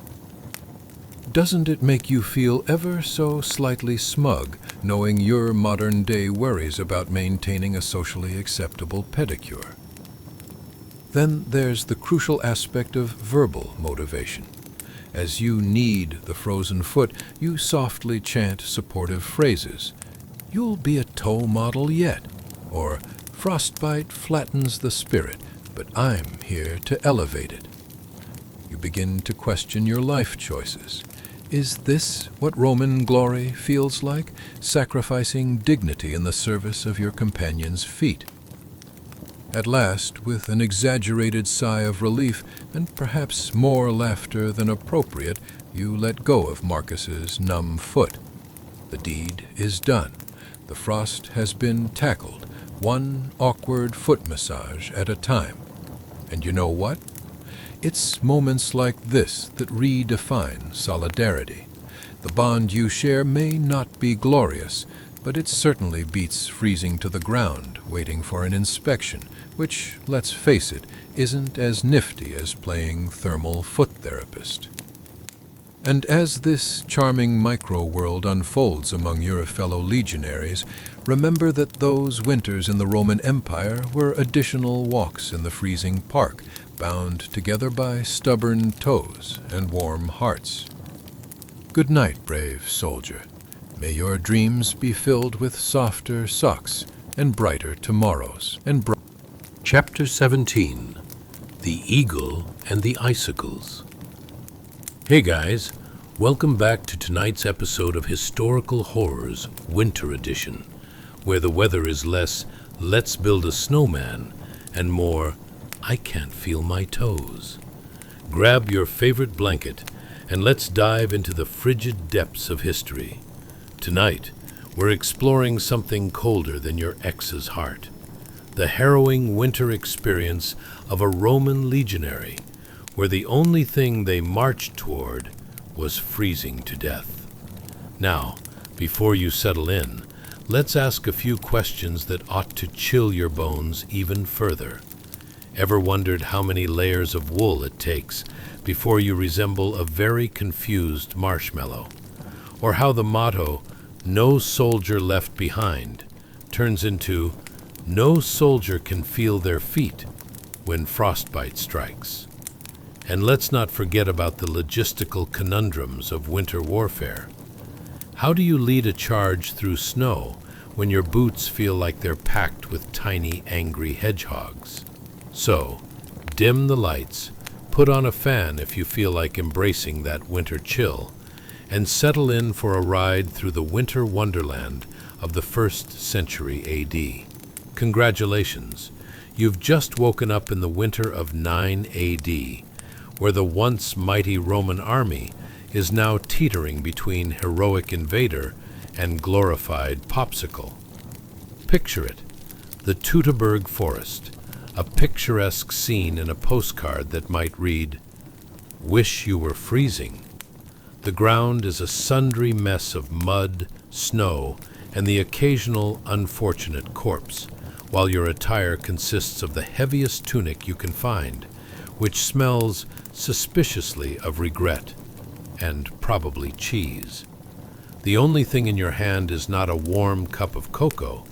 Doesn't it make you feel ever so slightly smug knowing your modern-day worries about maintaining a socially acceptable pedicure? Then there's the crucial aspect of verbal motivation. As you knead the frozen foot, you softly chant supportive phrases. "You'll be a toe model yet," or "Frostbite flattens the spirit, but I'm here to elevate it." You begin to question your life choices. Is this what Roman glory feels like, sacrificing dignity in the service of your companion's feet? At last, with an exaggerated sigh of relief and perhaps more laughter than appropriate, you let go of Marcus's numb foot. The deed is done. The frost has been tackled, one awkward foot massage at a time. And you know what? It's moments like this that redefine solidarity. The bond you share may not be glorious, but it certainly beats freezing to the ground, waiting for an inspection, which, let's face it, isn't as nifty as playing thermal foot therapist. And as this charming micro-world unfolds among your fellow legionaries, remember that those winters in the Roman Empire were additional walks in the freezing park, bound together by stubborn toes and warm hearts. Good night, brave soldier. May your dreams be filled with softer socks and brighter tomorrows. Chapter 17. The Eagle and the Icicles. Hey guys, welcome back to tonight's episode of Historical Horrors Winter Edition, where the weather is less "let's build a snowman" and more "I can't feel my toes." Grab your favorite blanket and let's dive into the frigid depths of history. Tonight, we're exploring something colder than your ex's heart. The harrowing winter experience of a Roman legionary, where the only thing they marched toward was freezing to death. Now, before you settle in, let's ask a few questions that ought to chill your bones even further. Ever wondered how many layers of wool it takes before you resemble a very confused marshmallow? Or how the motto, "No soldier left behind," turns into "No soldier can feel their feet" when frostbite strikes? And let's not forget about the logistical conundrums of winter warfare. How do you lead a charge through snow when your boots feel like they're packed with tiny, angry hedgehogs? So, dim the lights, put on a fan if you feel like embracing that winter chill, and settle in for a ride through the winter wonderland of the 1st century AD. Congratulations, you've just woken up in the winter of 9 AD, where the once mighty Roman army is now teetering between heroic invader and glorified popsicle. Picture it, the Teutoburg Forest, a picturesque scene in a postcard that might read, "Wish you were freezing." The ground is a sundry mess of mud, snow, and the occasional unfortunate corpse, while your attire consists of the heaviest tunic you can find, which smells suspiciously of regret and probably cheese. The only thing in your hand is not a warm cup of cocoa.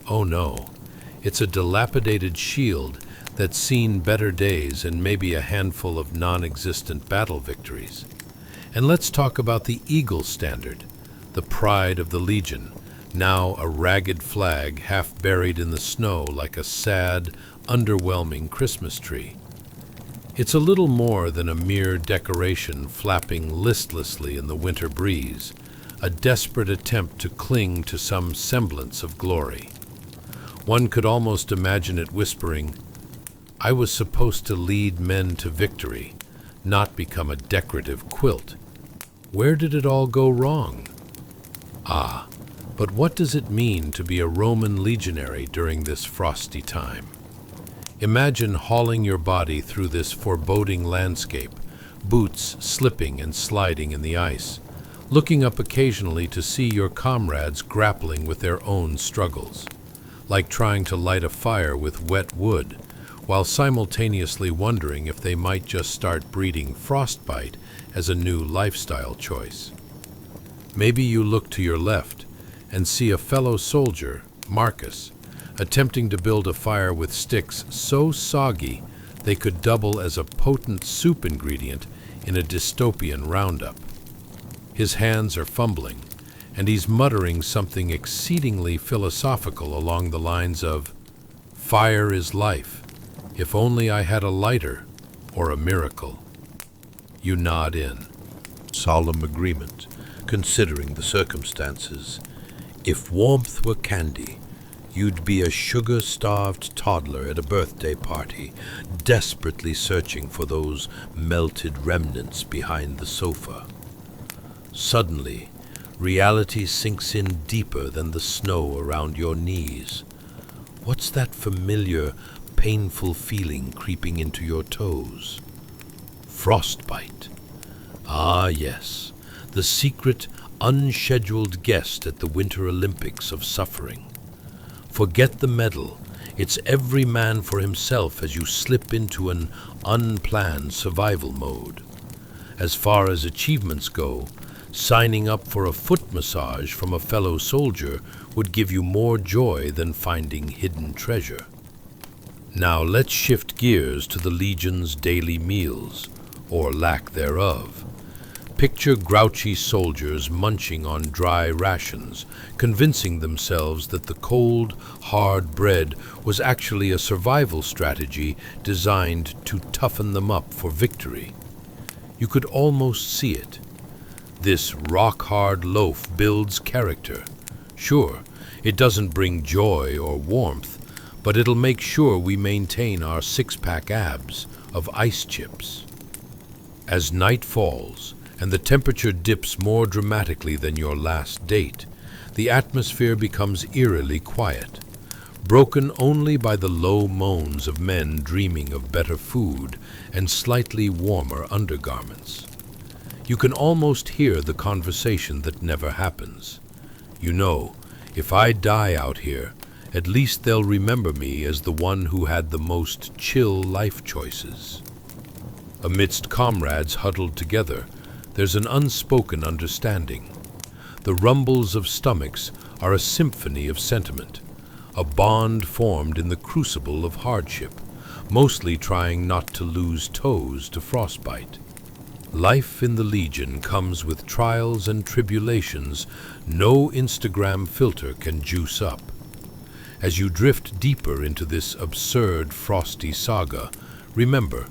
Oh no, it's a dilapidated shield that's seen better days and maybe a handful of non-existent battle victories. And let's talk about the Eagle Standard, the pride of the Legion, now a ragged flag half buried in the snow like a sad, underwhelming Christmas tree. It's a little more than a mere decoration flapping listlessly in the winter breeze, a desperate attempt to cling to some semblance of glory. One could almost imagine it whispering, "I was supposed to lead men to victory, not become a decorative quilt. Where did it all go wrong?" Ah, but what does it mean to be a Roman legionary during this frosty time? Imagine hauling your body through this foreboding landscape, boots slipping and sliding in the ice, looking up occasionally to see your comrades grappling with their own struggles, like trying to light a fire with wet wood, while simultaneously wondering if they might just start breeding frostbite as a new lifestyle choice. Maybe you look to your left and see a fellow soldier, Marcus, attempting to build a fire with sticks so soggy they could double as a potent soup ingredient in a dystopian roundup. His hands are fumbling, and he's muttering something exceedingly philosophical along the lines of, "Fire is life. If only I had a lighter or a miracle." You nod in. Solemn agreement, considering the circumstances. If warmth were candy, you'd be a sugar-starved toddler at a birthday party, desperately searching for those melted remnants behind the sofa. Suddenly, reality sinks in deeper than the snow around your knees. What's that familiar, painful feeling creeping into your toes? Frostbite. Ah, yes, the secret, unscheduled guest at the Winter Olympics of suffering. Forget the medal. It's every man for himself as you slip into an unplanned survival mode. As far as achievements go, signing up for a foot massage from a fellow soldier would give you more joy than finding hidden treasure. Now let's shift gears to the Legion's daily meals, or lack thereof. Picture grouchy soldiers munching on dry rations, convincing themselves that the cold, hard bread was actually a survival strategy designed to toughen them up for victory. You could almost see it. This rock-hard loaf builds character. Sure, it doesn't bring joy or warmth, but it'll make sure we maintain our six-pack abs of ice chips. As night falls, and the temperature dips more dramatically than your last date, the atmosphere becomes eerily quiet, broken only by the low moans of men dreaming of better food and slightly warmer undergarments. You can almost hear the conversation that never happens. You know, if I die out here, at least they'll remember me as the one who had the most chill life choices. Amidst comrades huddled together, there's an unspoken understanding. The rumbles of stomachs are a symphony of sentiment, a bond formed in the crucible of hardship, mostly trying not to lose toes to frostbite. Life in the Legion comes with trials and tribulations no Instagram filter can juice up. As you drift deeper into this absurd frosty saga, remember,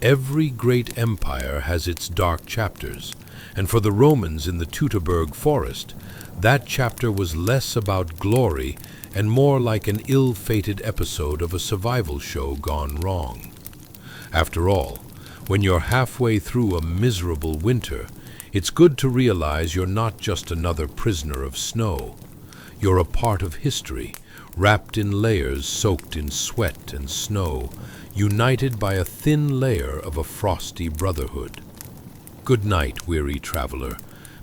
every great empire has its dark chapters, and for the Romans in the Teutoburg forest, that chapter was less about glory and more like an ill-fated episode of a survival show gone wrong. After all, when you're halfway through a miserable winter, it's good to realize you're not just another prisoner of snow. You're a part of history, wrapped in layers soaked in sweat and snow, united by a thin layer of a frosty brotherhood. Good night, weary traveler.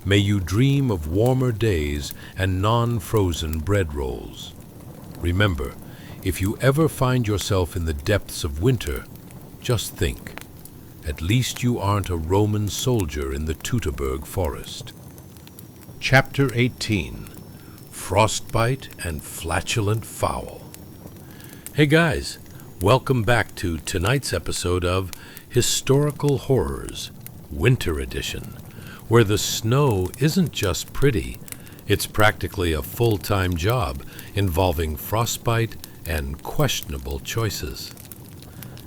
May you dream of warmer days and non-frozen bread rolls. Remember, if you ever find yourself in the depths of winter, just think, at least you aren't a Roman soldier in the Teutoburg forest. Chapter 18. Frostbite and Flatulent Fowl. Hey guys, welcome back to tonight's episode of Historical Horrors, Winter Edition, where the snow isn't just pretty, it's practically a full-time job involving frostbite and questionable choices.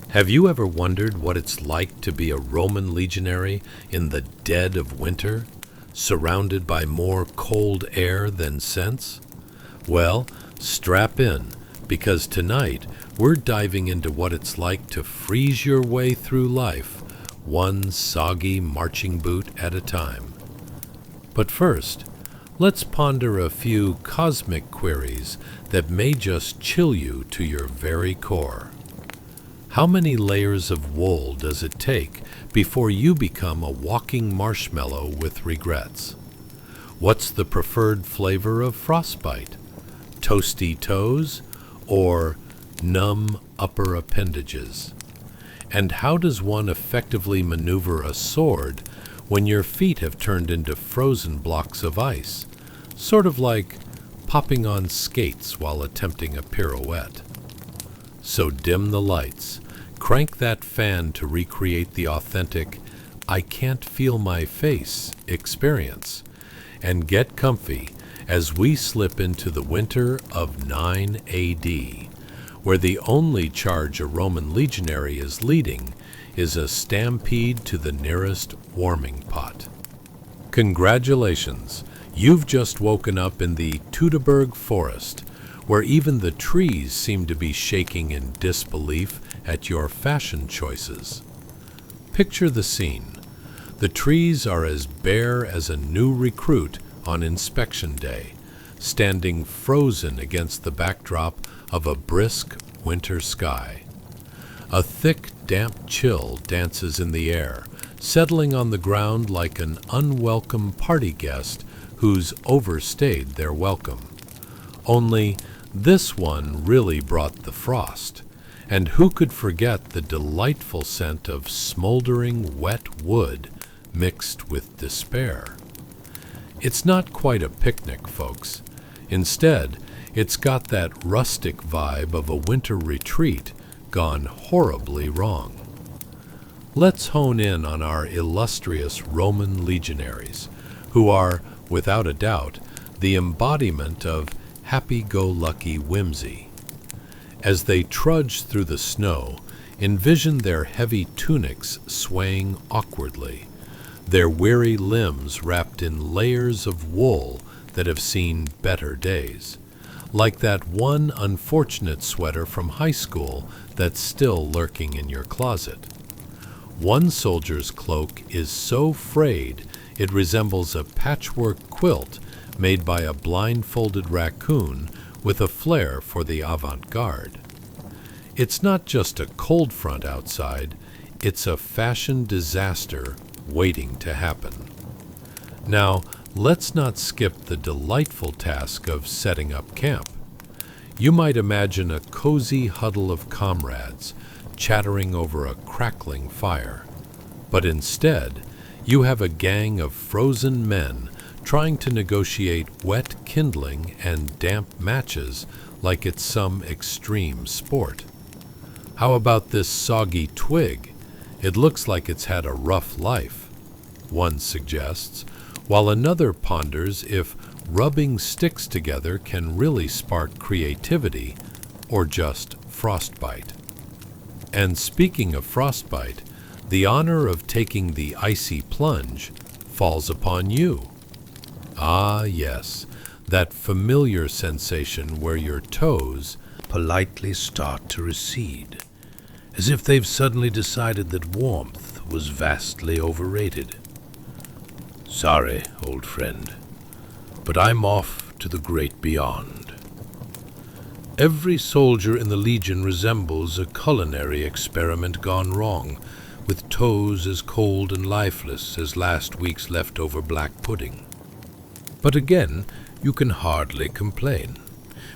Have you ever wondered what it's like to be a Roman legionary in the dead of winter, surrounded by more cold air than sense? Well, strap in, because tonight we're diving into what it's like to freeze your way through life, one soggy marching boot at a time. But first, let's ponder a few cosmic queries that may just chill you to your very core. How many layers of wool does it take before you become a walking marshmallow with regrets? What's the preferred flavor of frostbite? Toasty toes or numb upper appendages. And how does one effectively maneuver a sword when your feet have turned into frozen blocks of ice, sort of like popping on skates while attempting a pirouette? So dim the lights, crank that fan to recreate the authentic "I can't feel my face" experience, and get comfy as we slip into the winter of 9 AD, where the only charge a Roman legionary is leading is a stampede to the nearest warming pot. Congratulations! You've just woken up in the Teutoburg forest, where even the trees seem to be shaking in disbelief at your fashion choices. Picture the scene. The trees are as bare as a new recruit on inspection day, standing frozen against the backdrop of a brisk winter sky. A thick, damp chill dances in the air, settling on the ground like an unwelcome party guest who's overstayed their welcome. Only this one really brought the frost, and who could forget the delightful scent of smoldering wet wood mixed with despair? It's not quite a picnic, folks. Instead, it's got that rustic vibe of a winter retreat gone horribly wrong. Let's hone in on our illustrious Roman legionaries, who are, without a doubt, the embodiment of happy-go-lucky whimsy. As they trudge through the snow, envision their heavy tunics swaying awkwardly, their weary limbs wrapped in layers of wool that have seen better days, like that one unfortunate sweater from high school that's still lurking in your closet. One soldier's cloak is so frayed it resembles a patchwork quilt made by a blindfolded raccoon with a flair for the avant-garde. It's not just a cold front outside, it's a fashion disaster waiting to happen. Now, let's not skip the delightful task of setting up camp. You might imagine a cozy huddle of comrades chattering over a crackling fire, but instead, you have a gang of frozen men trying to negotiate wet kindling and damp matches like it's some extreme sport. How about this soggy twig? It looks like it's had a rough life, one suggests, while another ponders if rubbing sticks together can really spark creativity or just frostbite. And speaking of frostbite, the honor of taking the icy plunge falls upon you. Ah, yes, that familiar sensation where your toes politely start to recede, as if they've suddenly decided that warmth was vastly overrated. Sorry, old friend, but I'm off to the great beyond. Every soldier in the Legion resembles a culinary experiment gone wrong, with toes as cold and lifeless as last week's leftover black pudding. But again, you can hardly complain,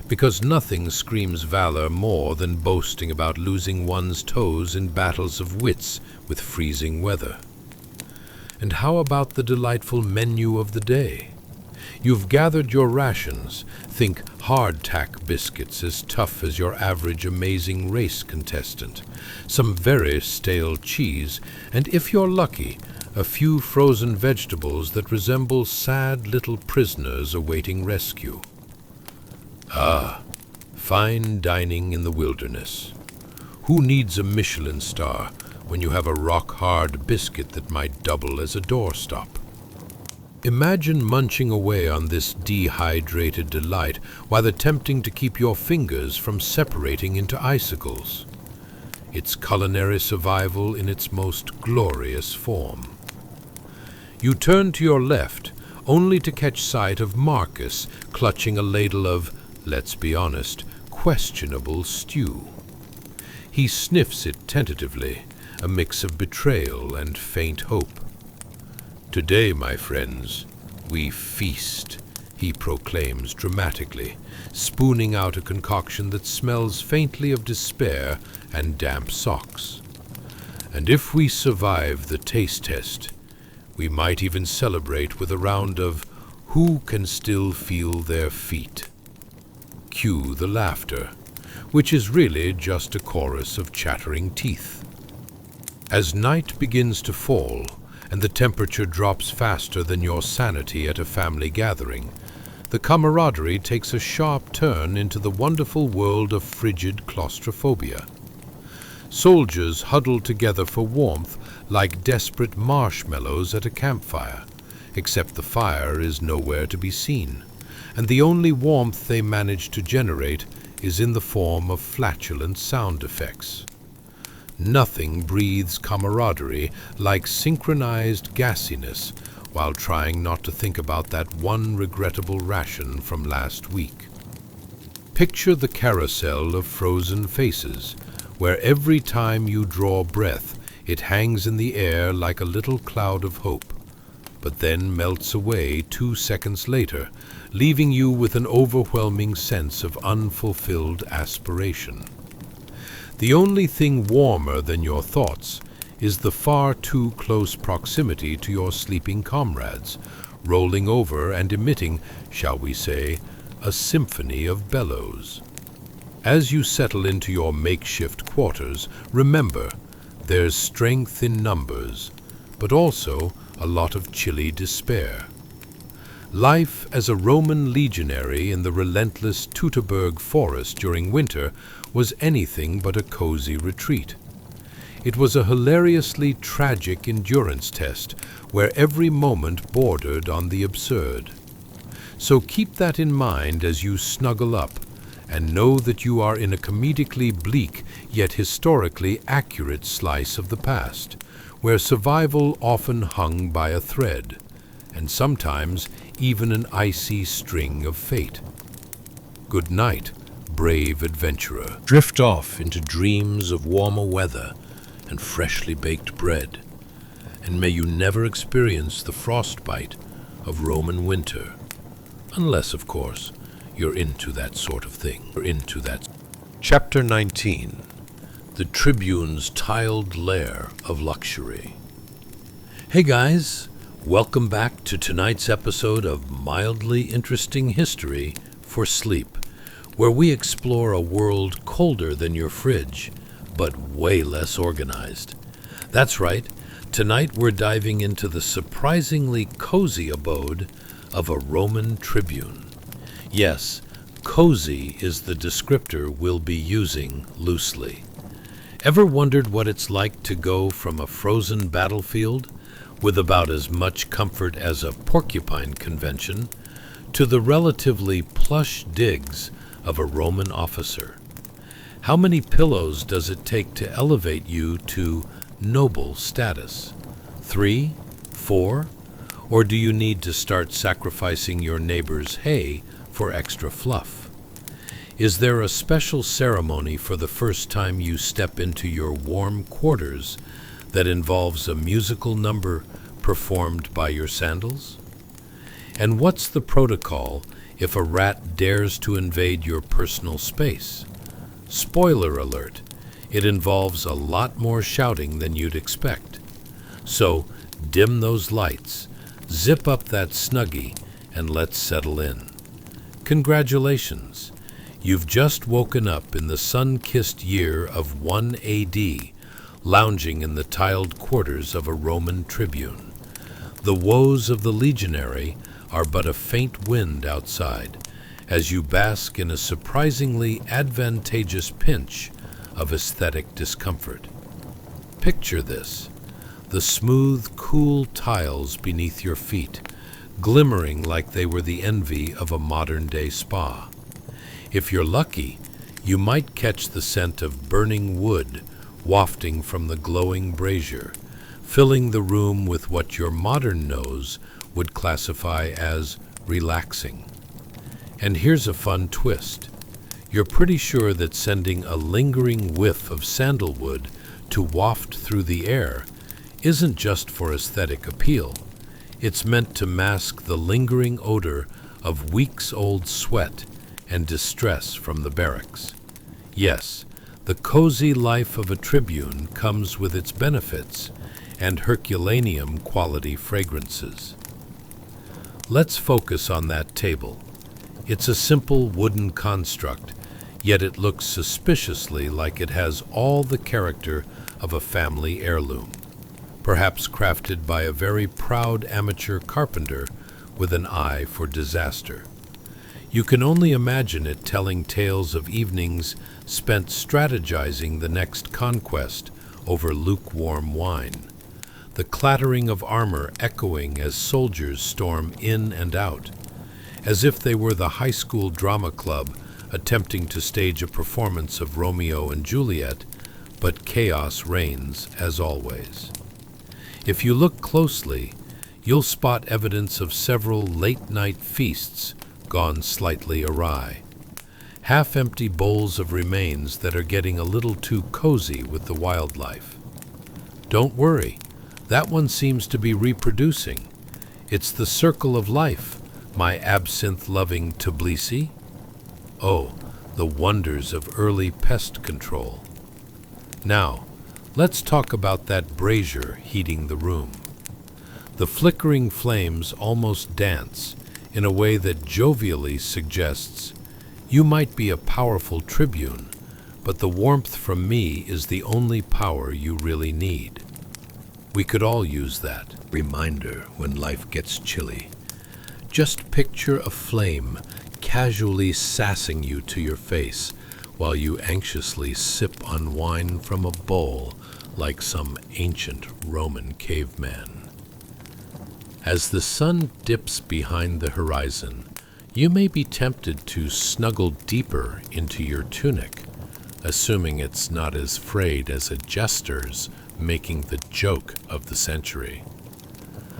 because nothing screams valor more than boasting about losing one's toes in battles of wits with freezing weather. And how about the delightful menu of the day? You've gathered your rations. Think hardtack biscuits as tough as your average Amazing Race contestant, some very stale cheese, and if you're lucky, a few frozen vegetables that resemble sad little prisoners awaiting rescue. Ah, fine dining in the wilderness. Who needs a Michelin star when you have a rock-hard biscuit that might double as a doorstop? Imagine munching away on this dehydrated delight while attempting to keep your fingers from separating into icicles. It's culinary survival in its most glorious form. You turn to your left, only to catch sight of Marcus clutching a ladle of, let's be honest, questionable stew. He sniffs it tentatively, a mix of betrayal and faint hope. Today, my friends, we feast, he proclaims dramatically, spooning out a concoction that smells faintly of despair and damp socks. And if we survive the taste test, we might even celebrate with a round of Who Can Still Feel Their Feet? Cue the laughter, which is really just a chorus of chattering teeth. As night begins to fall, and the temperature drops faster than your sanity at a family gathering, the camaraderie takes a sharp turn into the wonderful world of frigid claustrophobia. Soldiers huddle together for warmth like desperate marshmallows at a campfire, except the fire is nowhere to be seen, and the only warmth they manage to generate is in the form of flatulent sound effects. Nothing breathes camaraderie like synchronized gassiness while trying not to think about that one regrettable ration from last week. Picture the carousel of frozen faces, where every time you draw breath, it hangs in the air like a little cloud of hope, but then melts away 2 seconds later, leaving you with an overwhelming sense of unfulfilled aspiration. The only thing warmer than your thoughts is the far too close proximity to your sleeping comrades, rolling over and emitting, shall we say, a symphony of bellows. As you settle into your makeshift quarters, remember, there's strength in numbers, but also a lot of chilly despair. Life as a Roman legionary in the relentless Teutoburg forest during winter was anything but a cozy retreat. It was a hilariously tragic endurance test where every moment bordered on the absurd. So keep that in mind as you snuggle up, and know that you are in a comedically bleak yet historically accurate slice of the past, where survival often hung by a thread, and sometimes even an icy string of fate. Good night, brave adventurer. Drift off into dreams of warmer weather and freshly baked bread, and may you never experience the frostbite of Roman winter, unless, of course, you're into that sort of thing. Chapter 19. The Tribune's Tiled Lair of Luxury. Hey guys, welcome back to tonight's episode of Mildly Interesting History for Sleep, where we explore a world colder than your fridge, but way less organized. That's right, tonight we're diving into the surprisingly cozy abode of a Roman tribune. Yes, cozy is the descriptor we'll be using loosely. Ever wondered what it's like to go from a frozen battlefield, with about as much comfort as a porcupine convention, to the relatively plush digs of a Roman officer? How many pillows does it take to elevate you to noble status? 3? 4? Or do you need to start sacrificing your neighbor's hay for extra fluff? Is there a special ceremony for the first time you step into your warm quarters that involves a musical number performed by your sandals? And what's the protocol if a rat dares to invade your personal space? Spoiler alert, it involves a lot more shouting than you'd expect. So dim those lights, zip up that Snuggie, and let's settle in. Congratulations! You've just woken up in the sun-kissed year of 1 AD, lounging in the tiled quarters of a Roman tribune. The woes of the legionary are but a faint wind outside, as you bask in a surprisingly advantageous pinch of aesthetic discomfort. Picture this: the smooth, cool tiles beneath your feet, glimmering like they were the envy of a modern-day spa. If you're lucky, you might catch the scent of burning wood wafting from the glowing brazier, filling the room with what your modern nose would classify as relaxing. And here's a fun twist. You're pretty sure that sending a lingering whiff of sandalwood to waft through the air isn't just for aesthetic appeal. It's meant to mask the lingering odor of weeks-old sweat and distress from the barracks. Yes, the cozy life of a tribune comes with its benefits and Herculaneum-quality fragrances. Let's focus on that table. It's a simple wooden construct, yet it looks suspiciously like it has all the character of a family heirloom, perhaps crafted by a very proud amateur carpenter with an eye for disaster. You can only imagine it telling tales of evenings spent strategizing the next conquest over lukewarm wine, the clattering of armor echoing as soldiers storm in and out, as if they were the high school drama club attempting to stage a performance of Romeo and Juliet, but chaos reigns as always. If you look closely, you'll spot evidence of several late-night feasts gone slightly awry, half-empty bowls of remains that are getting a little too cozy with the wildlife. Don't worry, that one seems to be reproducing. It's the circle of life, my absinthe-loving Tbilisi. Oh, the wonders of early pest control. Now, let's talk about that brazier heating the room. The flickering flames almost dance in a way that jovially suggests, you might be a powerful tribune, but the warmth from me is the only power you really need. We could all use that reminder when life gets chilly. Just picture a flame casually sassing you to your face while you anxiously sip on wine from a bowl like some ancient Roman caveman. As the sun dips behind the horizon, you may be tempted to snuggle deeper into your tunic, assuming it's not as frayed as a jester's making the joke of the century.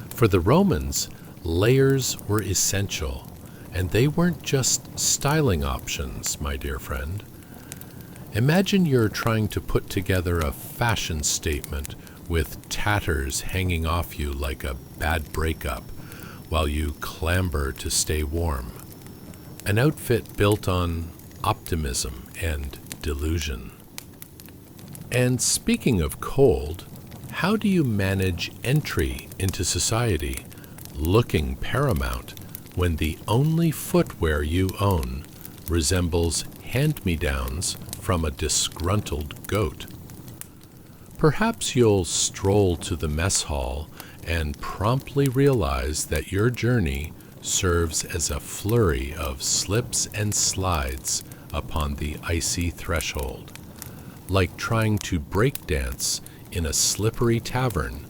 For the Romans, layers were essential, and they weren't just styling options, my dear friend. Imagine you're trying to put together a fashion statement with tatters hanging off you like a bad breakup while you clamber to stay warm. An outfit built on optimism and delusion. And speaking of cold, how do you manage entry into society, looking paramount, when the only footwear you own resembles hand-me-downs from a disgruntled goat? Perhaps you'll stroll to the mess hall and promptly realize that your journey serves as a flurry of slips and slides upon the icy threshold, like trying to break dance in a slippery tavern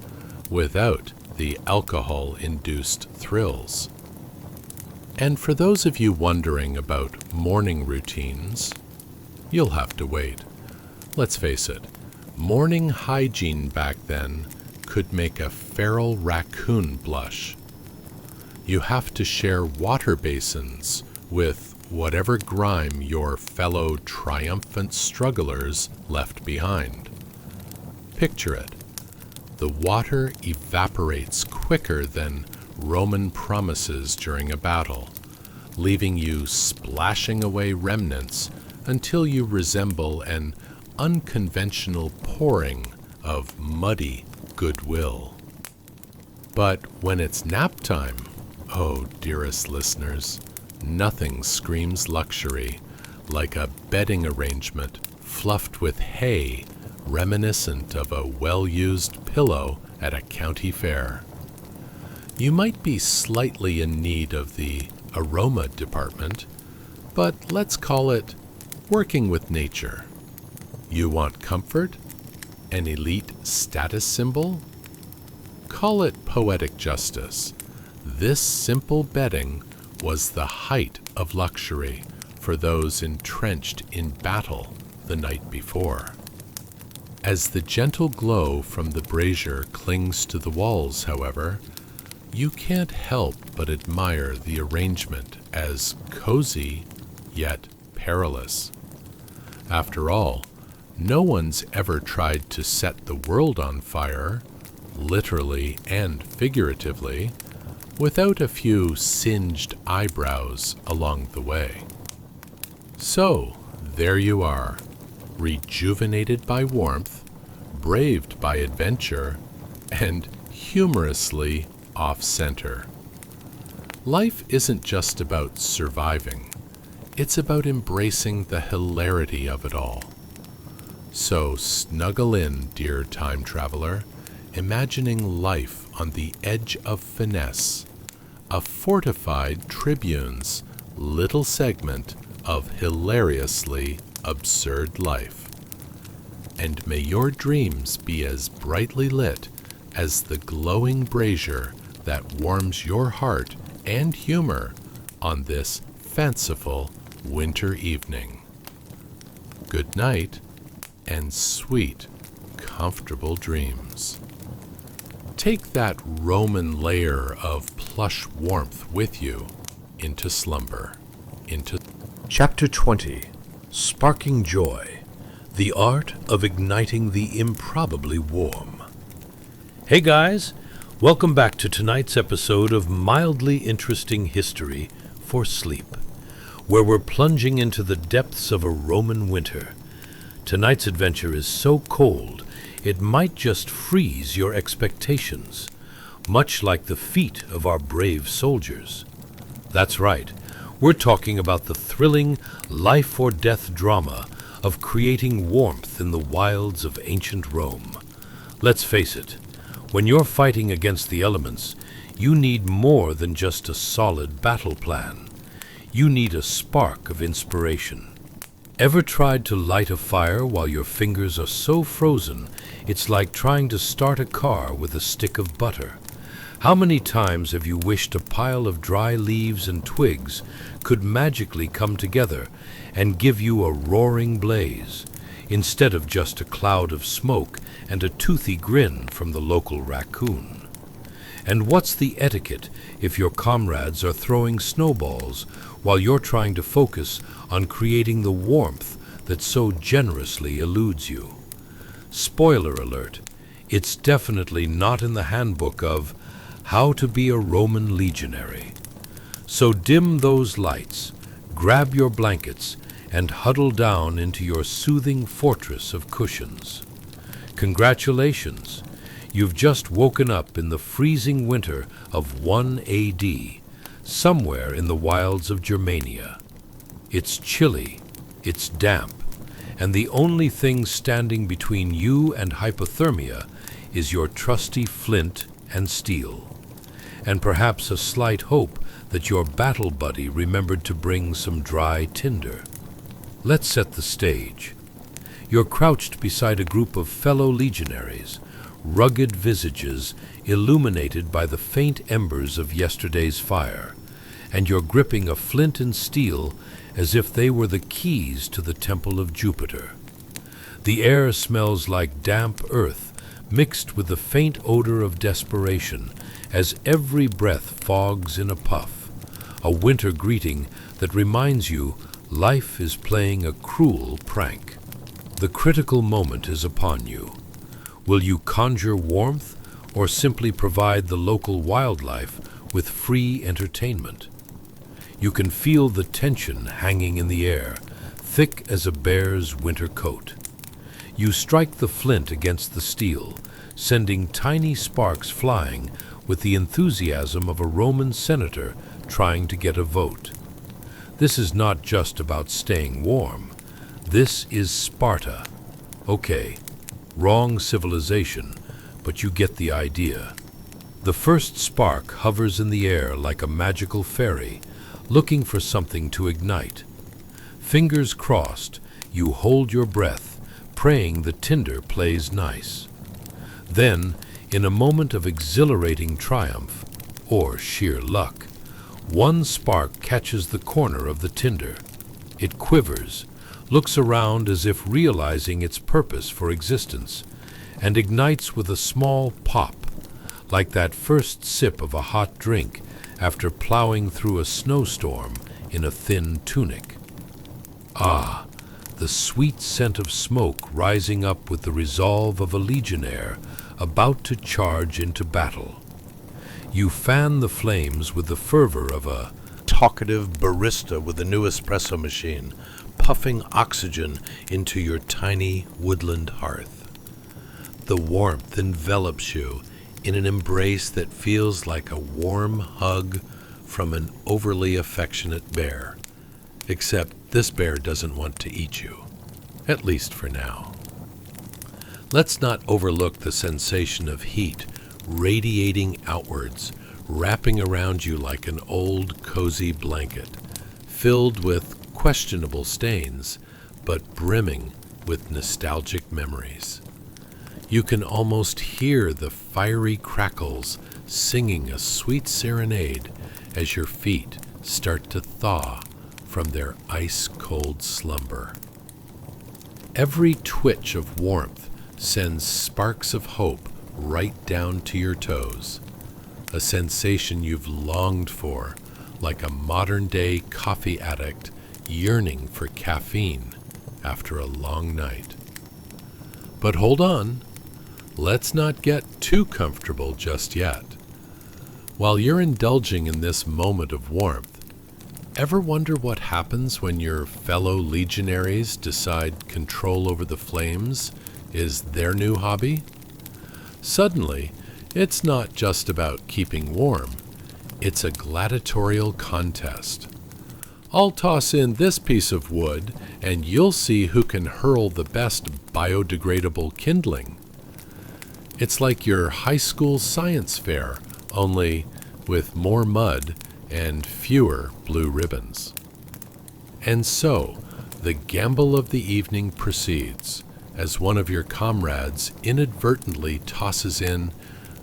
without the alcohol-induced thrills. And for those of you wondering about morning routines, you'll have to wait. Let's face it, morning hygiene back then could make a feral raccoon blush. You have to share water basins with whatever grime your fellow triumphant strugglers left behind. Picture it. The water evaporates quicker than Roman promises during a battle, leaving you splashing away remnants until you resemble an unconventional pouring of muddy goodwill. But when it's nap time, oh, dearest listeners, nothing screams luxury like a bedding arrangement fluffed with hay reminiscent of a well-used pillow at a county fair. You might be slightly in need of the aroma department, but let's call it working with nature. You want comfort? An elite status symbol? Call it poetic justice. This simple bedding was the height of luxury for those entrenched in battle the night before. As the gentle glow from the brazier clings to the walls, however, you can't help but admire the arrangement as cozy yet perilous. After all, no one's ever tried to set the world on fire, literally and figuratively, without a few singed eyebrows along the way. So, there you are, rejuvenated by warmth, braved by adventure, and humorously off-center. Life isn't just about surviving. It's about embracing the hilarity of it all. So snuggle in, dear time traveler, imagining life on the edge of finesse, a fortified Tribune's little segment of hilariously absurd life. And may your dreams be as brightly lit as the glowing brazier that warms your heart and humor on this fanciful winter evening. Good night, and sweet, comfortable dreams. Take that Roman layer of plush warmth with you into slumber, into Chapter 20, Sparking Joy, the Art of Igniting the Improbably Warm. Hey guys, welcome back to tonight's episode of Mildly Interesting History for Sleep, where we're plunging into the depths of a Roman winter. Tonight's adventure is so cold, it might just freeze your expectations, much like the feet of our brave soldiers. That's right, we're talking about the thrilling life-or-death drama of creating warmth in the wilds of ancient Rome. Let's face it, when you're fighting against the elements, you need more than just a solid battle plan. You need a spark of inspiration. Ever tried to light a fire while your fingers are so frozen it's like trying to start a car with a stick of butter? How many times have you wished a pile of dry leaves and twigs could magically come together and give you a roaring blaze, instead of just a cloud of smoke and a toothy grin from the local raccoon? And what's the etiquette if your comrades are throwing snowballs while you're trying to focus on creating the warmth that so generously eludes you? Spoiler alert, it's definitely not in the handbook of How to Be a Roman Legionary. So dim those lights, grab your blankets, and huddle down into your soothing fortress of cushions. Congratulations! You've just woken up in the freezing winter of 1 AD, somewhere in the wilds of Germania. It's chilly, it's damp, and the only thing standing between you and hypothermia is your trusty flint and steel, and perhaps a slight hope that your battle buddy remembered to bring some dry tinder. Let's set the stage. You're crouched beside a group of fellow legionaries, rugged visages illuminated by the faint embers of yesterday's fire, and you're gripping a flint and steel as if they were the keys to the temple of Jupiter. The air smells like damp earth mixed with the faint odor of desperation as every breath fogs in a puff, a winter greeting that reminds you life is playing a cruel prank. The critical moment is upon you. Will you conjure warmth or simply provide the local wildlife with free entertainment? You can feel the tension hanging in the air, thick as a bear's winter coat. You strike the flint against the steel, sending tiny sparks flying with the enthusiasm of a Roman senator trying to get a vote. This is not just about staying warm. This is Sparta. Okay, wrong civilization, but you get the idea. The first spark hovers in the air like a magical fairy, looking for something to ignite. Fingers crossed, you hold your breath, praying the tinder plays nice. Then, in a moment of exhilarating triumph, or sheer luck, one spark catches the corner of the tinder. It quivers, looks around as if realizing its purpose for existence, and ignites with a small pop, like that first sip of a hot drink after plowing through a snowstorm in a thin tunic. Ah, the sweet scent of smoke rising up with the resolve of a legionnaire about to charge into battle. You fan the flames with the fervor of a talkative barista with a new espresso machine, puffing oxygen into your tiny woodland hearth. The warmth envelops you in an embrace that feels like a warm hug from an overly affectionate bear. Except this bear doesn't want to eat you, at least for now. Let's not overlook the sensation of heat radiating outwards, wrapping around you like an old cozy blanket, filled with questionable stains, but brimming with nostalgic memories. You can almost hear the fiery crackles singing a sweet serenade as your feet start to thaw from their ice-cold slumber. Every twitch of warmth sends sparks of hope right down to your toes, a sensation you've longed for, like a modern-day coffee addict yearning for caffeine after a long night. But hold on, let's not get too comfortable just yet. While you're indulging in this moment of warmth, ever wonder what happens when your fellow legionaries decide control over the flames is their new hobby? Suddenly, it's not just about keeping warm, it's a gladiatorial contest. I'll toss in this piece of wood, and you'll see who can hurl the best biodegradable kindling. It's like your high school science fair, only with more mud and fewer blue ribbons. And so, the gamble of the evening proceeds, as one of your comrades inadvertently tosses in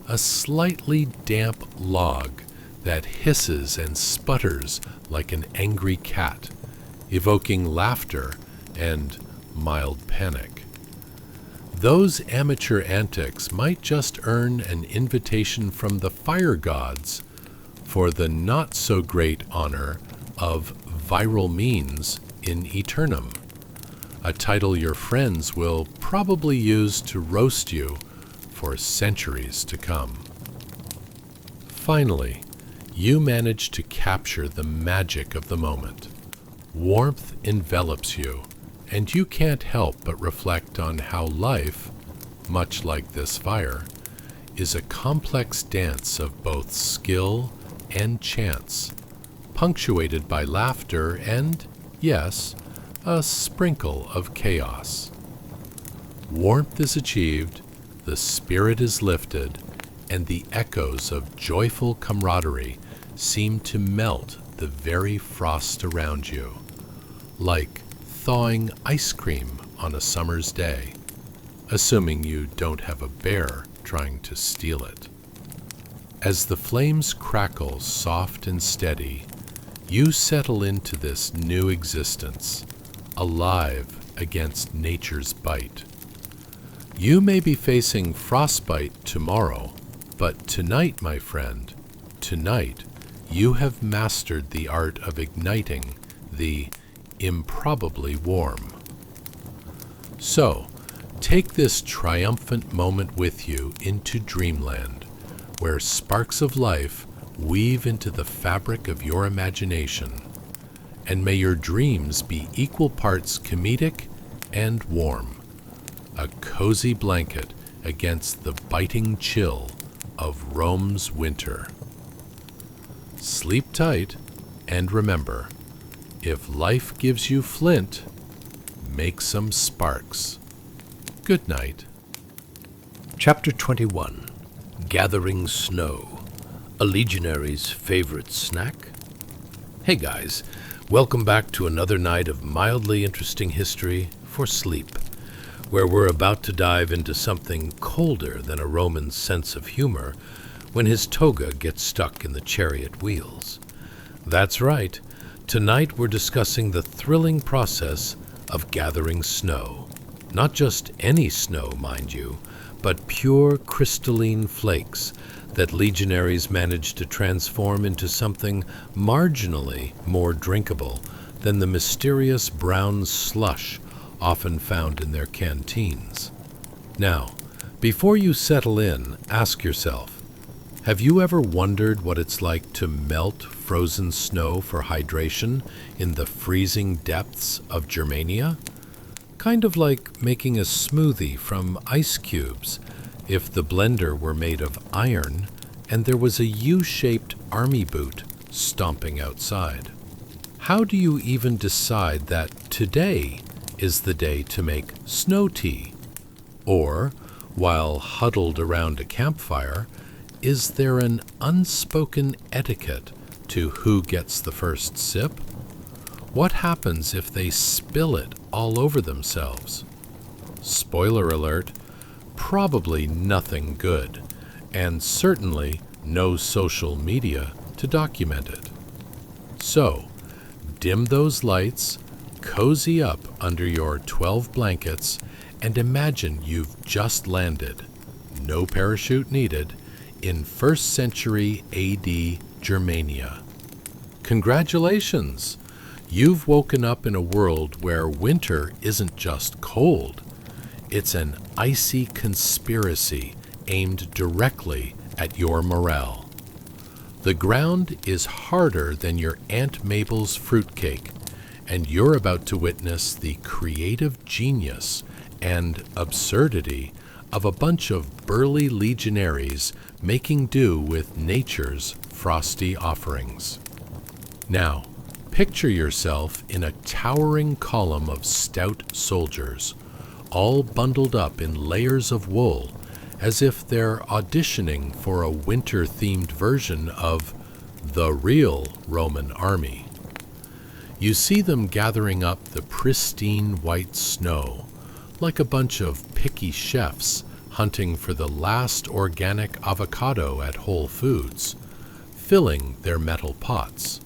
a slightly damp log that hisses and sputters like an angry cat, evoking laughter and mild panic. Those amateur antics might just earn an invitation from the fire gods for the not-so-great honor of viral means in Eternum, a title your friends will probably use to roast you for centuries to come. Finally, you manage to capture the magic of the moment. Warmth envelops you, and you can't help but reflect on how life, much like this fire, is a complex dance of both skill and chance, punctuated by laughter and, yes, a sprinkle of chaos. Warmth is achieved, the spirit is lifted, and the echoes of joyful camaraderie seem to melt the very frost around you, like thawing ice cream on a summer's day, assuming you don't have a bear trying to steal it. As the flames crackle soft and steady, you settle into this new existence, alive against nature's bite. You may be facing frostbite tomorrow, but tonight, my friend, tonight, you have mastered the art of igniting the improbably warm. So, take this triumphant moment with you into dreamland, where sparks of life weave into the fabric of your imagination, and may your dreams be equal parts comedic and warm, a cozy blanket against the biting chill of Rome's winter. Sleep tight, and remember, if life gives you flint, make some sparks. Good night. Chapter 21. Gathering Snow, a legionary's favorite snack? Hey guys, welcome back to another night of mildly interesting history for sleep, where we're about to dive into something colder than a Roman's sense of humor when his toga gets stuck in the chariot wheels. That's right, tonight we're discussing the thrilling process of gathering snow. Not just any snow, mind you, but pure crystalline flakes that legionaries managed to transform into something marginally more drinkable than the mysterious brown slush often found in their canteens. Now, before you settle in, ask yourself, Have you ever wondered what it's like to melt frozen snow for hydration in the freezing depths of Germania? Kind of like making a smoothie from ice cubes if the blender were made of iron and there was a U-shaped army boot stomping outside. How do you even decide that today is the day to make snow tea? Or, while huddled around a campfire, is there an unspoken etiquette to who gets the first sip? What happens if they spill it all over themselves? Spoiler alert, probably nothing good, and certainly no social media to document it. So, dim those lights, cozy up under your 12 blankets, and imagine you've just landed, no parachute needed, in 1st century AD Germania. Congratulations! You've woken up in a world where winter isn't just cold. It's an icy conspiracy aimed directly at your morale. The ground is harder than your Aunt Mabel's fruitcake, and you're about to witness the creative genius and absurdity of a bunch of burly legionaries making do with nature's frosty offerings. Now, picture yourself in a towering column of stout soldiers, all bundled up in layers of wool, as if they're auditioning for a winter-themed version of the real Roman army. You see them gathering up the pristine white snow, like a bunch of picky chefs hunting for the last organic avocado at Whole Foods, filling their metal pots.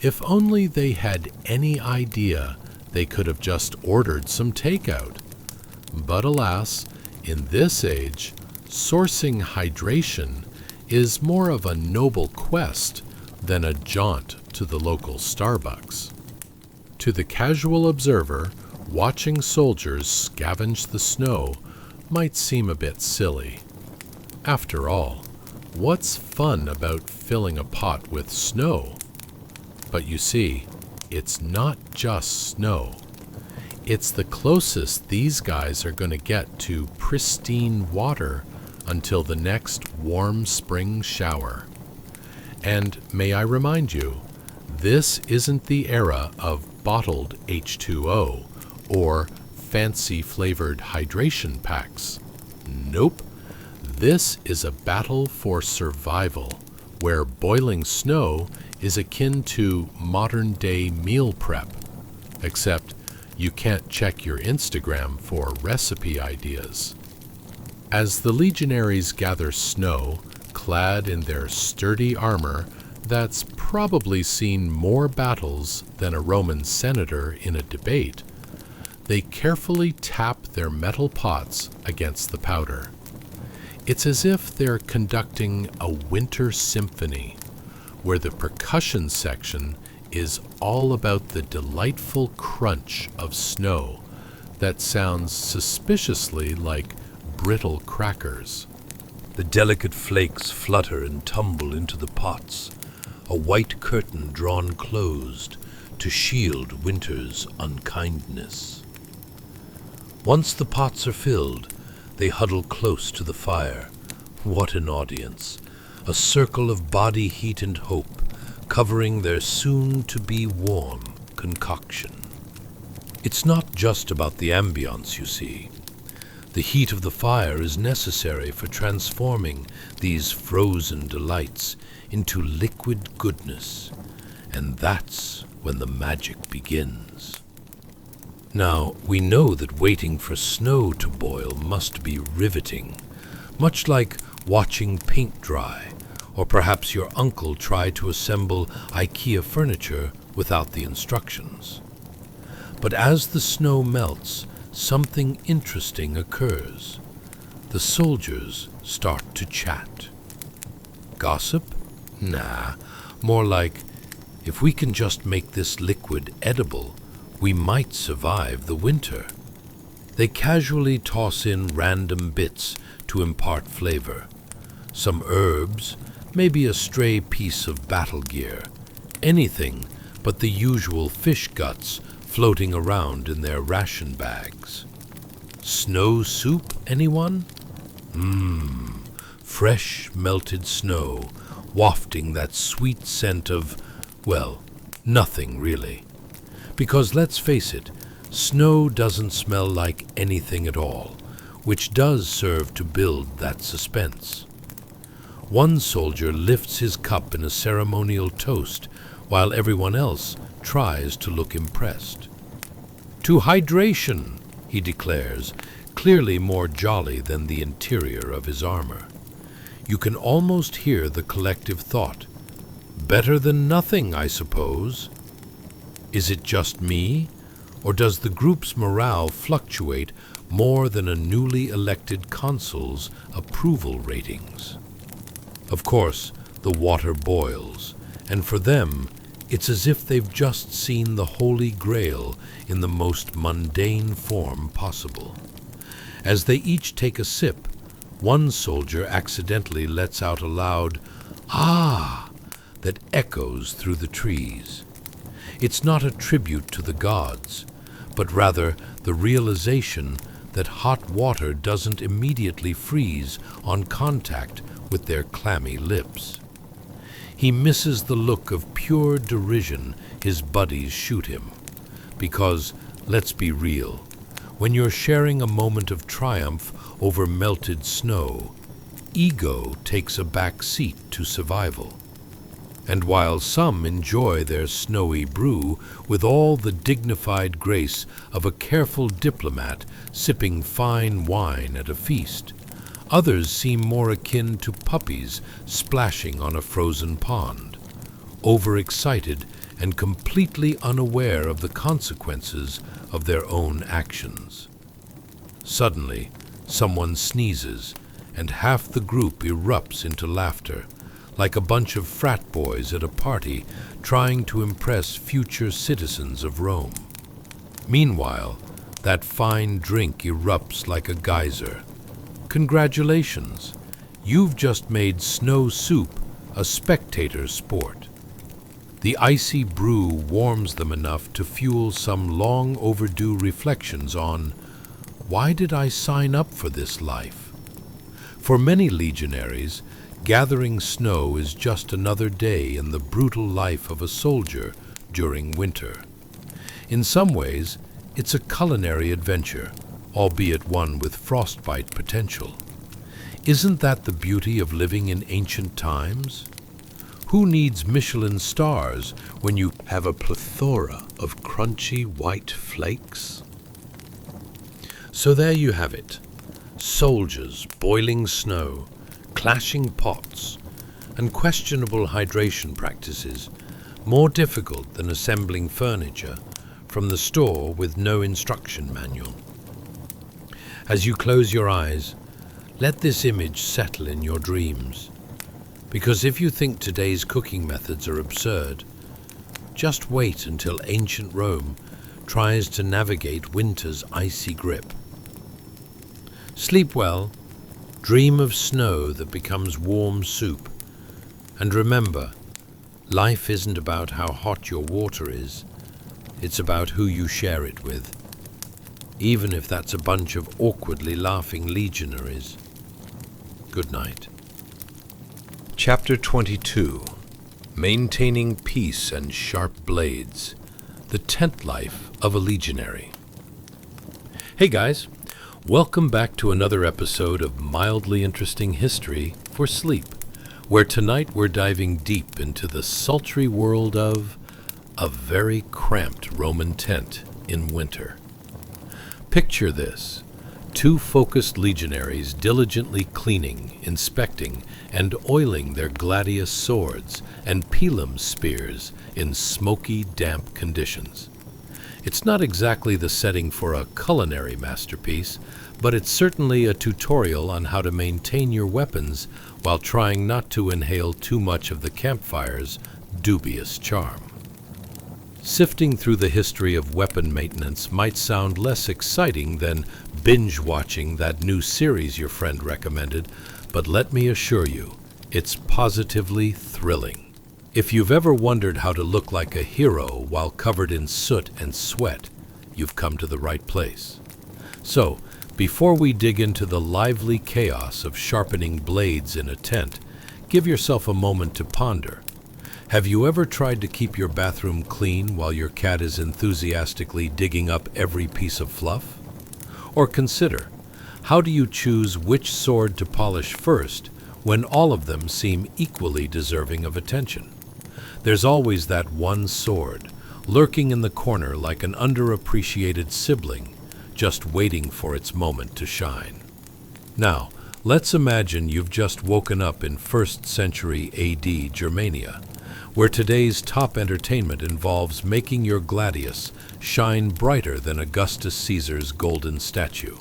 If only they had any idea they could have just ordered some takeout. But alas, in this age, sourcing hydration is more of a noble quest than a jaunt to the local Starbucks. To the casual observer, watching soldiers scavenge the snow might seem a bit silly. After all, what's fun about filling a pot with snow? But you see, it's not just snow. It's the closest these guys are going to get to pristine water until the next warm spring shower. And may I remind you, this isn't the era of bottled H2O or fancy flavored hydration packs. Nope. This is a battle for survival, where boiling snow is akin to modern-day meal prep, except you can't check your Instagram for recipe ideas. As the legionaries gather snow, clad in their sturdy armor that's probably seen more battles than a Roman senator in a debate, they carefully tap their metal pots against the powder. It's as if they're conducting a winter symphony, where the percussion section is all about the delightful crunch of snow that sounds suspiciously like brittle crackers. The delicate flakes flutter and tumble into the pots, a white curtain drawn closed to shield winter's unkindness. Once the pots are filled, they huddle close to the fire. What an audience! A circle of body heat and hope, covering their soon-to-be warm concoction. It's not just about the ambience, you see. The heat of the fire is necessary for transforming these frozen delights into liquid goodness, and that's when the magic begins. Now, we know that waiting for snow to boil must be riveting, much like watching paint dry, or perhaps your uncle try to assemble IKEA furniture without the instructions. But as the snow melts, something interesting occurs. The soldiers start to chat. Gossip? Nah, more like, if we can just make this liquid edible, we might survive the winter. They casually toss in random bits to impart flavor. some herbs, maybe a stray piece of battle gear, anything but the usual fish guts floating around in their ration bags. Snow soup, anyone? Fresh melted snow, wafting that sweet scent of, well, nothing really. Because let's face it, snow doesn't smell like anything at all, which does serve to build that suspense. One soldier lifts his cup in a ceremonial toast, while everyone else tries to look impressed. "To hydration," he declares, clearly more jolly than the interior of his armor. You can almost hear the collective thought, "Better than nothing, I suppose." Is it just me, or does the group's morale fluctuate more than a newly elected consul's approval ratings? Of course, the water boils, and for them, it's as if they've just seen the Holy Grail in the most mundane form possible. As they each take a sip, one soldier accidentally lets out a loud "Ah!" that echoes through the trees. It's not a tribute to the gods, but rather the realization that hot water doesn't immediately freeze on contact with their clammy lips. He misses the look of pure derision his buddies shoot him, because, let's be real, when you're sharing a moment of triumph over melted snow, ego takes a back seat to survival. And while some enjoy their snowy brew with all the dignified grace of a careful diplomat sipping fine wine at a feast, others seem more akin to puppies splashing on a frozen pond, overexcited and completely unaware of the consequences of their own actions. Suddenly, someone sneezes, and half the group erupts into laughter, like a bunch of frat boys at a party trying to impress future citizens of Rome. Meanwhile, that fine drink erupts like a geyser. Congratulations! You've just made snow soup a spectator sport. The icy brew warms them enough to fuel some long overdue reflections on, why did I sign up for this life? For many legionaries, gathering snow is just another day in the brutal life of a soldier during winter. In some ways, it's a culinary adventure, albeit one with frostbite potential. Isn't that the beauty of living in ancient times? Who needs Michelin stars when you have a plethora of crunchy white flakes? So there you have it. Soldiers, boiling snow, clashing pots, and questionable hydration practices, more difficult than assembling furniture from the store with no instruction manual. As you close your eyes, let this image settle in your dreams. Because if you think today's cooking methods are absurd, just wait until ancient Rome tries to navigate winter's icy grip. Sleep well, dream of snow that becomes warm soup, and remember, life isn't about how hot your water is, it's about who you share it with, even if that's a bunch of awkwardly laughing legionaries. Good night. Chapter 22. Maintaining Peace and Sharp Blades. The Tent Life of a Legionary. Hey guys, welcome back to another episode of Mildly Interesting History for Sleep, where tonight we're diving deep into the sultry world of a very cramped Roman tent in winter. Picture this. Two focused legionaries diligently cleaning, inspecting, and oiling their gladius swords and pilum spears in smoky, damp conditions. It's not exactly the setting for a culinary masterpiece, but it's certainly a tutorial on how to maintain your weapons while trying not to inhale too much of the campfire's dubious charm. Sifting through the history of weapon maintenance might sound less exciting than binge-watching that new series your friend recommended, but let me assure you, it's positively thrilling. If you've ever wondered how to look like a hero while covered in soot and sweat, you've come to the right place. So, before we dig into the lively chaos of sharpening blades in a tent, give yourself a moment to ponder. Have you ever tried to keep your bathroom clean while your cat is enthusiastically digging up every piece of fluff? Or consider, how do you choose which sword to polish first when all of them seem equally deserving of attention? There's always that one sword, lurking in the corner like an underappreciated sibling, just waiting for its moment to shine. Now, let's imagine you've just woken up in 1st century AD Germania, where today's top entertainment involves making your gladius shine brighter than Augustus Caesar's golden statue.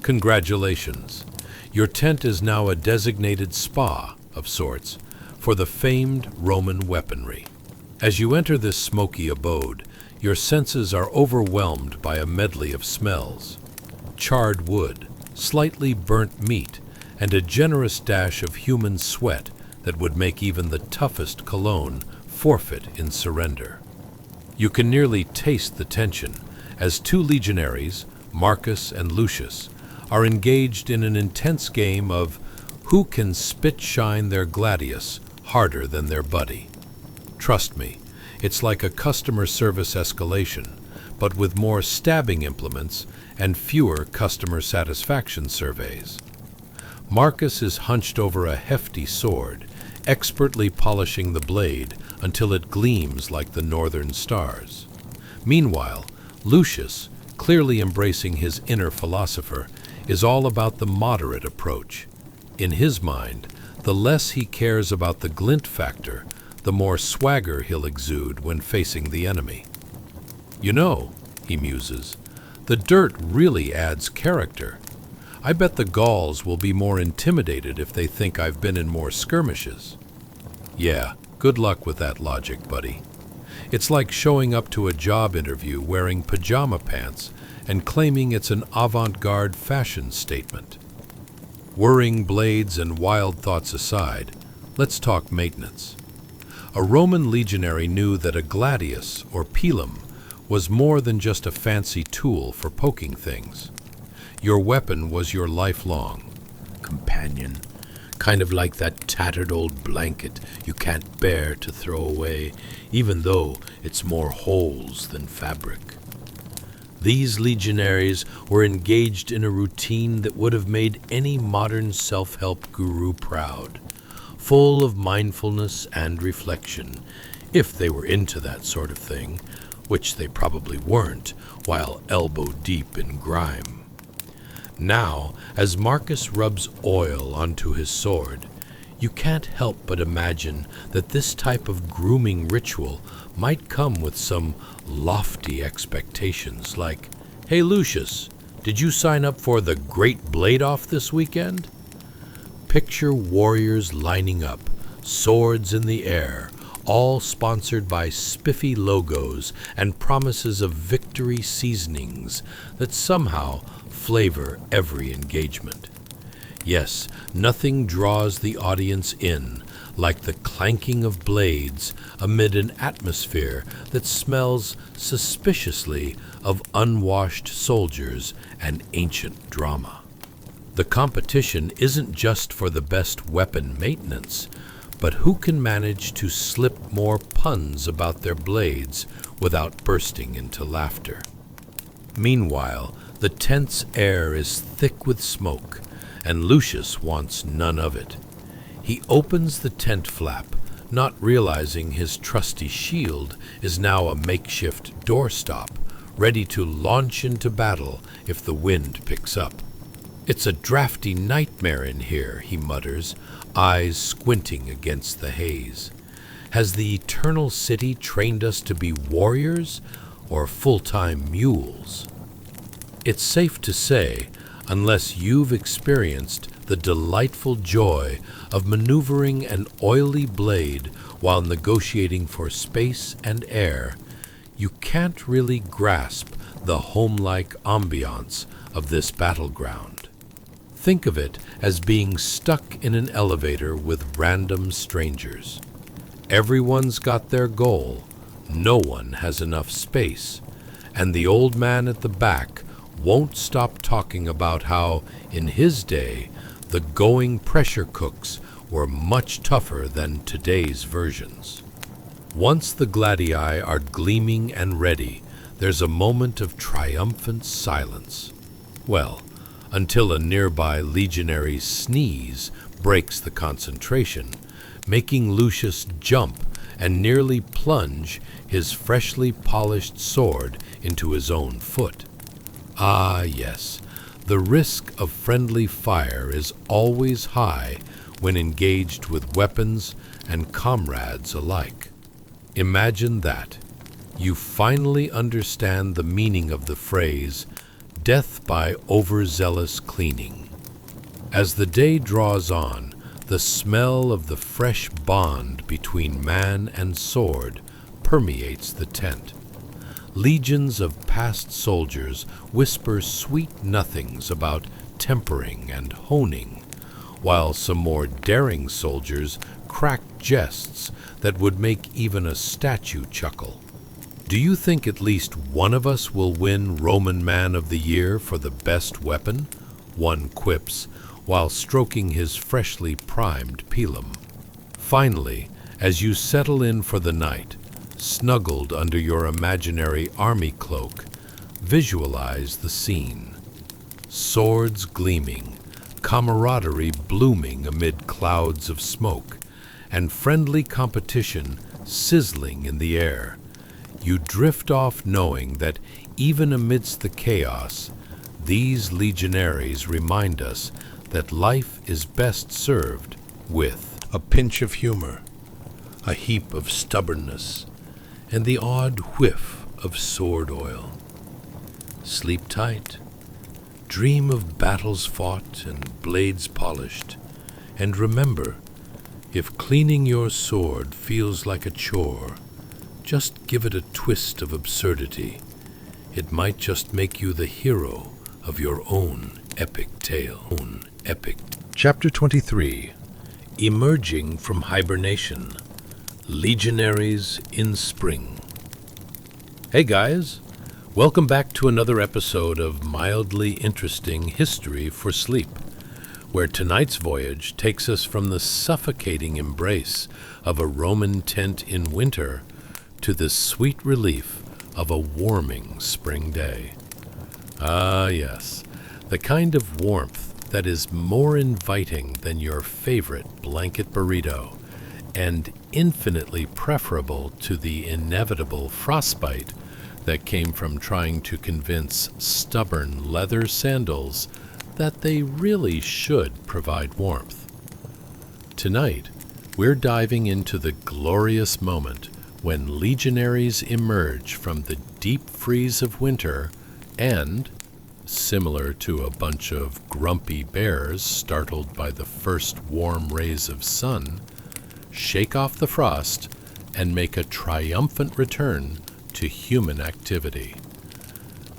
Congratulations! Your tent is now a designated spa, of sorts, for the famed Roman weaponry. As you enter this smoky abode, your senses are overwhelmed by a medley of smells: charred wood, slightly burnt meat, and a generous dash of human sweat that would make even the toughest cologne forfeit in surrender. You can nearly taste the tension as 2 legionaries, Marcus and Lucius, are engaged in an intense game of who can spit shine their gladius harder than their buddy. Trust me, it's like a customer service escalation, but with more stabbing implements and fewer customer satisfaction surveys. Marcus is hunched over a hefty sword, expertly polishing the blade until it gleams like the northern stars. Meanwhile, Lucius, clearly embracing his inner philosopher, is all about the moderate approach. In his mind, the less he cares about the glint factor, the more swagger he'll exude when facing the enemy. You know, he muses, the dirt really adds character. I bet the Gauls will be more intimidated if they think I've been in more skirmishes. Yeah, good luck with that logic, buddy. It's like showing up to a job interview wearing pajama pants and claiming it's an avant-garde fashion statement. Whirring blades and wild thoughts aside, let's talk maintenance. A Roman legionary knew that a gladius, or pilum, was more than just a fancy tool for poking things. Your weapon was your lifelong companion, kind of like that tattered old blanket you can't bear to throw away, even though it's more holes than fabric. These legionaries were engaged in a routine that would have made any modern self-help guru proud, full of mindfulness and reflection, if they were into that sort of thing, which they probably weren't, while elbow-deep in grime. Now, as Marcus rubs oil onto his sword, you can't help but imagine that this type of grooming ritual might come with some lofty expectations like, "Hey Lucius, did you sign up for the Great Blade Off this weekend?" Picture warriors lining up, swords in the air, all sponsored by spiffy logos and promises of victory seasonings that somehow flavor every engagement. Yes, nothing draws the audience in like the clanking of blades amid an atmosphere that smells suspiciously of unwashed soldiers and ancient drama. The competition isn't just for the best weapon maintenance, but who can manage to slip more puns about their blades without bursting into laughter. Meanwhile, the tent's air is thick with smoke, and Lucius wants none of it. He opens the tent flap, not realizing his trusty shield is now a makeshift doorstop, ready to launch into battle if the wind picks up. "It's a drafty nightmare in here," he mutters, eyes squinting against the haze. "Has the eternal city trained us to be warriors or full-time mules?" It's safe to say, unless you've experienced the delightful joy of maneuvering an oily blade while negotiating for space and air, you can't really grasp the home-like ambiance of this battleground. Think of it as being stuck in an elevator with random strangers. Everyone's got their goal, no one has enough space, and the old man at the back won't stop talking about how, in his day, the going pressure cooks were much tougher than today's versions. Once the gladii are gleaming and ready, there's a moment of triumphant silence. Well, until a nearby legionary sneeze breaks the concentration, making Lucius jump and nearly plunge his freshly polished sword into his own foot. Ah, yes, the risk of friendly fire is always high when engaged with weapons and comrades alike. Imagine that. You finally understand the meaning of the phrase, death by overzealous cleaning. As the day draws on, the smell of the fresh bond between man and sword permeates the tent. Legions of past soldiers whisper sweet nothings about tempering and honing, while some more daring soldiers crack jests that would make even a statue chuckle. Do you think at least one of us will win Roman Man of the Year for the best weapon? One quips, while stroking his freshly primed pilum. Finally, as you settle in for the night, snuggled under your imaginary army cloak, visualize the scene. Swords gleaming, camaraderie blooming amid clouds of smoke, and friendly competition sizzling in the air. You drift off knowing that even amidst the chaos, these legionaries remind us that life is best served with A pinch of humor, a heap of stubbornness, and the odd whiff of sword oil. Sleep tight, dream of battles fought and blades polished, and remember, if cleaning your sword feels like a chore, just give it a twist of absurdity. It might just make you the hero of your own epic tale. Chapter 23. Emerging from Hibernation. Legionaries in Spring. Hey guys, welcome back to another episode of mildly interesting History for Sleep, where tonight's voyage takes us from the suffocating embrace of a Roman tent in winter to the sweet relief of a warming spring day. Ah, yes, the kind of warmth that is more inviting than your favorite blanket burrito and infinitely preferable to the inevitable frostbite that came from trying to convince stubborn leather sandals that they really should provide warmth. Tonight, we're diving into the glorious moment when legionaries emerge from the deep freeze of winter and, similar to a bunch of grumpy bears startled by the first warm rays of sun, shake off the frost and make a triumphant return to human activity.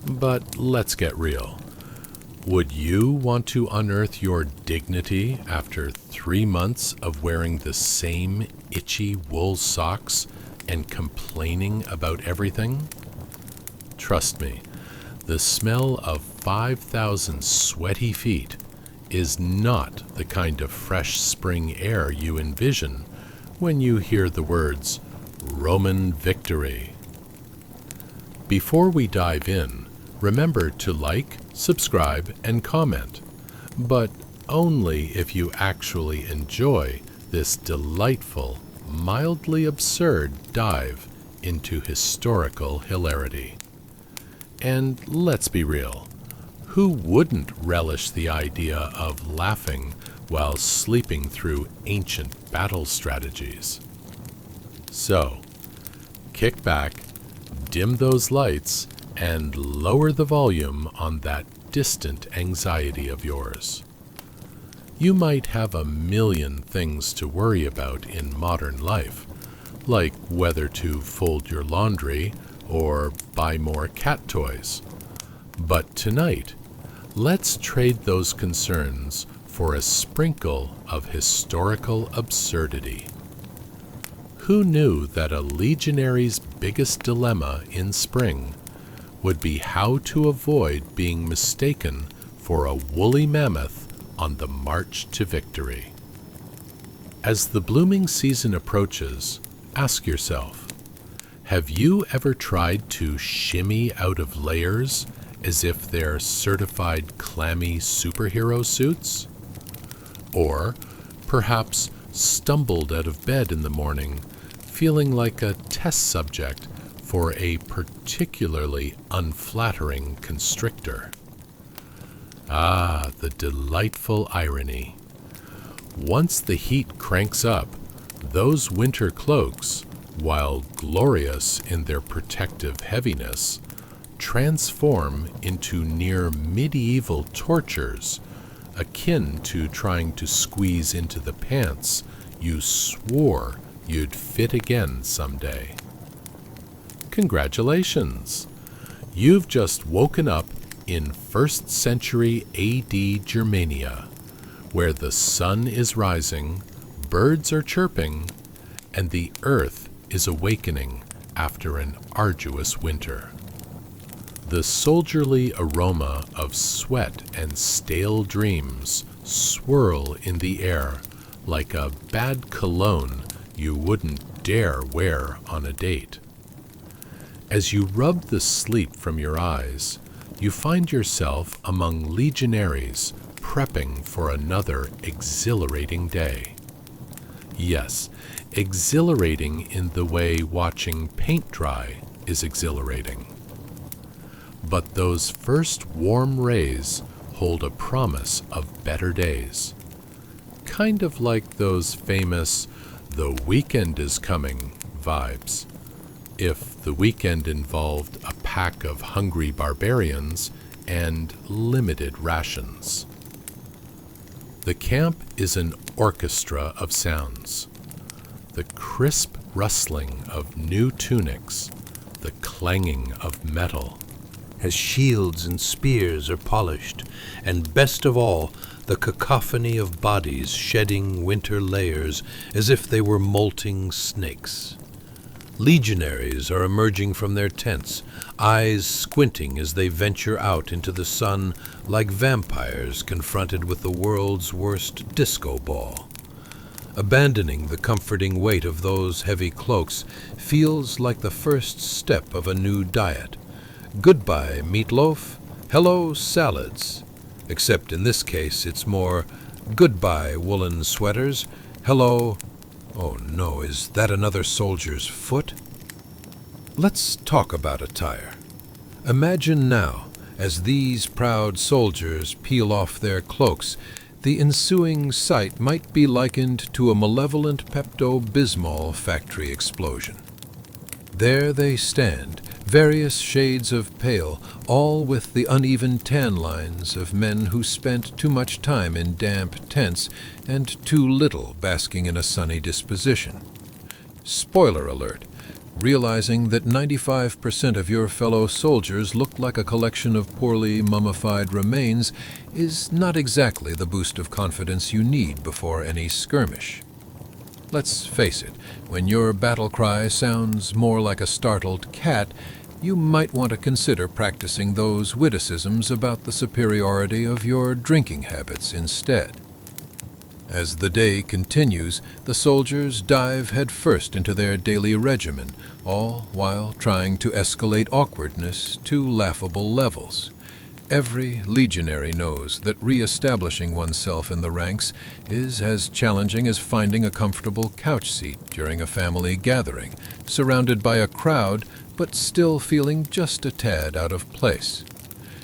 But let's get real. Would you want to unearth your dignity after 3 months of wearing the same itchy wool socks and complaining about everything? Trust me, the smell of 5,000 sweaty feet is not the kind of fresh spring air you envision when you hear the words Roman victory. Before we dive in, remember to like, subscribe, and comment, but only if you actually enjoy this delightful, mildly absurd dive into historical hilarity. And let's be real, who wouldn't relish the idea of laughing while sleeping through ancient battle strategies? So, kick back, dim those lights, and lower the volume on that distant anxiety of yours. You might have a million things to worry about in modern life, like whether to fold your laundry or buy more cat toys. But tonight, let's trade those concerns for a sprinkle of historical absurdity. Who knew that a legionary's biggest dilemma in spring would be how to avoid being mistaken for a woolly mammoth on the march to victory? As the blooming season approaches, ask yourself, have you ever tried to shimmy out of layers as if they're certified clammy superhero suits? Or perhaps stumbled out of bed in the morning feeling like a test subject for a particularly unflattering constrictor? Ah, the delightful irony. Once the heat cranks up, those winter cloaks, while glorious in their protective heaviness, transform into near medieval tortures, akin to trying to squeeze into the pants you swore you'd fit again someday. Congratulations! You've just woken up in 1st century AD Germania, where the sun is rising, birds are chirping, and the earth is awakening after an arduous winter. The soldierly aroma of sweat and stale dreams swirl in the air like a bad cologne you wouldn't dare wear on a date. As you rub the sleep from your eyes, you find yourself among legionaries prepping for another exhilarating day. Yes, exhilarating in the way watching paint dry is exhilarating. But those first warm rays hold a promise of better days. Kind of like those famous "the weekend is coming" vibes, if the weekend involved a pack of hungry barbarians and limited rations. The camp is an orchestra of sounds. The crisp rustling of new tunics, the clanging of metal, as shields and spears are polished, and best of all, the cacophony of bodies shedding winter layers as if they were molting snakes. Legionaries are emerging from their tents, eyes squinting as they venture out into the sun like vampires confronted with the world's worst disco ball. Abandoning the comforting weight of those heavy cloaks feels like the first step of a new diet. Goodbye, meatloaf. Hello, salads. Except in this case, it's more goodbye, woolen sweaters. Hello. Oh no, is that another soldier's foot? Let's talk about attire. Imagine now, as these proud soldiers peel off their cloaks, the ensuing sight might be likened to a malevolent Pepto-Bismol factory explosion. There they stand, various shades of pale, all with the uneven tan lines of men who spent too much time in damp tents and too little basking in a sunny disposition. Spoiler alert, realizing that 95% of your fellow soldiers look like a collection of poorly mummified remains is not exactly the boost of confidence you need before any skirmish. Let's face it, when your battle cry sounds more like a startled cat, you might want to consider practicing those witticisms about the superiority of your drinking habits instead. As the day continues, the soldiers dive headfirst into their daily regimen, all while trying to escalate awkwardness to laughable levels. Every legionary knows that re-establishing oneself in the ranks is as challenging as finding a comfortable couch seat during a family gathering, surrounded by a crowd but still feeling just a tad out of place.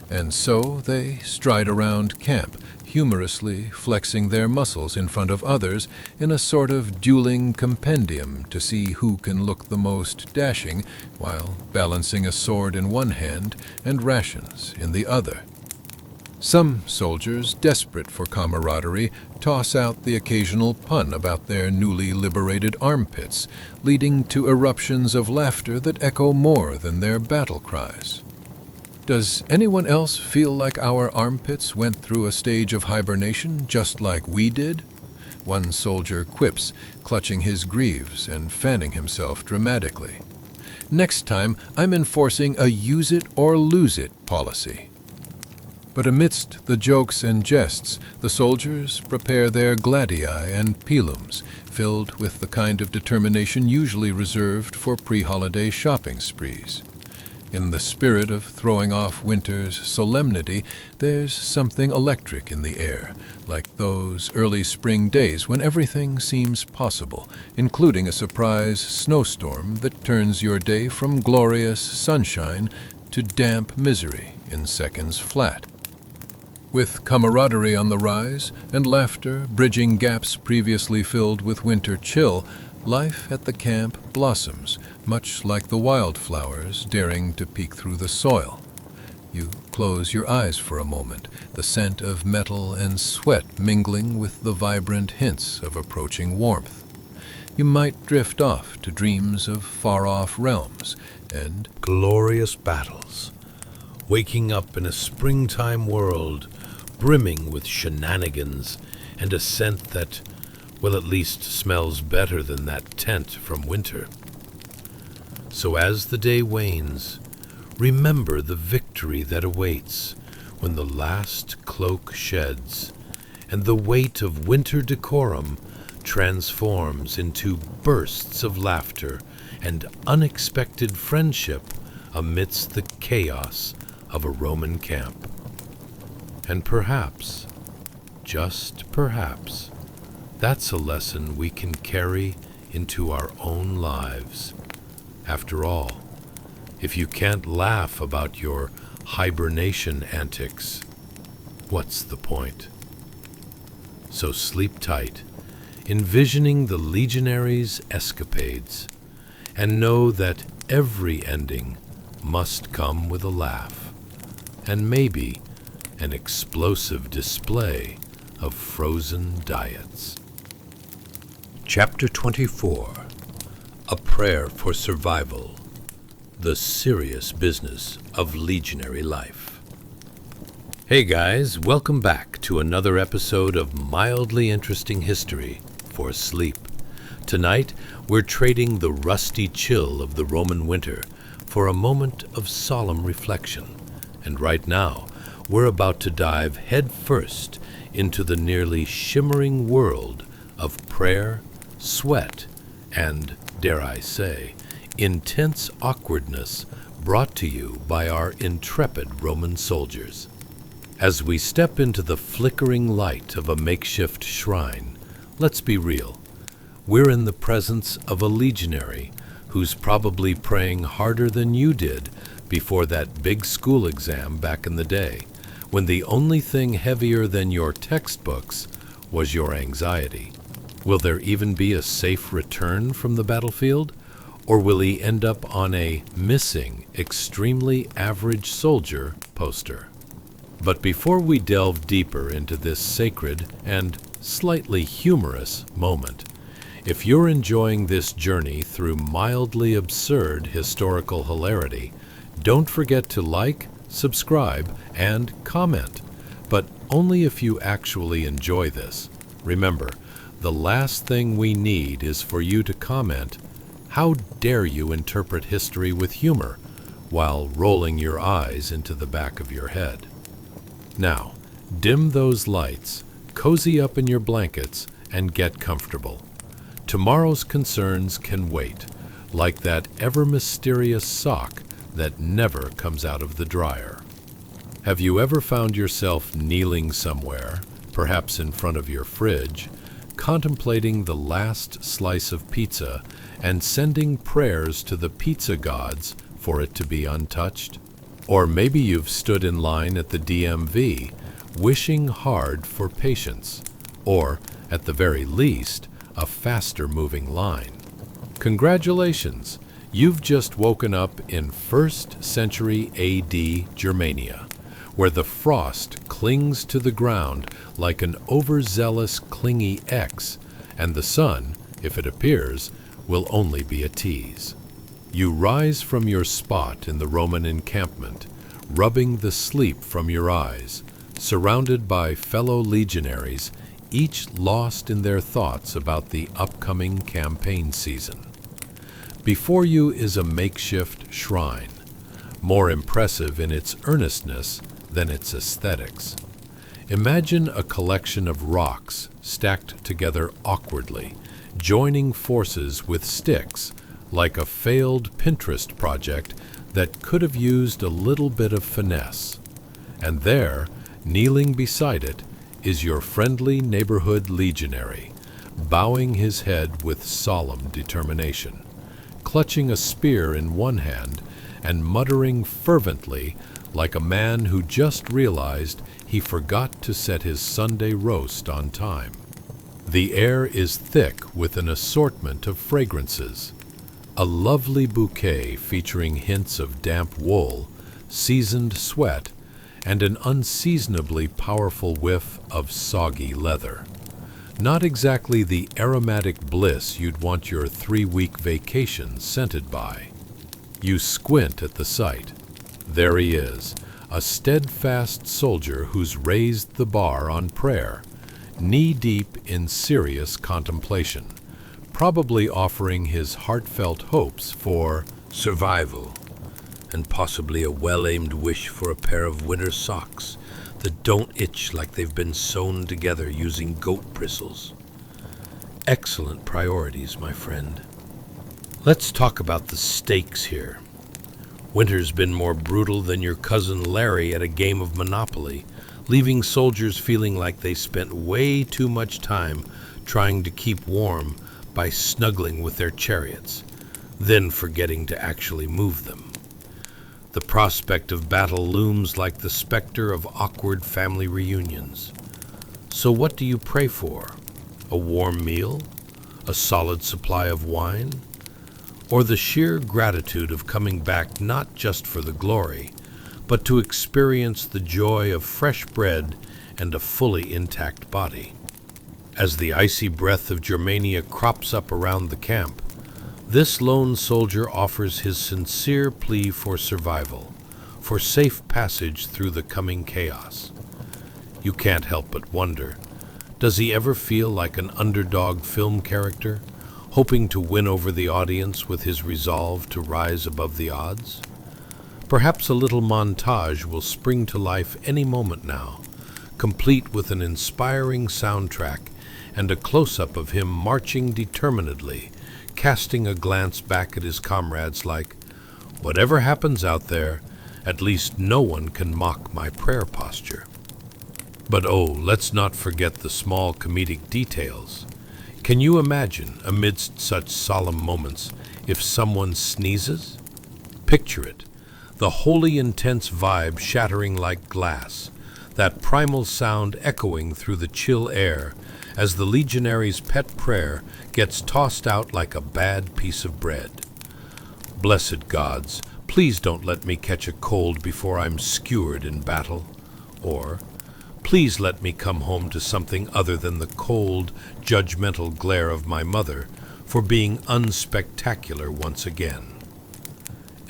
And so they stride around camp, humorously flexing their muscles in front of others in a sort of dueling compendium to see who can look the most dashing while balancing a sword in one hand and rations in the other. Some soldiers, desperate for camaraderie, toss out the occasional pun about their newly liberated armpits, leading to eruptions of laughter that echo more than their battle cries. Does anyone else feel like our armpits went through a stage of hibernation just like we did? One soldier quips, clutching his greaves and fanning himself dramatically. Next time, I'm enforcing a use it or lose it policy. But amidst the jokes and jests, the soldiers prepare their gladii and pilums, filled with the kind of determination usually reserved for pre-holiday shopping sprees. In the spirit of throwing off winter's solemnity, there's something electric in the air, like those early spring days when everything seems possible, including a surprise snowstorm that turns your day from glorious sunshine to damp misery in seconds flat. With camaraderie on the rise and laughter bridging gaps previously filled with winter chill, life at the camp blossoms, much like the wildflowers daring to peek through the soil. You close your eyes for a moment, the scent of metal and sweat mingling with the vibrant hints of approaching warmth. You might drift off to dreams of far-off realms and Glorious battles, waking up in a springtime world brimming with shenanigans and a scent that, well, at least smells better than that tent from winter. So as the day wanes, remember the victory that awaits when the last cloak sheds and the weight of winter decorum transforms into bursts of laughter and unexpected friendship amidst the chaos of a Roman camp. And perhaps, just perhaps, that's a lesson we can carry into our own lives. After all, if you can't laugh about your hibernation antics, what's the point? So sleep tight, envisioning the Legionary's escapades, and know that every ending must come with a laugh, and maybe an explosive display of frozen diets. Chapter 24. A Prayer for Survival. The Serious Business of Legionary Life. Hey guys, welcome back to another episode of mildly interesting history for sleep. Tonight, we're trading the rusty chill of the Roman winter for a moment of solemn reflection. And right now, we're about to dive headfirst into the nearly shimmering world of prayer, sweat, and, dare I say, intense awkwardness brought to you by our intrepid Roman soldiers. As we step into the flickering light of a makeshift shrine, let's be real. We're in the presence of a legionary who's probably praying harder than you did before that big school exam back in the day, when the only thing heavier than your textbooks was your anxiety. Will there even be a safe return from the battlefield? Or will he end up on a missing, extremely average soldier poster? But before we delve deeper into this sacred and slightly humorous moment, if you're enjoying this journey through mildly absurd historical hilarity, don't forget to like, subscribe, and comment. But only if you actually enjoy this. Remember, the last thing we need is for you to comment, "How dare you interpret history with humor," while rolling your eyes into the back of your head. Now, dim those lights, cozy up in your blankets, and get comfortable. Tomorrow's concerns can wait, like that ever-mysterious sock that never comes out of the dryer. Have you ever found yourself kneeling somewhere, perhaps in front of your fridge, contemplating the last slice of pizza and sending prayers to the pizza gods for it to be untouched? Or maybe you've stood in line at the DMV, wishing hard for patience, or, at the very least, a faster-moving line. Congratulations! You've just woken up in 1st century AD Germania, where the frost clings to the ground like an overzealous clingy X, and the sun, if it appears, will only be a tease. You rise from your spot in the Roman encampment, rubbing the sleep from your eyes, surrounded by fellow legionaries, each lost in their thoughts about the upcoming campaign season. Before you is a makeshift shrine, more impressive in its earnestness than its aesthetics. Imagine a collection of rocks stacked together awkwardly, joining forces with sticks, like a failed Pinterest project that could have used a little bit of finesse. And there, kneeling beside it, is your friendly neighborhood legionary, bowing his head with solemn determination, clutching a spear in one hand and muttering fervently like a man who just realized he forgot to set his Sunday roast on time. The air is thick with an assortment of fragrances. A lovely bouquet featuring hints of damp wool, seasoned sweat, and an unseasonably powerful whiff of soggy leather. Not exactly the aromatic bliss you'd want your 3-week vacation scented by. You squint at the sight. There he is, a steadfast soldier who's raised the bar on prayer, knee-deep in serious contemplation, probably offering his heartfelt hopes for survival, and possibly a well-aimed wish for a pair of winter socks that don't itch like they've been sewn together using goat bristles. Excellent priorities, my friend. Let's talk about the stakes here. Winter's been more brutal than your cousin Larry at a game of Monopoly, leaving soldiers feeling like they spent way too much time trying to keep warm by snuggling with their chariots, then forgetting to actually move them. The prospect of battle looms like the specter of awkward family reunions. So what do you pray for? A warm meal? A solid supply of wine? Or the sheer gratitude of coming back not just for the glory, but to experience the joy of fresh bread and a fully intact body? As the icy breath of Germania crops up around the camp, this lone soldier offers his sincere plea for survival, for safe passage through the coming chaos. You can't help but wonder, does he ever feel like an underdog film character, hoping to win over the audience with his resolve to rise above the odds? Perhaps a little montage will spring to life any moment now, complete with an inspiring soundtrack and a close-up of him marching determinedly, casting a glance back at his comrades like, whatever happens out there, at least no one can mock my prayer posture. But oh, let's not forget the small comedic details. Can you imagine, amidst such solemn moments, if someone sneezes? Picture it, the wholly intense vibe shattering like glass, that primal sound echoing through the chill air as the legionary's pet prayer gets tossed out like a bad piece of bread. Blessed gods, please don't let me catch a cold before I'm skewered in battle. Or, please let me come home to something other than the cold, judgmental glare of my mother for being unspectacular once again.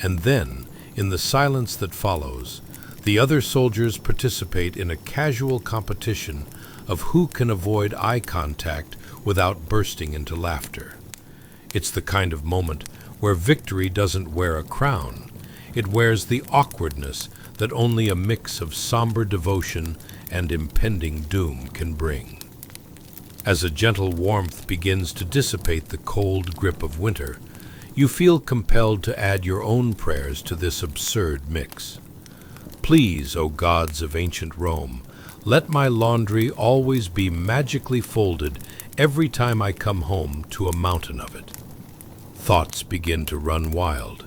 And then, in the silence that follows, the other soldiers participate in a casual competition of who can avoid eye contact without bursting into laughter. It's the kind of moment where victory doesn't wear a crown. It wears the awkwardness that only a mix of somber devotion and impending doom can bring. As a gentle warmth begins to dissipate the cold grip of winter, you feel compelled to add your own prayers to this absurd mix. Please, O gods of ancient Rome, let my laundry always be magically folded every time I come home to a mountain of it. Thoughts begin to run wild.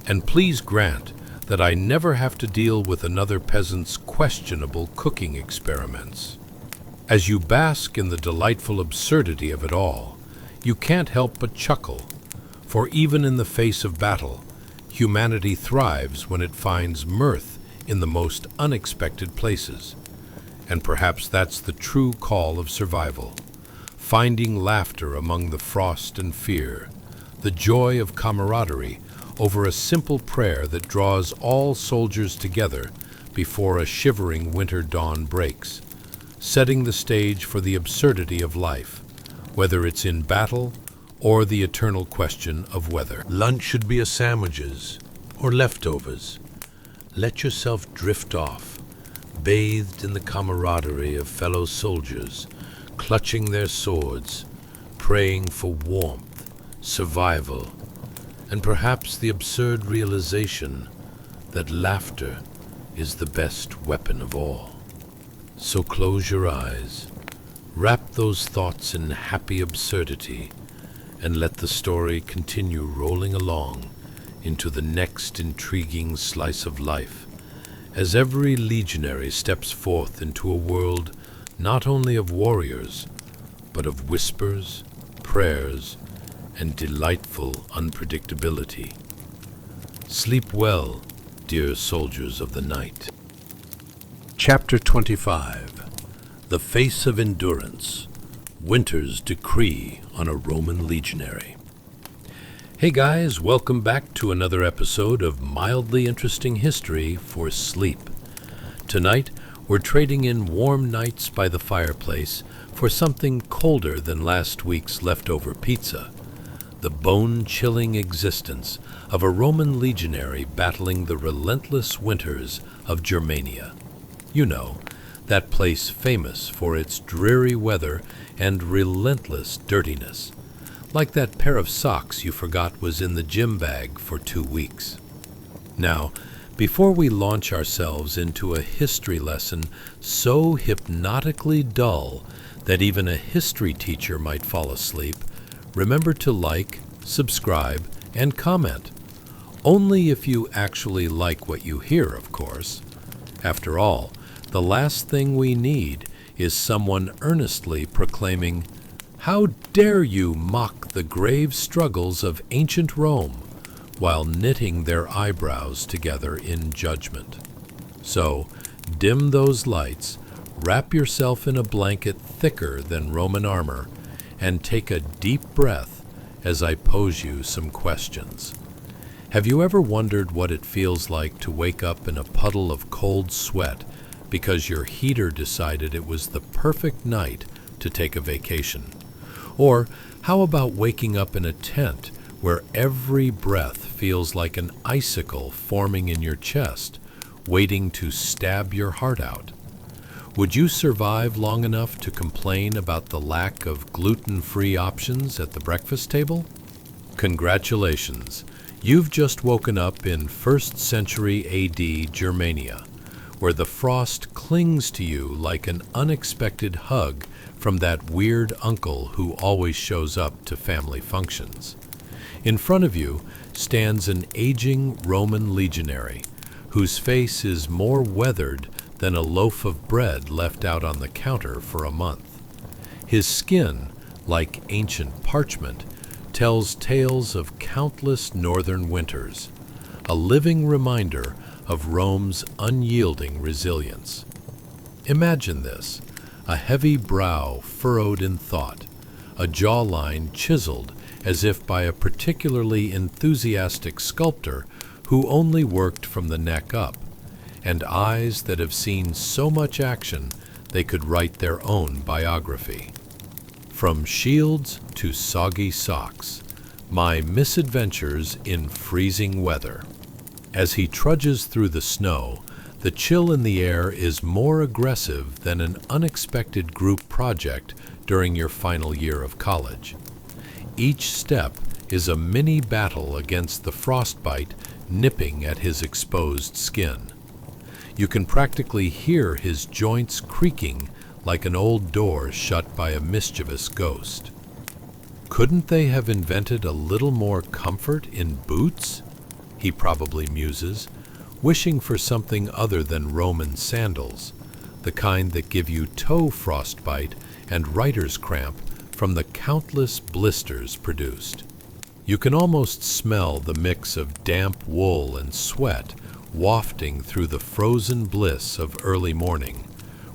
And please grant that I never have to deal with another peasant's questionable cooking experiments. As you bask in the delightful absurdity of it all, you can't help but chuckle, for even in the face of battle, humanity thrives when it finds mirth in the most unexpected places. And perhaps that's the true call of survival, finding laughter among the frost and fear, the joy of camaraderie over a simple prayer that draws all soldiers together before a shivering winter dawn breaks, setting the stage for the absurdity of life, whether it's in battle or the eternal question of weather. Lunch should be a sandwiches or leftovers. Let yourself drift off, bathed in the camaraderie of fellow soldiers, clutching their swords, praying for warmth, survival, and perhaps the absurd realization that laughter is the best weapon of all. So close your eyes, wrap those thoughts in happy absurdity, and let the story continue rolling along into the next intriguing slice of life, as every legionary steps forth into a world not only of warriors, but of whispers, prayers, and delightful unpredictability. Sleep well, dear soldiers of the night. Chapter 25. The Face of Endurance. Winter's Decree on a Roman Legionary. Hey guys, welcome back to another episode of Mildly Interesting History for Sleep. Tonight, we're trading in warm nights by the fireplace for something colder than last week's leftover pizza. The bone-chilling existence of a Roman legionary battling the relentless winters of Germania. You know, that place famous for its dreary weather and relentless dirtiness, like that pair of socks you forgot was in the gym bag for 2 weeks. Now, before we launch ourselves into a history lesson so hypnotically dull that even a history teacher might fall asleep, remember to like, subscribe, and comment. Only if you actually like what you hear, of course. After all, the last thing we need is someone earnestly proclaiming, "How dare you mock the grave struggles of ancient Rome," while knitting their eyebrows together in judgment. So, dim those lights, wrap yourself in a blanket thicker than Roman armor, and take a deep breath as I pose you some questions. Have you ever wondered what it feels like to wake up in a puddle of cold sweat because your heater decided it was the perfect night to take a vacation? Or how about waking up in a tent where every breath feels like an icicle forming in your chest, waiting to stab your heart out? Would you survive long enough to complain about the lack of gluten-free options at the breakfast table? Congratulations, you've just woken up in 1st century AD Germania, where the frost clings to you like an unexpected hug from that weird uncle who always shows up to family functions. In front of you stands an aging Roman legionary, whose face is more weathered than a loaf of bread left out on the counter for a month. His skin, like ancient parchment, tells tales of countless northern winters, a living reminder of Rome's unyielding resilience. Imagine this, a heavy brow furrowed in thought, a jawline chiseled as if by a particularly enthusiastic sculptor who only worked from the neck up, and eyes that have seen so much action they could write their own biography. From shields to soggy socks, my misadventures in freezing weather. As he trudges through the snow, the chill in the air is more aggressive than an unexpected group project during your final year of college. Each step is a mini battle against the frostbite nipping at his exposed skin. You can practically hear his joints creaking like an old door shut by a mischievous ghost. Couldn't they have invented a little more comfort in boots? He probably muses, wishing for something other than Roman sandals, the kind that give you toe frostbite and writer's cramp from the countless blisters produced. You can almost smell the mix of damp wool and sweat wafting through the frozen bliss of early morning,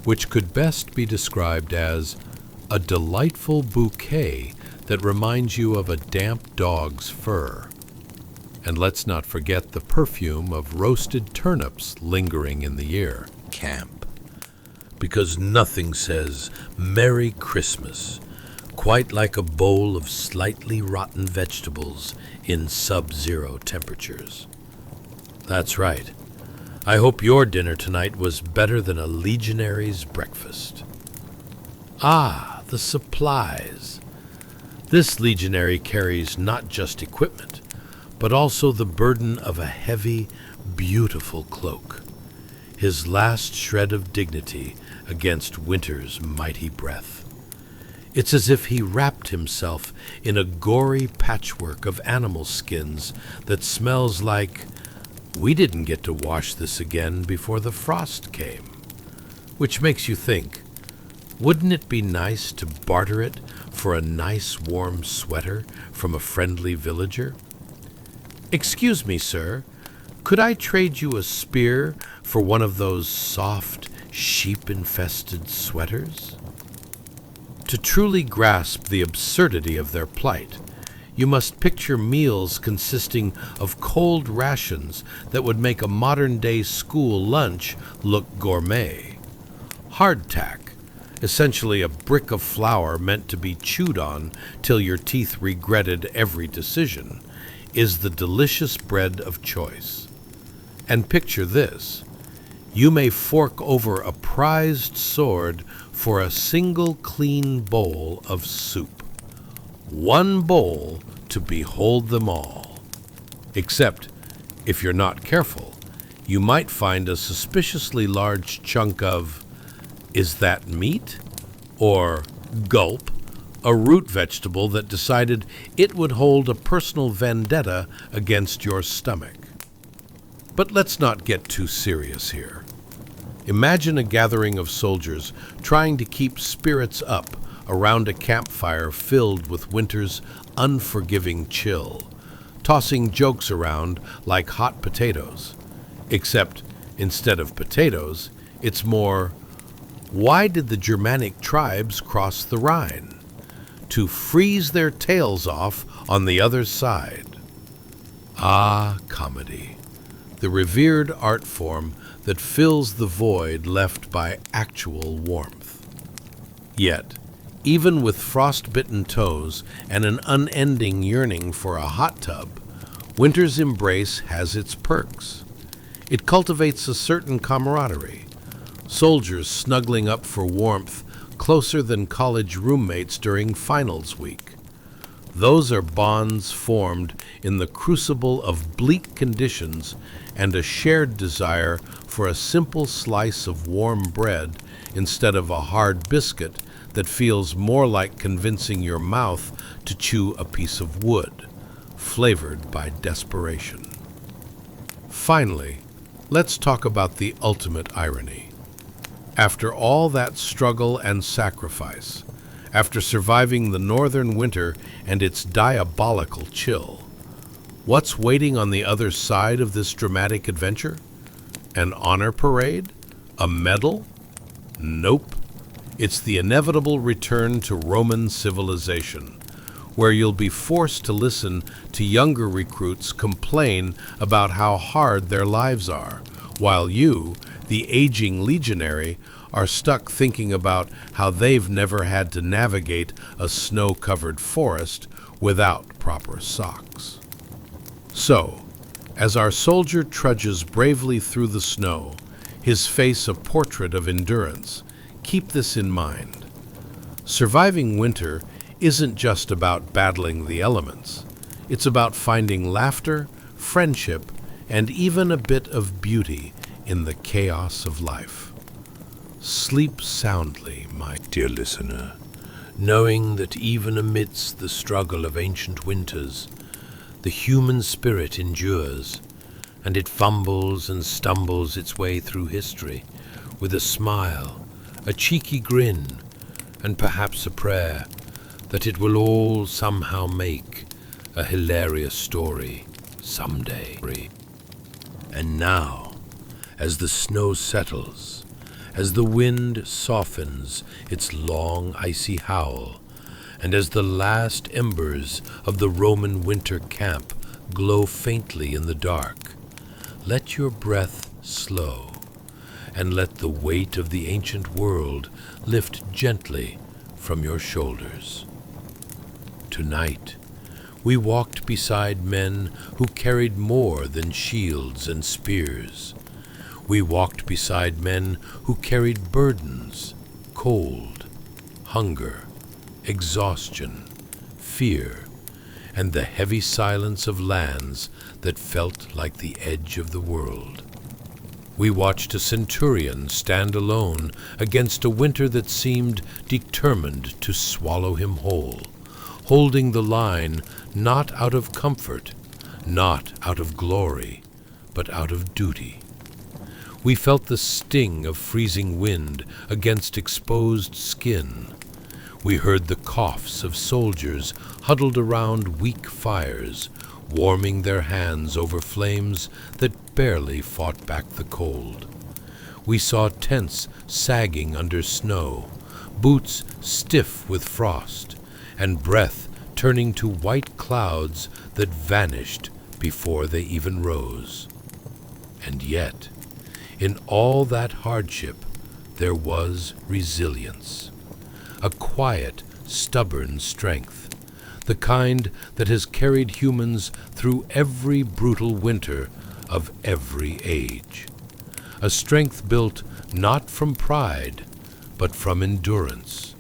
which could best be described as a delightful bouquet that reminds you of a damp dog's fur. And let's not forget the perfume of roasted turnips lingering in the air. Camp. Because nothing says Merry Christmas quite like a bowl of slightly rotten vegetables in sub-zero temperatures. That's right. I hope your dinner tonight was better than a legionary's breakfast. Ah, the supplies. This legionary carries not just equipment, but also the burden of a heavy, beautiful cloak, his last shred of dignity against winter's mighty breath. It's as if he wrapped himself in a gory patchwork of animal skins that smells like, we didn't get to wash this again before the frost came. Which makes you think, wouldn't it be nice to barter it for a nice warm sweater from a friendly villager? Excuse me, sir, could I trade you a spear for one of those soft, sheep-infested sweaters? To truly grasp the absurdity of their plight, you must picture meals consisting of cold rations that would make a modern-day school lunch look gourmet. Hardtack, essentially a brick of flour meant to be chewed on till your teeth regretted every decision, is the delicious bread of choice. And picture this. You may fork over a prized sword for a single clean bowl of soup. One bowl to behold them all. Except, if you're not careful, you might find a suspiciously large chunk of, is that meat? Or, gulp, a root vegetable that decided it would hold a personal vendetta against your stomach. But let's not get too serious here. Imagine a gathering of soldiers trying to keep spirits up around a campfire filled with winter's unforgiving chill, tossing jokes around like hot potatoes. Except, instead of potatoes, it's more, why did the Germanic tribes cross the Rhine? To freeze their tails off on the other side. Ah, comedy, the revered art form that fills the void left by actual warmth. Yet, even with frostbitten toes and an unending yearning for a hot tub, winter's embrace has its perks. It cultivates a certain camaraderie, soldiers snuggling up for warmth closer than college roommates during finals week. Those are bonds formed in the crucible of bleak conditions and a shared desire for a simple slice of warm bread instead of a hard biscuit that feels more like convincing your mouth to chew a piece of wood, flavored by desperation. Finally, let's talk about the ultimate irony. After all that struggle and sacrifice, after surviving the northern winter and its diabolical chill, what's waiting on the other side of this dramatic adventure? An honor parade? A medal? Nope. It's the inevitable return to Roman civilization, where you'll be forced to listen to younger recruits complain about how hard their lives are, while you, the aging legionary, are stuck thinking about how they've never had to navigate a snow-covered forest without proper socks. So, as our soldier trudges bravely through the snow, his face a portrait of endurance, keep this in mind. Surviving winter isn't just about battling the elements. It's about finding laughter, friendship, and even a bit of beauty in the chaos of life. Sleep soundly, my dear listener, knowing that even amidst the struggle of ancient winters, the human spirit endures, and it fumbles and stumbles its way through history with a smile, a cheeky grin, and perhaps a prayer that it will all somehow make a hilarious story someday. And now, as the snow settles, as the wind softens its long icy howl, and as the last embers of the Roman winter camp glow faintly in the dark, let your breath slow, and let the weight of the ancient world lift gently from your shoulders. Tonight, we walked beside men who carried more than shields and spears. We walked beside men who carried burdens, cold, hunger, exhaustion, fear, and the heavy silence of lands that felt like the edge of the world. We watched a centurion stand alone against a winter that seemed determined to swallow him whole, holding the line not out of comfort, not out of glory, but out of duty. We felt the sting of freezing wind against exposed skin. We heard the coughs of soldiers huddled around weak fires, warming their hands over flames that barely fought back the cold. We saw tents sagging under snow, boots stiff with frost, and breath turning to white clouds that vanished before they even rose. And yet, in all that hardship, there was resilience, a quiet, stubborn strength, the kind that has carried humans through every brutal winter of every age. A strength built not from pride, but from endurance,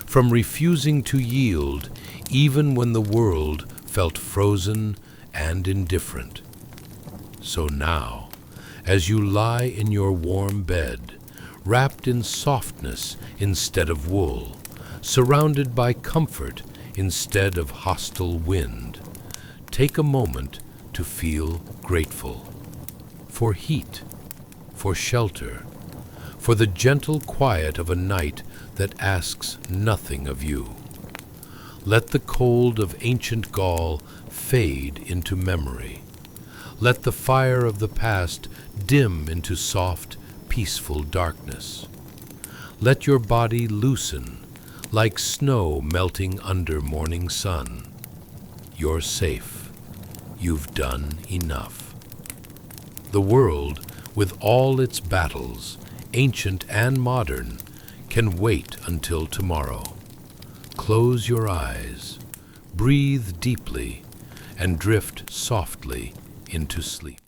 from refusing to yield even when the world felt frozen and indifferent. So now, as you lie in your warm bed, wrapped in softness instead of wool, surrounded by comfort instead of hostile wind, take a moment to feel grateful for heat, for shelter, for the gentle quiet of a night that asks nothing of you. Let the cold of ancient Gaul fade into memory. Let the fire of the past dim into soft, peaceful darkness. Let your body loosen, like snow melting under morning sun. You're safe. You've done enough. The world, with all its battles, ancient and modern, can wait until tomorrow. Close your eyes, breathe deeply, and drift softly into sleep.